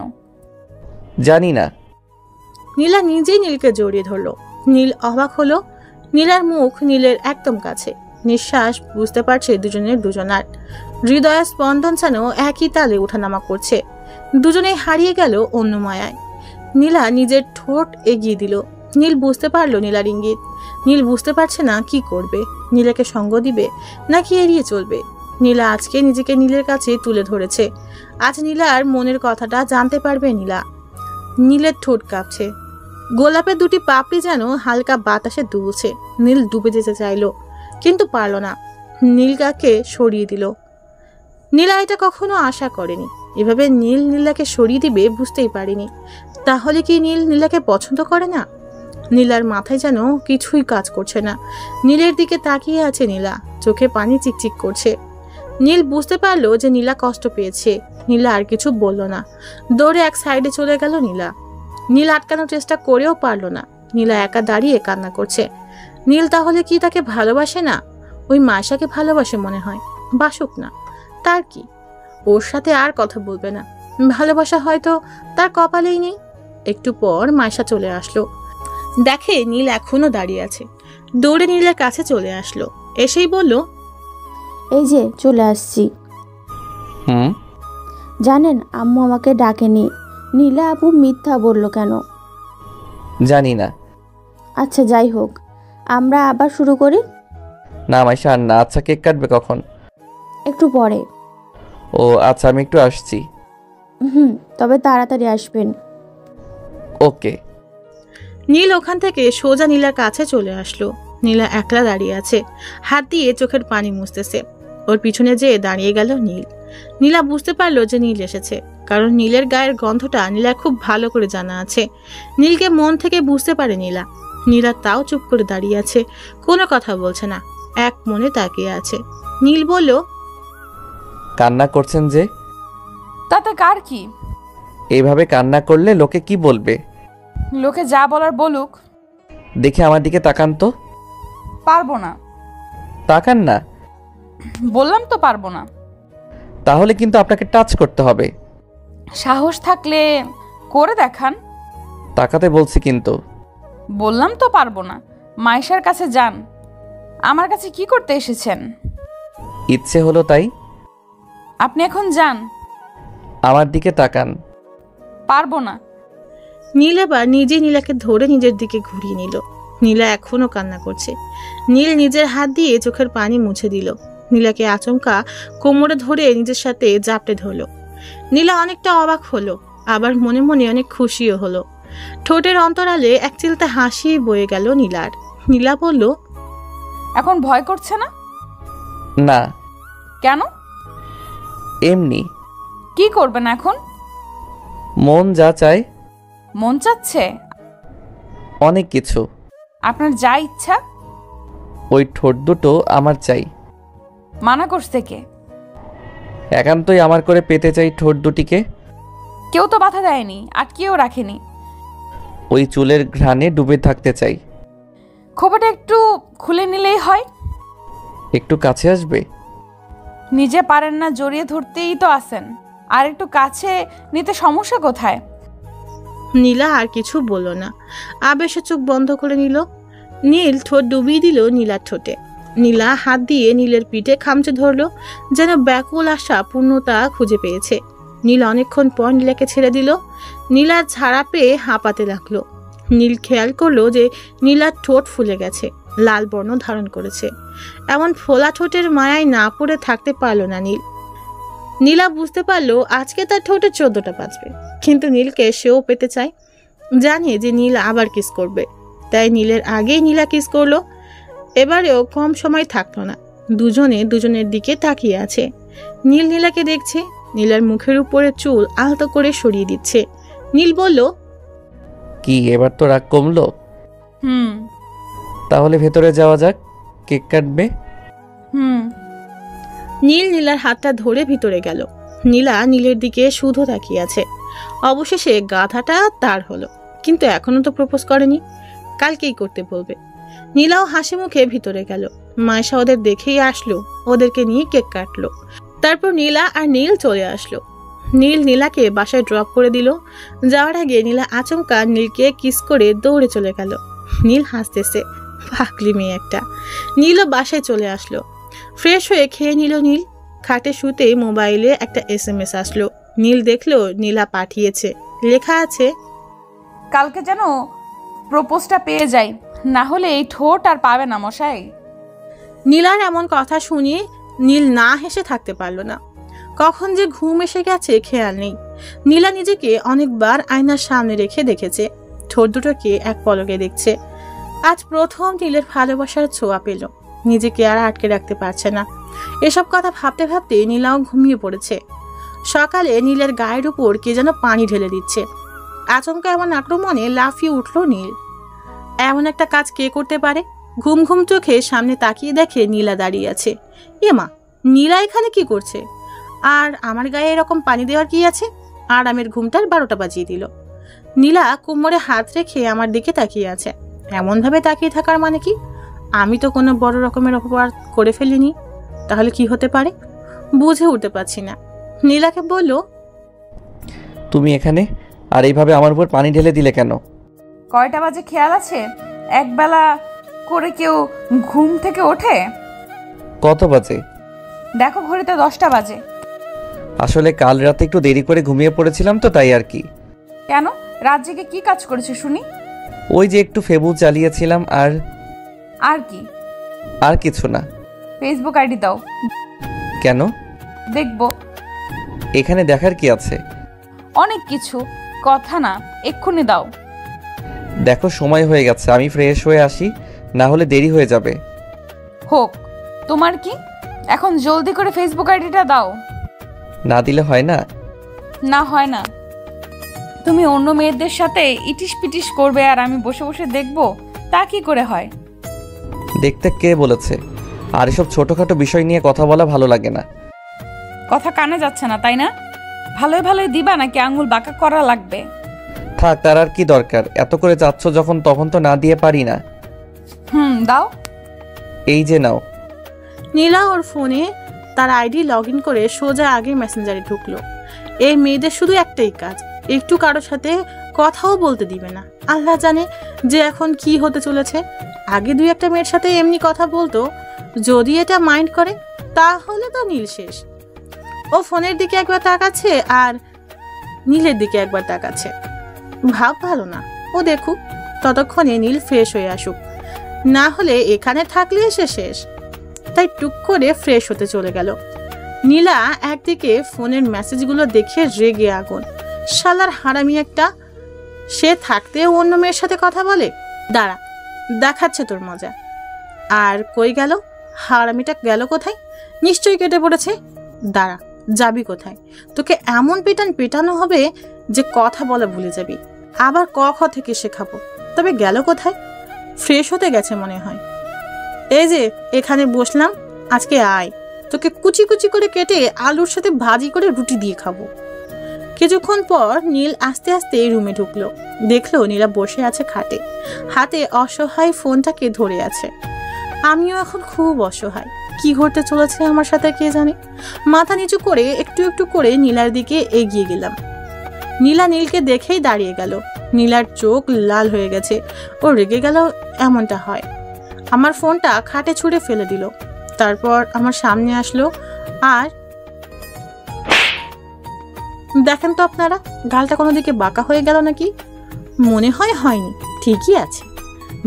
জানি না। নীলা নিজেই নীলকে জড়িয়ে ধরলো। নীল অবাক হলো। নীলার মুখ নীলের একদম কাছে। নিঃশ্বাস বুঝতে পারছে দুজনের দুজনার। হৃদয়ের স্পন্দন যেন একই তালে ওঠানামা করছে। দুজনেই হারিয়ে গেল অন্য মায়ায়। নীলা নিজের ঠোঁট এগিয়ে দিল। নীল বুঝতে পারলো নীলার ইঙ্গিত। নীল বুঝতে পারছে না কি করবে। নীলাকে সঙ্গ দিবে নাকি এড়িয়ে চলবে। নীলা আজকে নিজেকে নীলের কাছে তুলে ধরেছে। আজ নীলার মনের কথাটা জানতে পারবে নীলা। নীলের ঠোঁট কাঁপছে। গোলাপের দুটি পাপড়ি যেন হালকা বাতাসে দুলছে। নীল ডুবে যেতে চাইল, কিন্তু পারল না। নীলকে সরিয়ে দিল। নীলা এটা কখনো আশা করেনি। এভাবে নীল নীলাকে সরিয়ে দিবে বুঝতেই পারেনি। তাহলে কি নীল নীলাকে পছন্দ করে না? নীলার মাথায় যেন কিছুই কাজ করছে না। নীলের দিকে তাকিয়ে আছে নীলা, চোখে পানি চিকচিক করছে। নীল বুঝতে পারলো যে নীলা কষ্ট পেয়েছে। নীলা আর কিছু বলল না, দৌড়ে এক সাইডে চলে গেল নীলা। নীল আটকানোর চেষ্টা করেও পারল না। নীলা একা দাঁড়িয়ে কান্না করছে। নীল তাহলে কি তাকে ভালোবাসে না? ওই মাইশাকে ভালোবাসে মনে হয়। বাসুক না, তার কি? ওর সাথে আর কথা বলবে না। ভালোবাসা হয়তো তার কপালেই নেই। একটু পর মাইশা চলে আসলো। দেখে নীল এখনো দাঁড়িয়ে আছে। দৌড়ে নীলের কাছে চলে আসলো। এসেই বলল, এই যে চলে আসছি। জানেন আম্মু আমাকে ডাকেনি। নীলা আপু মিথ্যা বলল কেন? জানি না। আচ্ছা যাই হোক, আমরা আবার শুরু করি। না মাইশা আর না। আচ্ছা কেক কাটবে কখন? একটু পরে। ও আচ্ছা, আমি একটু আসছি। তবে তাড়াতাড়ি আসবেন। ওকে। নীল ওখান থেকে সোজা নীলার কাছে চলে আসলো। নীলা একলা দাঁড়িয়ে আছে, হাত দিয়ে চোখের পানি মুছতেছে। ওর পিছনে যেয়ে দাঁড়িয়ে গেল নীল। নীলা বুঝতে পারলো যে নীল এসেছে, কারণ নীলের গায়ের গন্ধটা নীলার খুব ভালো করে জানা আছে। নীলকে মন থেকে বুঝতে পারে নীলা। নীলা তাও চুপ করে দাঁড়িয়ে আছে, কোনো কথা বলছে না, এক মনে তাকিয়ে আছে। নীল বলল, কান্না করছেন যে? তাতে কার কি? এইভাবে কান্না করলে লোকে কি বলবে? লোকে যা বলার বলুক। দেখে আমার দিকে তাকান তো। পারবো না। তাকান না। বললাম তো পারবো না। তাহলে কিন্তু আপনাকে টাচ করতে হবে। সাহস থাকলে করে দেখান। তাকাতে বলছি কিন্তু। বললাম তো পারবো না। মাইশার কাছে যান। আমার কাছে কি করতে এসেছেন? ইচ্ছে হলো তাই। আপনি এখন যান। আমার দিকে তাকান। পারবো না। নীল এবার নিজেই নীলাকে ধরে নিজের দিকে ঘুরিয়ে নিল। নীলা এখনো কান্না করছে। নীল নিজের হাত দিয়ে চোখের পানি মুছে দিল। নীলাকে আচমকা কোমরে ধরে নিজের সাথে জাপটে ধরল। নীলা অনেকটা অবাক হলো, আবার মনে মনে অনেক খুশিও হলো। ঠোঁটের অন্তরালে এক চিলতে হাসি বয়ে গেল নীলার। নীলা বলল, এখন ভয় করছে না? না। কেন? এমনি। কি করবেন এখন? মন যা চায়। মন চাচ্ছে? অনেক কিছু। আপনার যা ইচ্ছা। ওই ঠোঁট দুটো আমার চাই। মানা করছে কে? একান্তই আমার করে পেতে চাই ঠোঁট দুটিকে। কেউ তো বাধা দেয়নি, আটকেও রাখেনি। ওই চুলের ঘ্রাণে ডুবে থাকতে চাই। খোপাটা একটু খুলে নিলেই হয়। একটু কাছে আসবে? নিজে পারেন না, জড়িয়ে ধরতেই তো আসেন। আর একটু কাছে নিতে সমস্যা কোথায়? নীলা আর কিছু বলল না, আবেশে চোখ বন্ধ করে নিল। নীল ঠোঁট ডুবিয়ে দিল নীলার ঠোঁটে। নীলা হাত দিয়ে নীলের পিঠে খামচে ধরল, যেন ব্যাকুল আশা পূর্ণতা খুঁজে পেয়েছে। নীল অনেকক্ষণ পর নীলাকে ছেড়ে দিল। নীলার ছাড়া পেয়ে হাঁপাতে লাগলো। নীল খেয়াল করলো যে নীলার ঠোঁট ফুলে গেছে, লাল বর্ণ ধারণ করেছে। এমন ফোলা ঠোঁটের মায়ায় না পড়ে থাকতে পারল না নীল। নীলা বুঝতে পারলো আজকে তার ঠোঁটে 14টা বাজবে, কিন্তু নীলকে সেও পেতে চায়। জানে যে নীল আবার কিস করবে, তাই নীলের আগেই নীলা কিস করলো। এবারেও কম সময় থাকলো না, দুজনে দুজনের দিকে তাকিয়ে আছে। নীল নীলাকে দেখছে, নীলার মুখের উপরে চুল আলতো করে সরিয়ে দিচ্ছে। নীল বলল, কি এবার তো রাগ কমলো? হুম। তাহলে ভেতরে যাওয়া যাক, কেক কাটবে। হুম। নীল নীলার হাতটা ধরে ভিতরে গেল। নীলা নীলের দিকে শুধু তাকিয়ে আছে। অবশেষে গাধাটা তার হলো, কিন্তু এখনো তো প্রপোজ করেনি, কালকেই করতে বলবে। নীলাও হাসি মুখে ভিতরে গেল। মায়েশা ওদের দেখেই আসলো, ওদেরকে নিয়ে কেক কাটলো। তারপর নীলা আর নীল চলে আসলো। নীল নীলাকে বাসায় ড্রপ করে দিল। যাওয়ার আগে নীলা আচমকা নীলকে কিস করে দৌড়ে চলে গেল। নীল হাসতেছে, পাগলি মেয়ে একটা। নীলও বাসায় চলে আসলো। ফ্রেশ হয়ে খেয়ে নিল নীল। খাটে শুতে মোবাইলে একটা SMS আসলো। নীল দেখলো নীলা পাঠিয়েছে, লেখা আছে, কালকে যেন প্রপোজটা পেয়ে যাই, না হলে এই ঠোঁট আর পাবে না মশাই। নীলার এমন কথা শুনিয়ে নীল না হেসে থাকতে পারলো না। কখন যে ঘুম এসে গেছে খেয়াল নেই। নীলা নিজেকে অনেকবার আয়নার সামনে রেখে দেখেছে, ঠোঁট দুটোকে এক পলকে দেখছে। আজ প্রথম নীলের ভালোবাসার ছোঁয়া পেল। নিজেকে আর আটকে রাখতে পারছে না। এসব কথা ভাবতে ভাবতে নীলাও ঘুমিয়ে পড়েছে। সকালে নীলের গায়ের উপর কে যেন পানি ঢেলে দিচ্ছে। আচমকা এমন আক্রমণে লাফিয়ে উঠল নীল। এমন একটা কাজ কে করতে পারে? ঘুম ঘুম চোখে সামনে তাকিয়ে দেখে নীলা দাঁড়িয়ে আছে। এমা, নীলা এখানে কি করছে? আর আমার গায়ে এরকম পানি দেওয়ার কি আছে? আরামের ঘুমটার 12টা বাজিয়ে দিল। নীলা কোমরে হাত রেখে আমার দিকে তাকিয়ে আছে। এমনভাবে তাকিয়ে থাকার মানে কি? আমি তো কোনো বড় রকমের অপরাধ করে ফেলিনি, তাহলে কি হতে পারে বুঝে উঠতে পারছি না। নীলাকে বলল, তুমি এখানে আর এইভাবে আমার উপর পানি ঢেলে দিলে কেন? কয়টা বাজে খেয়াল আছে? একবেলা করে কেউ ঘুম থেকে ওঠে? কত বাজে? দেখো ঘড়িতে 10টা বাজে। আসলে কাল রাতে একটু দেরি করে ঘুমিয়ে পড়েছিলাম তো, তাই আর কি। কেন, রাত জেগে কি কাজ করেছে শুনি? ওই যে একটু ফেসবুক চালিয়েছিলাম। আর কি? আর কিছু না। ফেসবুক আইডি দাও। কেন? দেখবো। এখানে দেখার কি আছে? অনেক কিছু, কথা না, এক্ষুনি দাও। দেখো সময় হয়ে গেছে, আমি ফ্রেশ হয়ে আসি, না হলে দেরি হয়ে যাবে। হোক, তোমার কি? এখন জলদি করে ফেসবুক আইডিটা দাও। না দিলে হয় না? না হয় না। তুমি অন্য মেয়েদের সাথে ইটিস পিটিস করবে আর আমি বসে বসে দেখবো, তা কি করে হয়? দেখতে কে বলেছে? আর এসব ছোটখাটো বিষয় নিয়ে কথা বলা ভালো লাগে না। কথা কানে যাচ্ছে না তাই না? ভালোই ভালোই দিবা নাকি আঙুল বাঁকা করা লাগবে? থাক, তার আর কি দরকার? এত করে চাচ্ছ যখন, তখন তো না দিয়ে পারি না। দাও। এই যে নাও। নীলা ওর ফোনে তার আইডি লগ ইন করে সোজা আগে মেসেঞ্জারে ঢুকলো। এই মেয়েদের শুধু একটাই কাজ, একটু কারোর সাথে কথাও বলতে দিবে না। আল্লাহ জানে যে এখন কি হতে চলেছে। আগে 2-1টা মেয়ের সাথে এমনি কথা বলতো, যদি এটা মাইন্ড করে তাহলে তো নীল শেষ। ও ফোনের দিকে একবার তাকাচ্ছে আর নীলের দিকে একবার তাকাচ্ছে। ভাব ভালো না, ও দেখুক, ততক্ষণে নীল ফ্রেশ হয়ে আসুক, না হলে এখানে থাকলে সে শেষ। তাই টুক করে ফ্রেশ হতে চলে গেল। নীলা একদিকে ফোনের মেসেজগুলো দেখে রেগে আগুন। শালার হারামি একটা, সে থাকতেও অন্য মেয়ের সাথে কথা বলে। দাঁড়া, দেখাচ্ছে তোর মজা। আর কই গেল হারামিটা? গেল কোথায়? নিশ্চয়ই কেটে পড়েছে। দাঁড়া, যাবি কোথায়? তোকে এমন পেটানো হবে যে কথা বলা ভুলে যাবি। আবার ক খ থেকে শেখাবো। তবে গেল কোথায়? ফ্রেশ হতে গেছে মনে হয়। এই যে এখানে বসলাম, আজকে আয়, তোকে কুচি কুচি করে কেটে আলুর সাথে ভাজি করে রুটি দিয়ে খাবো। কিছুক্ষণ পর নীল আস্তে আস্তে রুমে ঢুকলো। দেখলো নীলা বসে আছে খাটে, হাতে অসহায় ফোনটাকে ধরে আছে। আমিও এখন খুব অসহায়, কি ঘটতে চলেছে আমার সাথে কে জানে। মাথা নিচু করে একটু একটু করে নীলার দিকে এগিয়ে গেলাম। নীলা নীলকে দেখেই দাঁড়িয়ে গেল। নীলার চোখ লাল হয়ে গেছে, ও রেগে গেল এমনটা হয়। আমার ফোনটা খাটে ছুঁড়ে ফেলে দিল, তারপর আমার সামনে আসলো। আর দেখেন তো আপনারা, গালটা কোনো দিকে বাঁকা হয়ে গেল নাকি? মনে হয় হয়নি, ঠিকই আছে।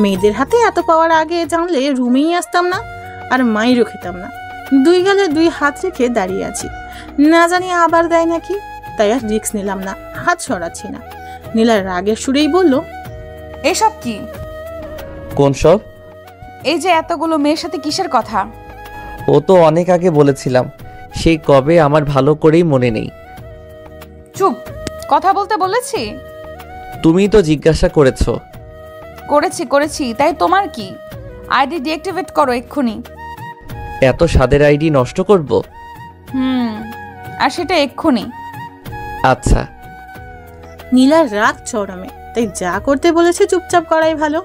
মেয়েদের হাতে এত পাওয়ার আগে জানলে রুমেই আসতাম না, আর মাইরও খেতাম না। দুই গালে দুই হাত রেখে দাঁড়িয়ে আছি, না জানি আবার দেয় নাকি, তাই আর রিস্ক নিলাম না, হাত সরাচ্ছি না। নীলার রাগের সুরেই বলল, এসব কি? কোন সব? এই যে এতগুলো মেয়ের সাথে কিসের কথা? ও তো অনেক আগে বলেছিলাম, সেই কবে আমার ভালো করেই মনে নেই। চুপ, কথা বলতে বলেছি? তুমি তো জিজ্ঞাসা করেছো। করেছি, তাই তোমার কি? আইডি ডিঅ্যাক্টিভেট করো এক্ষুনি। এত স্বাদের আইডি নষ্ট করব? আর সেটা এক্ষুনি। আচ্ছা। নীলার রাগ চরমে, তাই যা করতে বলেছে চুপচাপ করাই ভালো।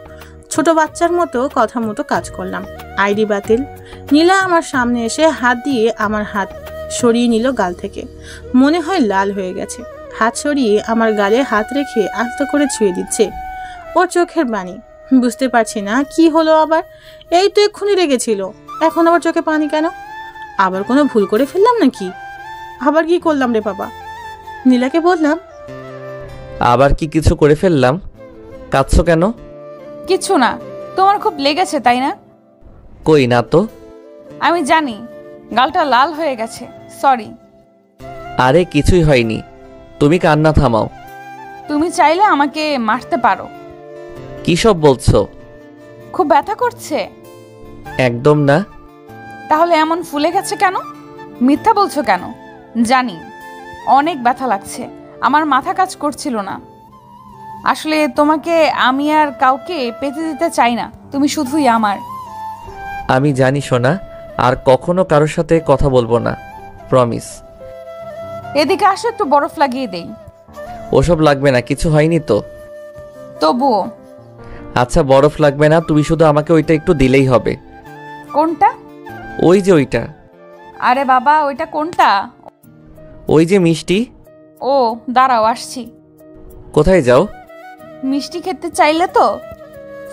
ছোট বাচ্চার মতো কথা মতো কাজ করলাম। আইডি বাতিল। নীলা আমার সামনে এসে হাত দিয়ে আমার হাত সরিয়ে নিল গাল থেকে। মনে হয় লাল হয়ে গেছে। হাত সরিয়ে আমার গালে হাত রেখে আস্তে করে ছুঁয়ে দিচ্ছে। ওর চোখের বাণী, বুঝতে পারছি না কি হলো আবার। এই তো এক্ষুনি রেগেছিল, এখন আবার চোখে পানি কেন? আবার কোনো ভুল করে ফেললাম নাকি? আবার কি করলাম রে বাবা? নীলাকে বললাম, আবার কি কিছু করে ফেললাম? কাঁদছো কেন? কিছু না, তোমার খুব লেগেছে তাই না? কই না তো। আমি জানি, গালটা লাল হয়ে গেছে, সরি। আরে কিছুই হয়নি, তুমি কান্না থামাও। তুমি চাইলে আমাকে মারতে পারো। কি সব বলছো? খুব ব্যথা করছে? একদম না। তাহলে এমন ফুলে গেছে কেন? মিথ্যা বলছো কেন? জানি অনেক ব্যথা লাগছে, আমার মাথা কাজ করছিল না। আসলে তোমাকে আমি আর কাউকে পেতে দিতে চাই না, তুমি শুধুই আমার। আমি জানি সোনা, আর কখনো কারোর সাথে কথা বলবো না, প্রমিস। এদিকে আসো, একটু বরফ লাগিয়ে দেই। ওসব লাগবে না, কিছু হয়নি তো। তবুও। আচ্ছা বরফ লাগবে না, তুমি শুধু আমাকে ওইটা একটু দিলেই হবে। কোনটা? ওই যে ওইটা। আরে বাবা, ওইটা কোনটা? ওই যে মিষ্টি। ও দাঁড়াও, আসছি। কোথায় যাও? মিষ্টি খেতে চাইলে তো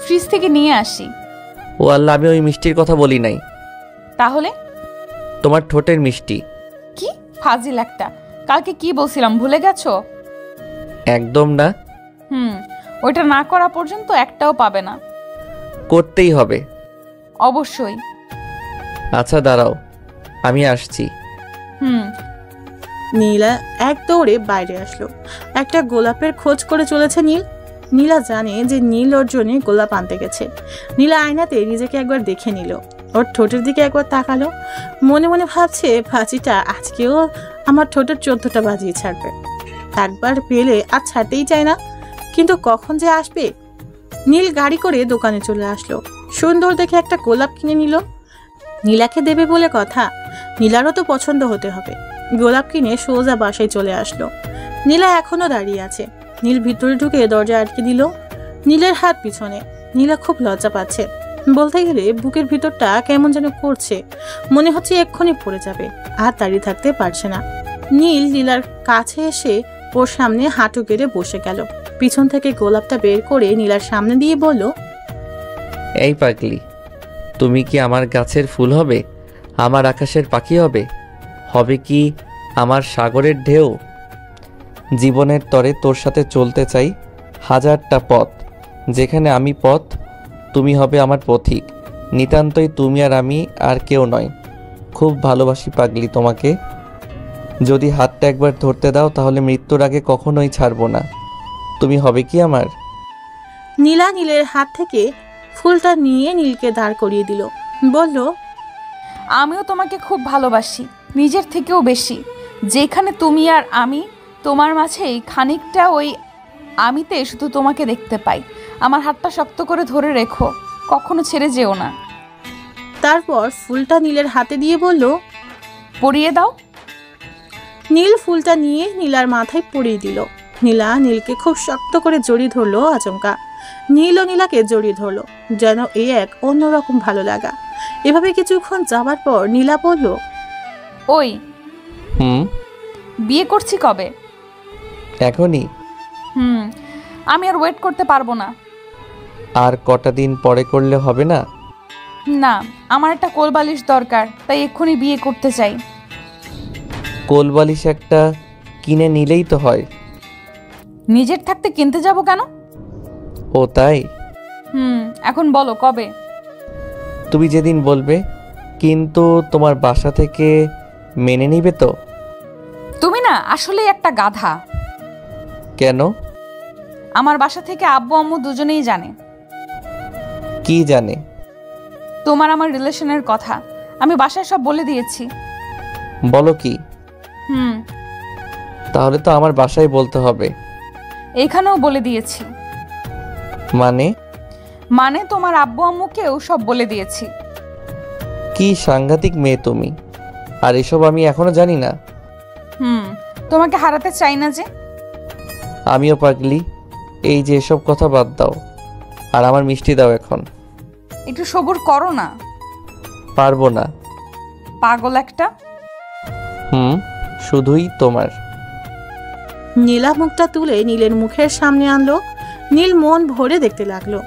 ফ্রিজ থেকে নিয়ে আসি। ও আল্লাহ, আমি ওই মিষ্টির কথা বলি নাই। তাহলে? তোমার ঠোঁটের মিষ্টি। কি ফাজিল একটা! কালকে কি বলছিলাম ভুলে গেছো? একদম না। ওইটা না করা পর্যন্ত একটাও পাবে না। করতেই হবে। অবশ্যই। আচ্ছা দাঁড়াও, আমি আসছি। নীলা এক দৌড়ে বাইরে আসলো। একটা গোলাপের খোঁজ করে চলেছে নীল। নীলা জানে যে নীল ওর জন্য গোলাপ আনতে গেছে। নীলা আয়নাতে নিজেকে একবার দেখে নিল, ওর ঠোঁটের দিকে একবার তাকালো। মনে মনে ভাবছে, ভাজিটা আজকেও আমার ঠোঁটের 14টা বাজিয়ে ছাড়বে। একবার পেলে আর ছাড়তেই চায় না, কিন্তু কখন যে আসবে। নীল গাড়ি করে দোকানে চলে আসলো। সুন্দর দেখে একটা গোলাপ কিনে নিল। নীলাকে দেবে বলে কথা, নীলারও তো পছন্দ হতে হবে। গোলাপ কিনে সোজা বাসায় চলে আসলো। নীলা এখনো দাঁড়িয়ে আছে। নীল ভিতরে ঢুকে দরজা আটকে দিল। নীলের হাত পিছনে। নীলা খুব লজ্জা পাচ্ছে, বলতে গেলে বুকের ভিতরটা কেমন যেন করছে, মনে হচ্ছে এক্ষুনি পড়ে যাবে। আর দাঁড়িয়ে থাকতে পারছে না। নীল নীলার কাছে এসে ওর সামনে হাঁটু গেড়ে বসে গেল। পিছন থেকে গোলাপটা বের করে নীলার সামনে দিয়ে বলল, এই পাগলি, তুমি কি আমার গাছের ফুল হবে? আমার আকাশের পাখি হবে? হবে কি আমার সাগরের ঢেউ? জীবনের তরে তোর সাথে চলতে চাই হাজারটা পথ, যেখানে আমি পথ, তুমি হবে আমার পথিক। নিতান্তই তুমি আর আমি, আর কেউ নয়। খুব ভালোবাসি পাগলি তোমাকে। যদি হাতটা একবার ধরতে দাও, তাহলে মৃত্যুর আগে কখনোই ছাড়বো না। তুমি হবে কি আমার? নীলা নীলের হাত থেকে ফুলটা নিয়ে নীলকে দাঁড় করিয়ে দিল। বলল, আমিও তোমাকে খুব ভালোবাসি, নিজের থেকেও বেশি। যেখানে তুমি আর আমি, তোমার মাঝেই খানিকটা ওই আমিতে শুধু তোমাকে দেখতে পাই। আমার হাতটা শক্ত করে ধরে রেখো, কখনো ছেড়ে যেও না। তারপর ফুলটা নীলের হাতে দিয়ে বলল, পরিয়ে দাও। নীল ফুলটা নিয়ে নীলার মাথায় পরিয়ে দিল। নীলা নীলকে খুব শক্ত করে জড়িয়ে ধরলো। আচমকা নীল ও নীলাকে জড়িয়ে ধরলো, যেন এই এক অন্যরকম ভালো লাগা। এভাবে কিছুক্ষণ যাবার পর নীলা বলল, ওই বিয়ে করছি কবে? এখনই। আমি আর ওয়েট করতে পারবো না। আর কটা দিন পরে করলে হবে না? না, আমার একটা কোলবালিশ দরকার, তাই এক্ষুনি বিয়ে করতে চাই। কোলবালিশ একটা কিনে নিলেই তো হয়। নিজের থাকতে কিনতে যাব কেন? ও তাই? এখন বলো কবে? তুমি যেদিন বলবে, কিন্তু তোমার বাসা থেকে মেনে নিবে তো? তুমি না আসলে একটা গাধা। কেন? আমার বাসা থেকে আব্বু আম্মু দুজনেই জানে। কি জানে? তোমার আমার রিলেশনের কথা আমি বাসায় সব বলে দিয়েছি। বলো কি? তাহলে তো আমার বাসায় বলতে হবে। এখানেও বলে দিয়েছি। মানে তোমার আব্বু আম্মুকেও সব বলে দিয়েছি। কি সাংঘাতিক মেয়ে তুমি! আর এসব আমি এখনো জানি না। তোমাকে হারাতে চাই না যে। আমিও পাগলি। এই যে এসব কথা বাদ দাও, আর আমার মিষ্টি দাও এখন। একটু সবুর করো না। পারবো না। পাগল একটা। শুধুই তোমার। নীলা মুখটা তুলে নীলের মুখের সামনে আনলো। নীল মন ভরে দেখতে লাগলো।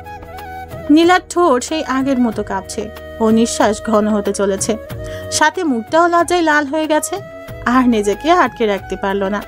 নীলার ঠোঁট সেই আগের মতো কাঁপছে ও নিঃশ্বাস ঘন হতে চলেছে, সাথে মুখটাও লজ্জায় লাল হয়ে গেছে। আর নিজেকে আটকে রাখতে পারলো না।